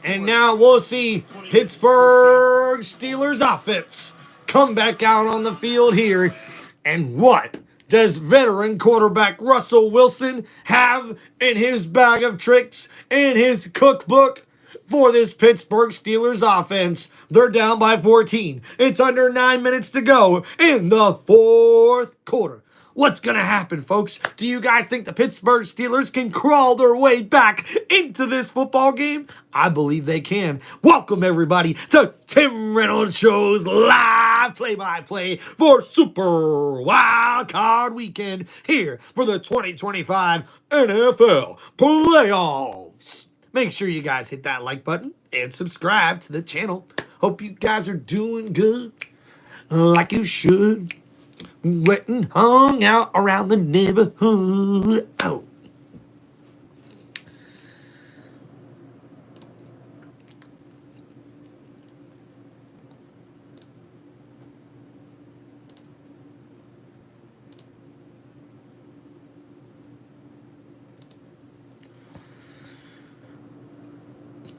And now we'll see Pittsburgh Steelers offense come back out on the field here. And what does veteran quarterback Russell Wilson have in his bag of tricks, in his cookbook? For this Pittsburgh Steelers offense, they're down by 14. It's under 9 minutes to go in the 4th quarter. What's going to happen, folks? Do you guys think the Pittsburgh Steelers can crawl their way back into this football game? I believe they can. Welcome, everybody, to Tim Reynolds Show's live play-by-play for Super Wild Card Weekend here for the 2025 NFL Playoffs. Make sure you guys hit that like button and subscribe to the channel. Hope you guys are doing good, like you should. Went and hung out around the neighborhood. Oh.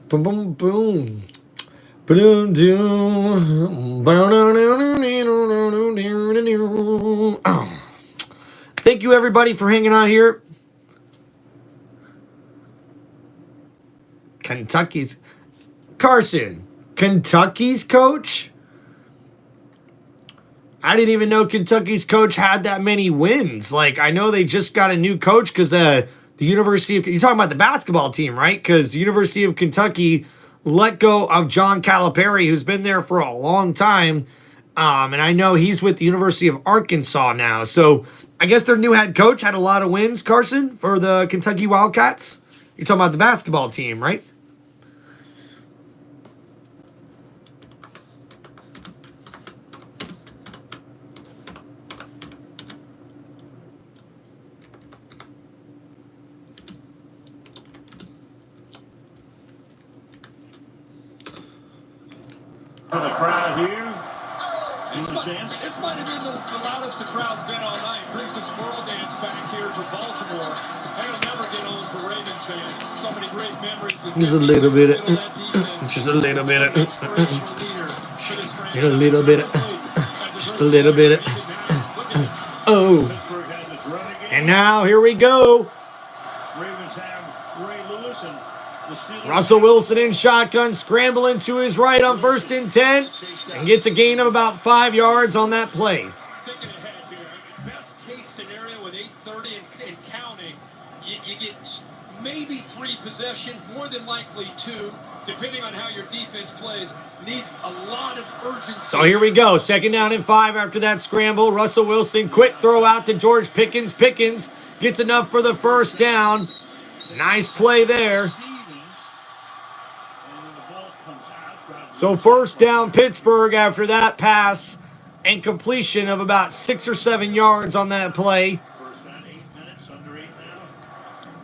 Boom, boom, boom. Thank you, everybody, for hanging out here. Kentucky's coach? I didn't even know Kentucky's coach had that many wins. Like, I know they just got a new coach because the University of... You're talking about the basketball team, right? Because the University of Kentucky let go of John Calipari, who's been there for a long time. And I know he's with the University of Arkansas now. So I guess their new head coach had a lot of wins, Carson, for the Kentucky Wildcats. You're talking about the basketball team, right? For the crowd here. This might have been the loudest the crowd's been all night. Brings the squirrel dance back here for Baltimore. That'll never get old for Ravens fans. So many great memories. Just a little bit of, just a little bit of, just a little bit of, just a little bit of, oh. And now here we go. Ravens have Ray Lewis and Russell Wilson in shotgun, scrambling to his right on 1st and 10, and gets a gain of about 5 yards on that play. Thinking ahead here, best case scenario with 8:30 and counting, you get maybe 3 possessions, more than likely 2, depending on how your defense plays. Needs a lot of urgency. So here we go, 2nd down and 5 after that scramble. Russell Wilson, quick throw out to George Pickens. Pickens gets enough for the 1st down. Nice play there. So 1st down Pittsburgh after that pass and completion of about 6 or 7 yards on that play.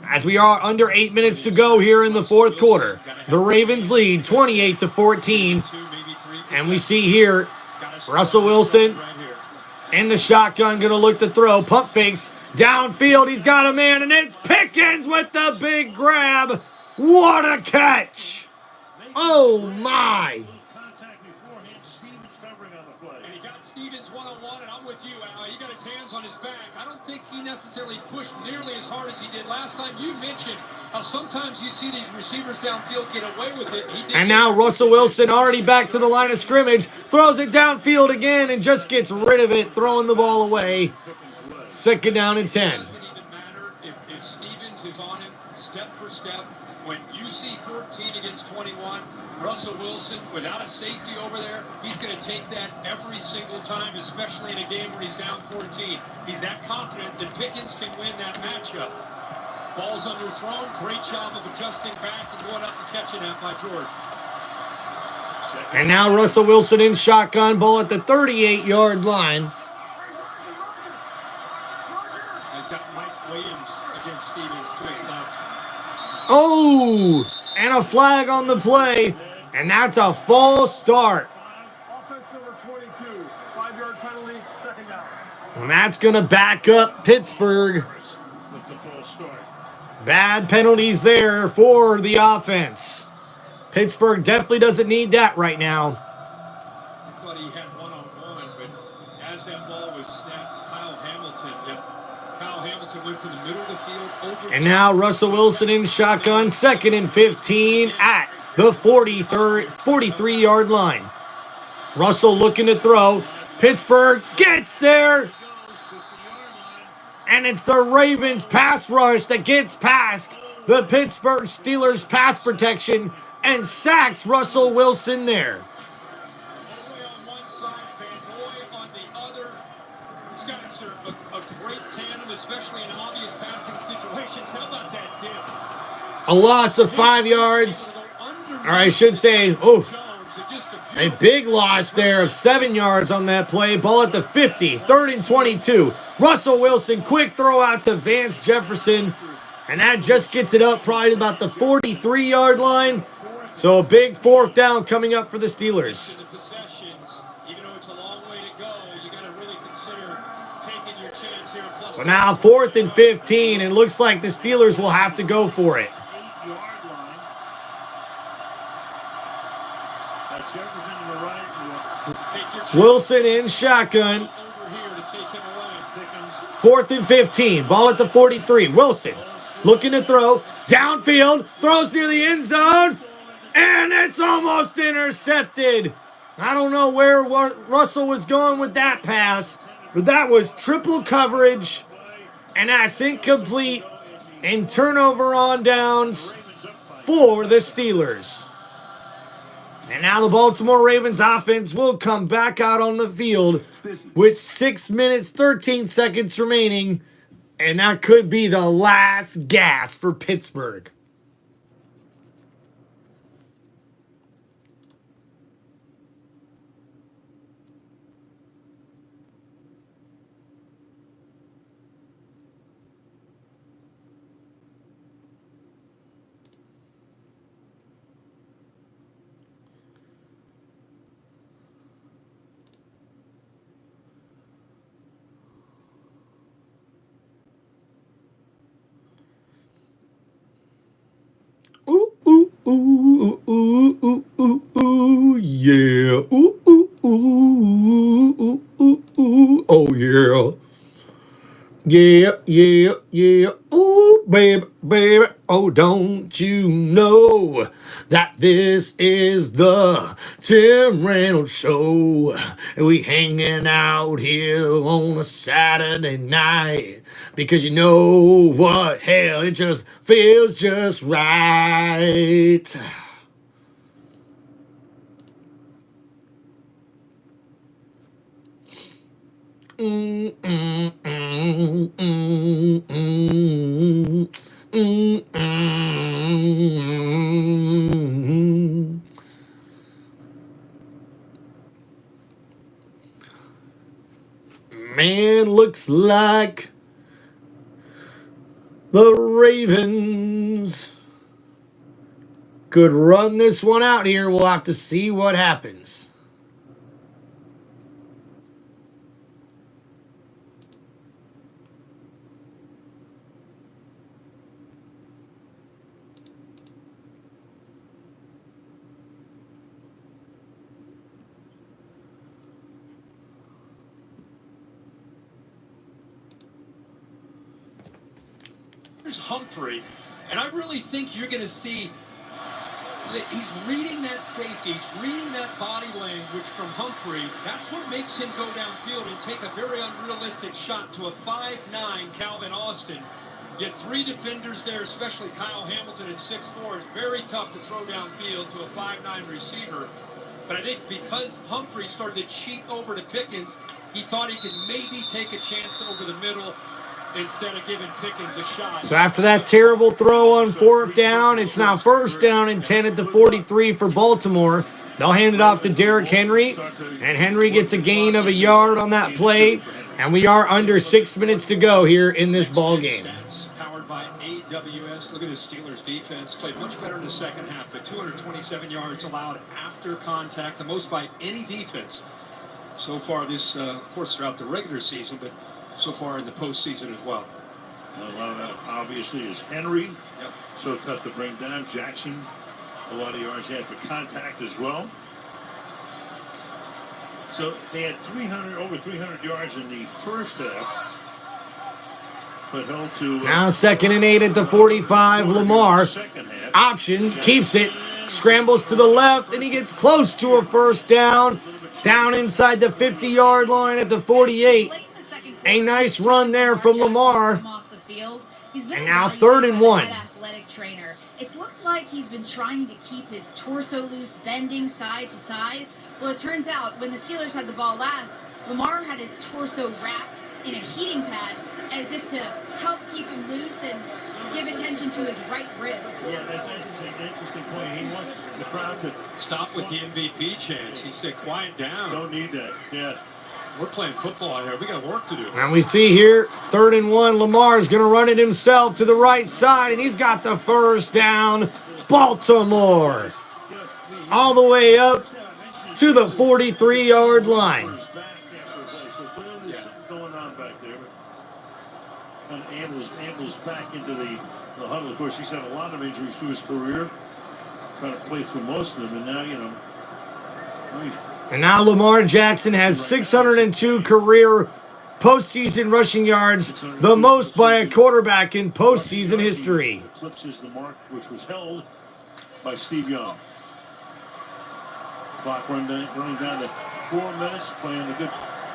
As we are under 8 minutes to go here in the 4th quarter. The Ravens lead 28-14. And we see here Russell Wilson in the shotgun, going to look to throw. Pump fakes downfield. He's got a man, and it's Pickens with the big grab. What a catch! Oh, my. And he got Stevens one-on-one, and I'm with you. He got his hands on his back. I don't think he necessarily pushed nearly as hard as he did last time. You mentioned how sometimes you see these receivers downfield get away with it. And now Russell Wilson already back to the line of scrimmage. Throws it downfield again and just gets rid of it, throwing the ball away. 2nd down and 10. It doesn't even matter if Stevens is on him step for step. When you see 14 against 21, Russell Wilson, without a safety over there, he's going to take that every single time, especially in a game where he's down 14. He's that confident that Pickens can win that matchup. Ball's underthrown. Great job of adjusting back and going up and catching that by George. And now Russell Wilson in shotgun, ball at the 38-yard line. He's got Mike Williams against Stevens to his left. Oh, and a flag on the play, and that's a false start. Offense number 22, 5-yard penalty, 2nd down. And that's going to back up Pittsburgh. Bad penalties there for the offense. Pittsburgh definitely doesn't need that right now. I thought he had one-on-one, but as that ball was snapped, Kyle Hamilton went from the middle of the field over. And now Russell Wilson in shotgun, 2nd and 15 at the 43-yard line. Russell looking to throw. Pittsburgh gets there. And it's the Ravens pass rush that gets past the Pittsburgh Steelers pass protection and sacks Russell Wilson there. Boy on one side, Van Noy on the other. These guys are a great tandem, especially in obvious passing situations. How about that dip? A loss of 5 yards. Or I should say, a big loss there of 7 yards on that play. Ball at the 50, 3rd and 22. Russell Wilson, quick throw out to Vance Jefferson. And that just gets it up probably about the 43-yard line. So a big 4th down coming up for the Steelers. So now 4th and 15. And it looks like the Steelers will have to go for it. Wilson in shotgun. 4th and 15. Ball at the 43. Wilson looking to throw. Downfield. Throws near the end zone. And it's almost intercepted. I don't know where Russell was going with that pass. But that was triple coverage. And that's incomplete. And turnover on downs for the Steelers. And now the Baltimore Ravens offense will come back out on the field with 6 minutes, 13 seconds remaining. And that could be the last gasp for Pittsburgh. Ooh, ooh, ooh, ooh, ooh, ooh, ooh, yeah. Ooh, ooh, ooh, ooh, ooh, ooh, oh, yeah. Yeah, yeah, yeah. Ooh, baby, baby. Oh, don't you know that this is the Tim Reynolds Show? And we hanging out here on a Saturday night because you know what? Hell, it just feels just right. Man, looks like the Ravens could run this one out here. We'll have to see what happens. Humphrey, and I really think you're going to see that he's reading that safety, he's reading that body language from Humphrey. That's what makes him go downfield and take a very unrealistic shot to a 5'9" Calvin Austin. You had 3 defenders there, especially Kyle Hamilton at 6'4". It's very tough to throw downfield to a 5'9" receiver. But I think because Humphrey started to cheat over to Pickens, he thought he could maybe take a chance over the middle instead of giving Pickens a shot. So after that terrible throw on 4th down, it's now 1st down and 10 at the 43 for Baltimore. They'll hand it off to Derrick Henry, and Henry gets a gain of a yard on that play, and we are under 6 minutes to go here in this ball game. Powered by AWS. Look at the Steelers defense. Played much better in the second half, but 227 yards allowed after contact, the most by any defense so far this, of course, throughout the regular season, but so far in the postseason as well. A lot of that obviously is Henry. Yep. So tough to bring down. Jackson, a lot of yards after contact as well. So they had over 300 yards in the first half. But held to now 2nd and 8 at the 45. Lamar option, keeps it, scrambles to the left, and he gets close to a 1st down. Down inside the 50-yard line at the 48. A nice run there from Lamar. Off the field. He's been And now 3rd and 1. Athletic trainer. It's looked like he's been trying to keep his torso loose, bending side to side. Well, it turns out when the Steelers had the ball last, Lamar had his torso wrapped in a heating pad as if to help keep him loose and give attention to his right ribs. Yeah, that's an interesting point. He wants the crowd to Stop with the MVP chants. He said, quiet down. don't need that. Yeah. We're playing football out here. We got work to do. And we see here, 3rd and 1. Lamar's going to run it himself to the right side, and he's got the first down. Baltimore. All the way up to the 43-yard line. So clearly there's something going on back there. Kind of ambles back into the huddle. Of course, he's had a lot of injuries through his career. Trying to play through most of them, and now, you know. And now Lamar Jackson has 602 career postseason rushing yards, the most by a quarterback in postseason history. Eclipses the mark which was held by Steve Young. Clock running down to 4 minutes, playing a good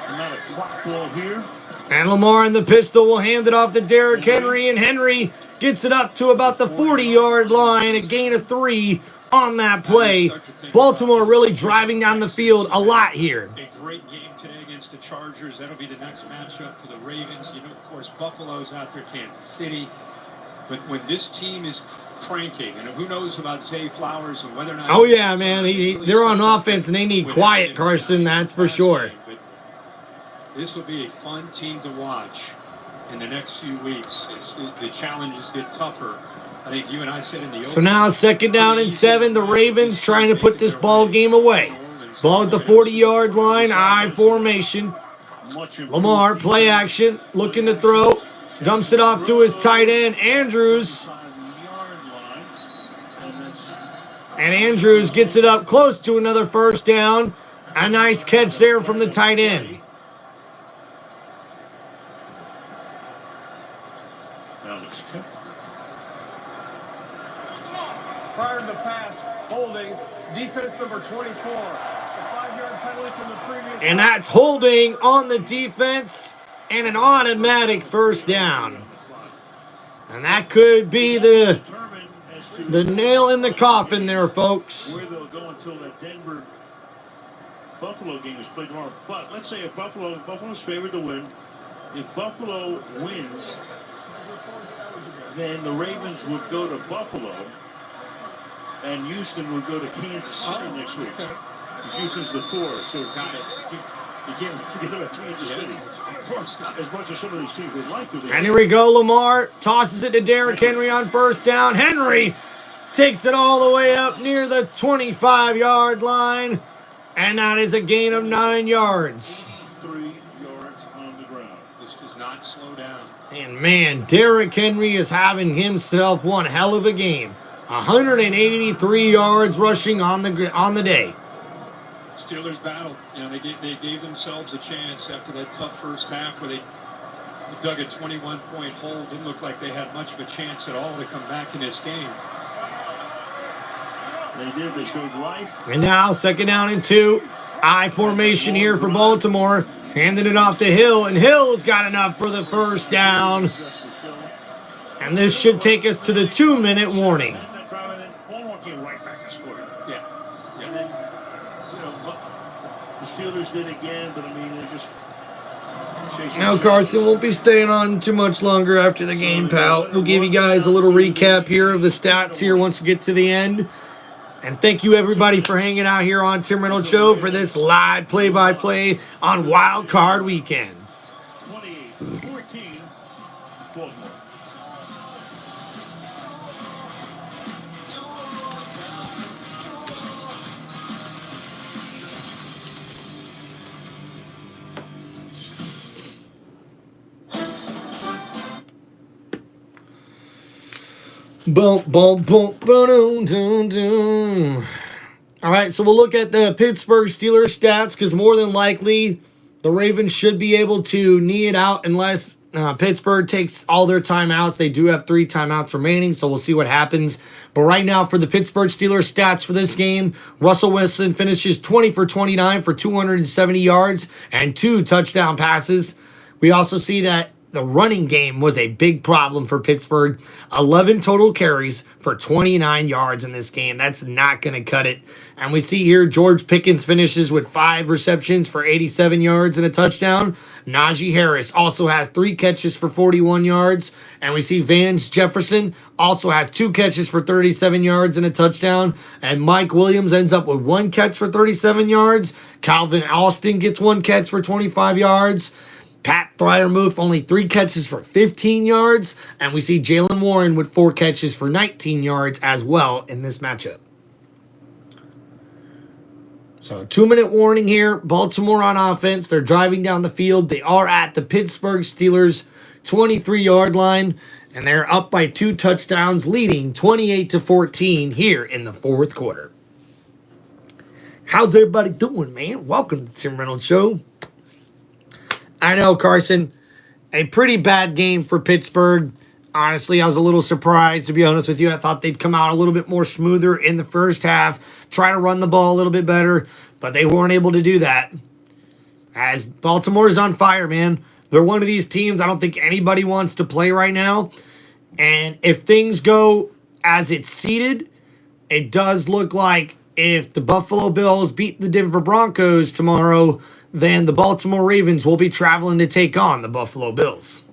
amount of clock ball here. And Lamar in the pistol will hand it off to Derrick Henry, and Henry gets it up to about the 40-yard line, a gain of 3 on that play. Baltimore really driving down the field a lot here. A great game today against the Chargers. That'll be the next matchup for the Ravens. You know, of course, Buffalo's out there, Kansas City. But when this team is cranking, and who knows about Zay Flowers and whether or not... Oh, yeah, man. They're on offense, and they need quiet, Carson. That's for sure. But this will be a fun team to watch in the next few weeks as the challenges get tougher. I think you and I said in the So now 2nd down and 7. The Ravens trying to put this ball game away. Ball at the 40-yard line, I formation. Lamar, play action, looking to throw. Dumps it off to his tight end, Andrews. And Andrews gets it up close to another first down. A nice catch there from the tight end. Prior to the pass, holding, defense number 24. A 5-yard penalty from the previous. And that's holding on the defense and an automatic first down. And that could be the nail in the coffin there, folks. Where they'll go until that Denver-Buffalo game is played tomorrow. But let's say if Buffalo's favored to win. If Buffalo wins, then the Ravens would go to Buffalo. And Houston would go to Kansas City next week. Because Houston's the 4, so you can't forget about Kansas City. Of course not. As much as some of these teams would like to. And here we go, Lamar tosses it to Derrick Henry on first down. Henry takes it all the way up near the 25-yard line. And that is a gain of 9 yards. 3 yards on the ground. This does not slow down. And man, Derrick Henry is having himself one hell of a game. 183 yards rushing on the day. Steelers battled. You know, they gave themselves a chance after that tough first half where they dug a 21-point hole. Didn't look like they had much of a chance at all to come back in this game. They did. They showed life. And now 2nd down and 2. I formation here for Baltimore. Handing it off to Hill, and Hill's got enough for the first down. And this should take us to the 2-minute warning. The Steelers did again, but I mean, they're just... Now Carson won't be staying on too much longer after the game, pal. We'll give you guys a little recap here of the stats here once we get to the end. And thank you, everybody, for hanging out here on Tim Reynolds Show for this live play-by-play on Wild Card Weekend. 28-14, Baltimore. Boom, boom, boom, boom, boom, boom. All right, so we'll look at the Pittsburgh Steelers stats because more than likely the Ravens should be able to knee it out unless Pittsburgh takes all their timeouts. They do have 3 timeouts remaining, so we'll see what happens. But right now for the Pittsburgh Steelers stats for this game, Russell Wilson finishes 20 for 29 for 270 yards and 2 touchdown passes. We also see that the running game was a big problem for Pittsburgh. 11 total carries for 29 yards in this game. That's not going to cut it. And we see here George Pickens finishes with 5 receptions for 87 yards and a touchdown. Najee Harris also has 3 catches for 41 yards. And we see Vance Jefferson also has 2 catches for 37 yards and a touchdown. And Mike Williams ends up with 1 catch for 37 yards. Calvin Austin gets 1 catch for 25 yards. Pat Freiermuth only 3 catches for 15 yards. And we see Jalen Warren with 4 catches for 19 yards as well in this matchup. So a 2-minute warning here. Baltimore on offense. They're driving down the field. They are at the Pittsburgh Steelers 23-yard line. And they're up by 2 touchdowns, leading 28-14 here in the 4th quarter. How's everybody doing, man? Welcome to the Tim Reynolds Show. I know, Carson, a pretty bad game for Pittsburgh. Honestly, I was a little surprised, to be honest with you. I thought they'd come out a little bit more smoother in the first half, try to run the ball a little bit better, but they weren't able to do that. As Baltimore's on fire, man. They're one of these teams I don't think anybody wants to play right now. And if things go as it's seeded, it does look like if the Buffalo Bills beat the Denver Broncos tomorrow, then the Baltimore Ravens will be traveling to take on the Buffalo Bills.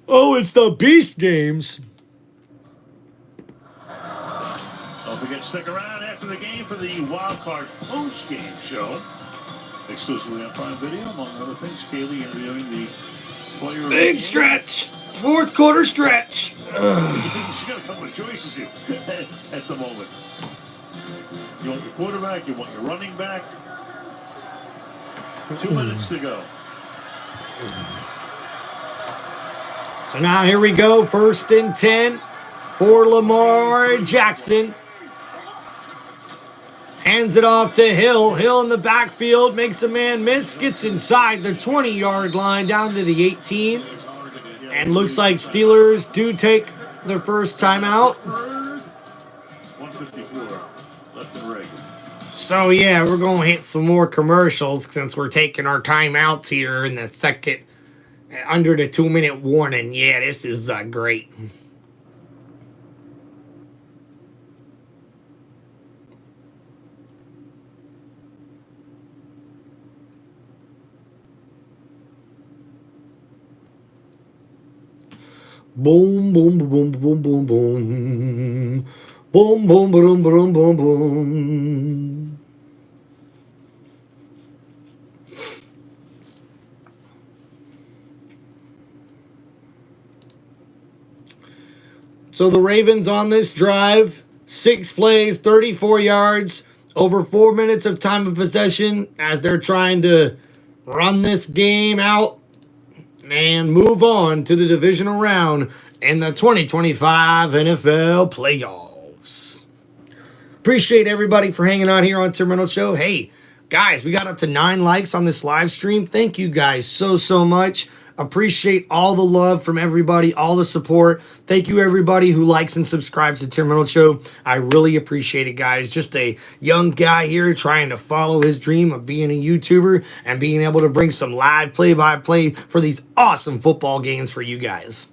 Oh, it's the Beast Games. Don't forget, stick around after the game for the Wild Card post-game show. Exclusively on Prime Video, among other things. Kaylee interviewing the player. Big stretch. 4th quarter stretch. She's got a couple of choices here at the moment. You want your quarterback, you want your running back. 2 minutes to go. So now here we go. 1st and 10 for Lamar Jackson. Hands it off to Hill. Hill in the backfield. Makes a man miss. Gets inside the 20-yard line down to the 18. And looks like Steelers do take their first timeout. 154 left in Reagan. So, yeah, we're going to hit some more commercials since we're taking our timeouts here in the second, under the 2-minute warning. Yeah, this is great. Boom, boom, boom, boom, boom, boom. Boom, boom, boom, boom, boom, boom. So the Ravens on this drive, 6 plays, 34 yards, over 4 minutes of time of possession as they're trying to run this game out and move on to the divisional round in the 2025 NFL playoffs. Appreciate everybody for hanging out here on Tim Reynolds Show. Hey, guys, we got up to 9 likes on this live stream. Thank you guys so much. Appreciate all the love from everybody, all the support. Thank you, everybody who likes and subscribes to Tim Reynolds Show. I really appreciate it, guys. Just a young guy here trying to follow his dream of being a YouTuber and being able to bring some live play-by-play for these awesome football games for you guys.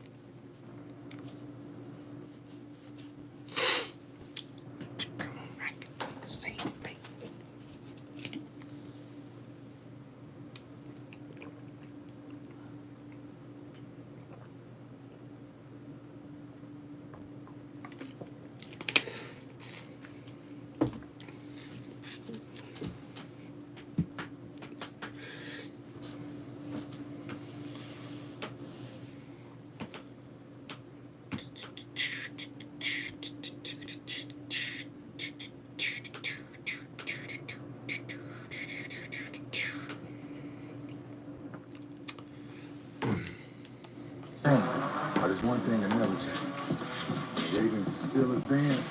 There's one thing that never changes. Ravens still is banned.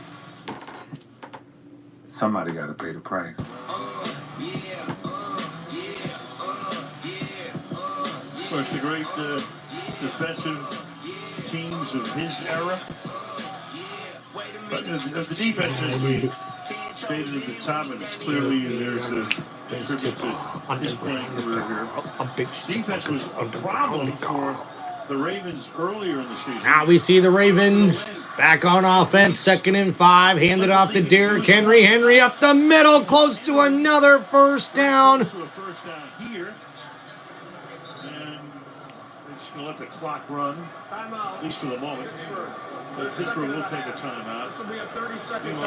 Somebody got to pay the price. Of course, the great defensive teams of his era. But the defense is the stated at the top, and it's clearly there's a tribute to his playing career here. Defense was a problem for the Ravens earlier in the season. Now we see the Ravens back on offense, 2nd and 5, handed off to Derrick Henry. Henry up the middle, close to another first down. To a first down here. And they're just going to let the clock run, at least for the moment. But Pittsburgh will take a timeout.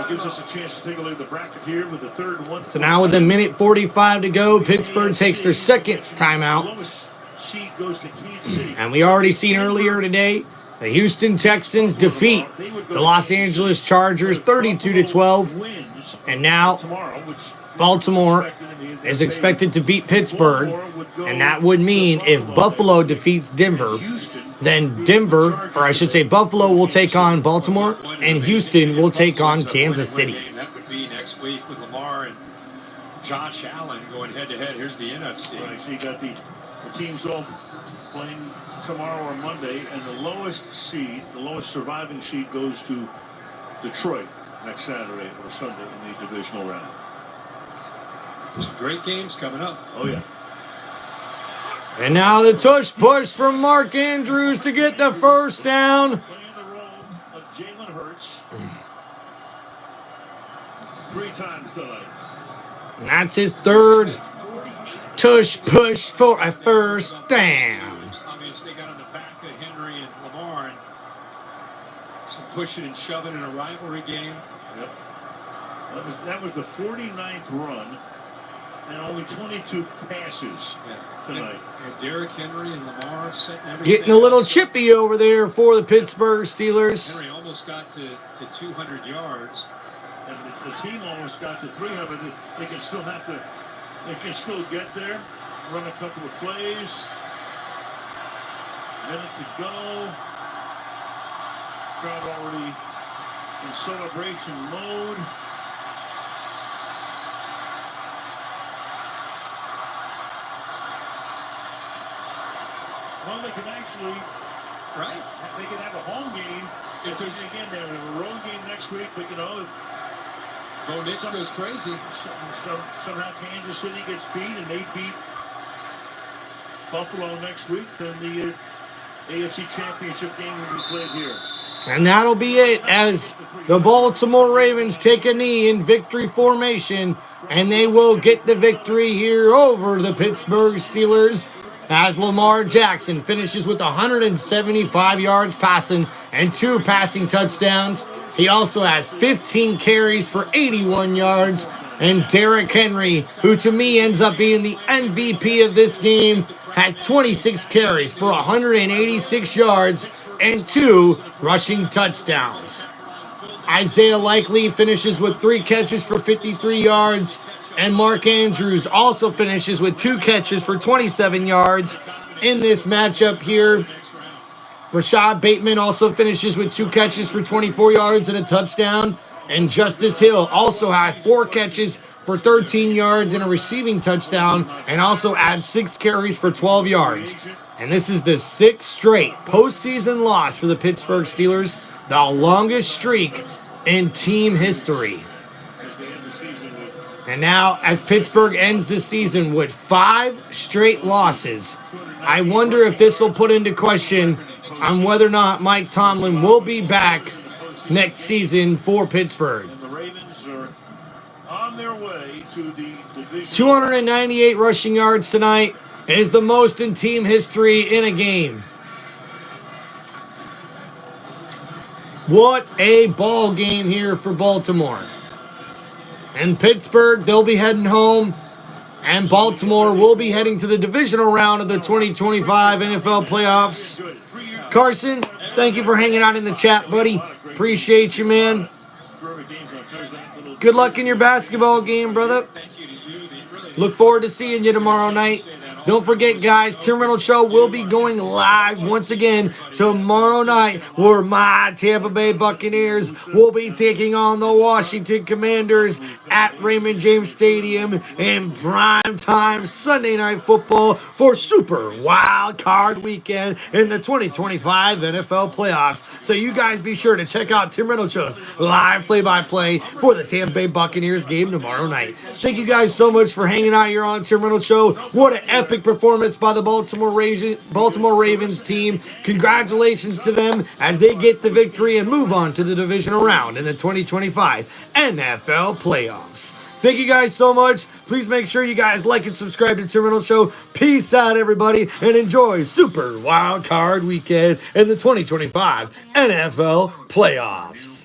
It gives us a chance to take a look at the bracket here with the 3rd and 1. So now with 1:45 to go, Pittsburgh takes their second timeout. And we already seen earlier today, the Houston Texans defeat the Los Angeles Chargers 32-12. And now Baltimore is expected to beat Pittsburgh. And that would mean if Buffalo defeats Denver, then Denver, or I should say Buffalo, will take on Baltimore, and Houston will take on Kansas City. That would be next week with Lamar and Josh Allen going head-to-head. Here's the NFC. Right, so you got the teams all playing tomorrow or Monday, and the lowest seed, the lowest surviving seed, goes to Detroit next Saturday or Sunday in the divisional round. Some great games coming up. Oh, yeah. And now the tush push from Mark Andrews to get the first down. Playing the role of Jalen Hurts 3 times tonight. And that's his 3rd tush push for a first down. Obviously got on the back of Henry and Lamar, and some pushing and shoving in a rivalry game. Yep. That was the 49th run and only 22 passes tonight. And Derrick Henry and Lamar setting everything. Getting a little chippy over there for the Pittsburgh Steelers. Henry almost got to 200 yards. And the team almost got to 300. They can still get there, run a couple of plays. Minute to go. Crowd already in celebration mode. Well, they can actually, right? They can have a home game. If they have a road game next week, but Bo Nix goes crazy. Somehow Kansas City gets beat, and they beat Buffalo next week. Then the AFC Championship game will be played here. And that'll be it as the Baltimore Ravens take a knee in victory formation, and they will get the victory here over the Pittsburgh Steelers as Lamar Jackson finishes with 175 yards passing and 2 passing touchdowns. He also has 15 carries for 81 yards. And Derrick Henry, who to me ends up being the MVP of this game, has 26 carries for 186 yards and 2 rushing touchdowns. Isaiah Likely finishes with 3 catches for 53 yards. And Mark Andrews also finishes with 2 catches for 27 yards in this matchup here. Rashad Bateman also finishes with 2 catches for 24 yards and a touchdown. And Justice Hill also has 4 catches for 13 yards and a receiving touchdown, and also adds 6 carries for 12 yards. And this is the 6th straight postseason loss for the Pittsburgh Steelers, the longest streak in team history. And now, as Pittsburgh ends the season with 5 straight losses, I wonder if this will put into question on whether or not Mike Tomlin will be back next season for Pittsburgh. And the Ravens are on their way to the division. 298 rushing yards tonight is the most in team history in a game. What a ball game here for Baltimore. And Pittsburgh, they'll be heading home. And Baltimore will be heading to the divisional round of the 2025 NFL playoffs. Carson, thank you for hanging out in the chat, buddy. Appreciate you, man. Good luck in your basketball game, brother. Look forward to seeing you tomorrow night. Don't forget, guys, Tim Reynolds Show will be going live once again tomorrow night, where my Tampa Bay Buccaneers will be taking on the Washington Commanders at Raymond James Stadium in prime time Sunday Night Football for Super Wild Card Weekend in the 2025 NFL Playoffs. So you guys be sure to check out Tim Reynolds Show's live play-by-play for the Tampa Bay Buccaneers game tomorrow night. Thank you guys so much for hanging out here on Tim Reynolds Show. What an epic performance by the Baltimore Ravens team. Congratulations to them as they get the victory and move on to the divisional round in the 2025 NFL Playoffs. Thank you guys so much. Please make sure you guys like and subscribe to Tim Reynolds Show. Peace out, everybody, and enjoy Super Wild Card Weekend in the 2025 NFL Playoffs.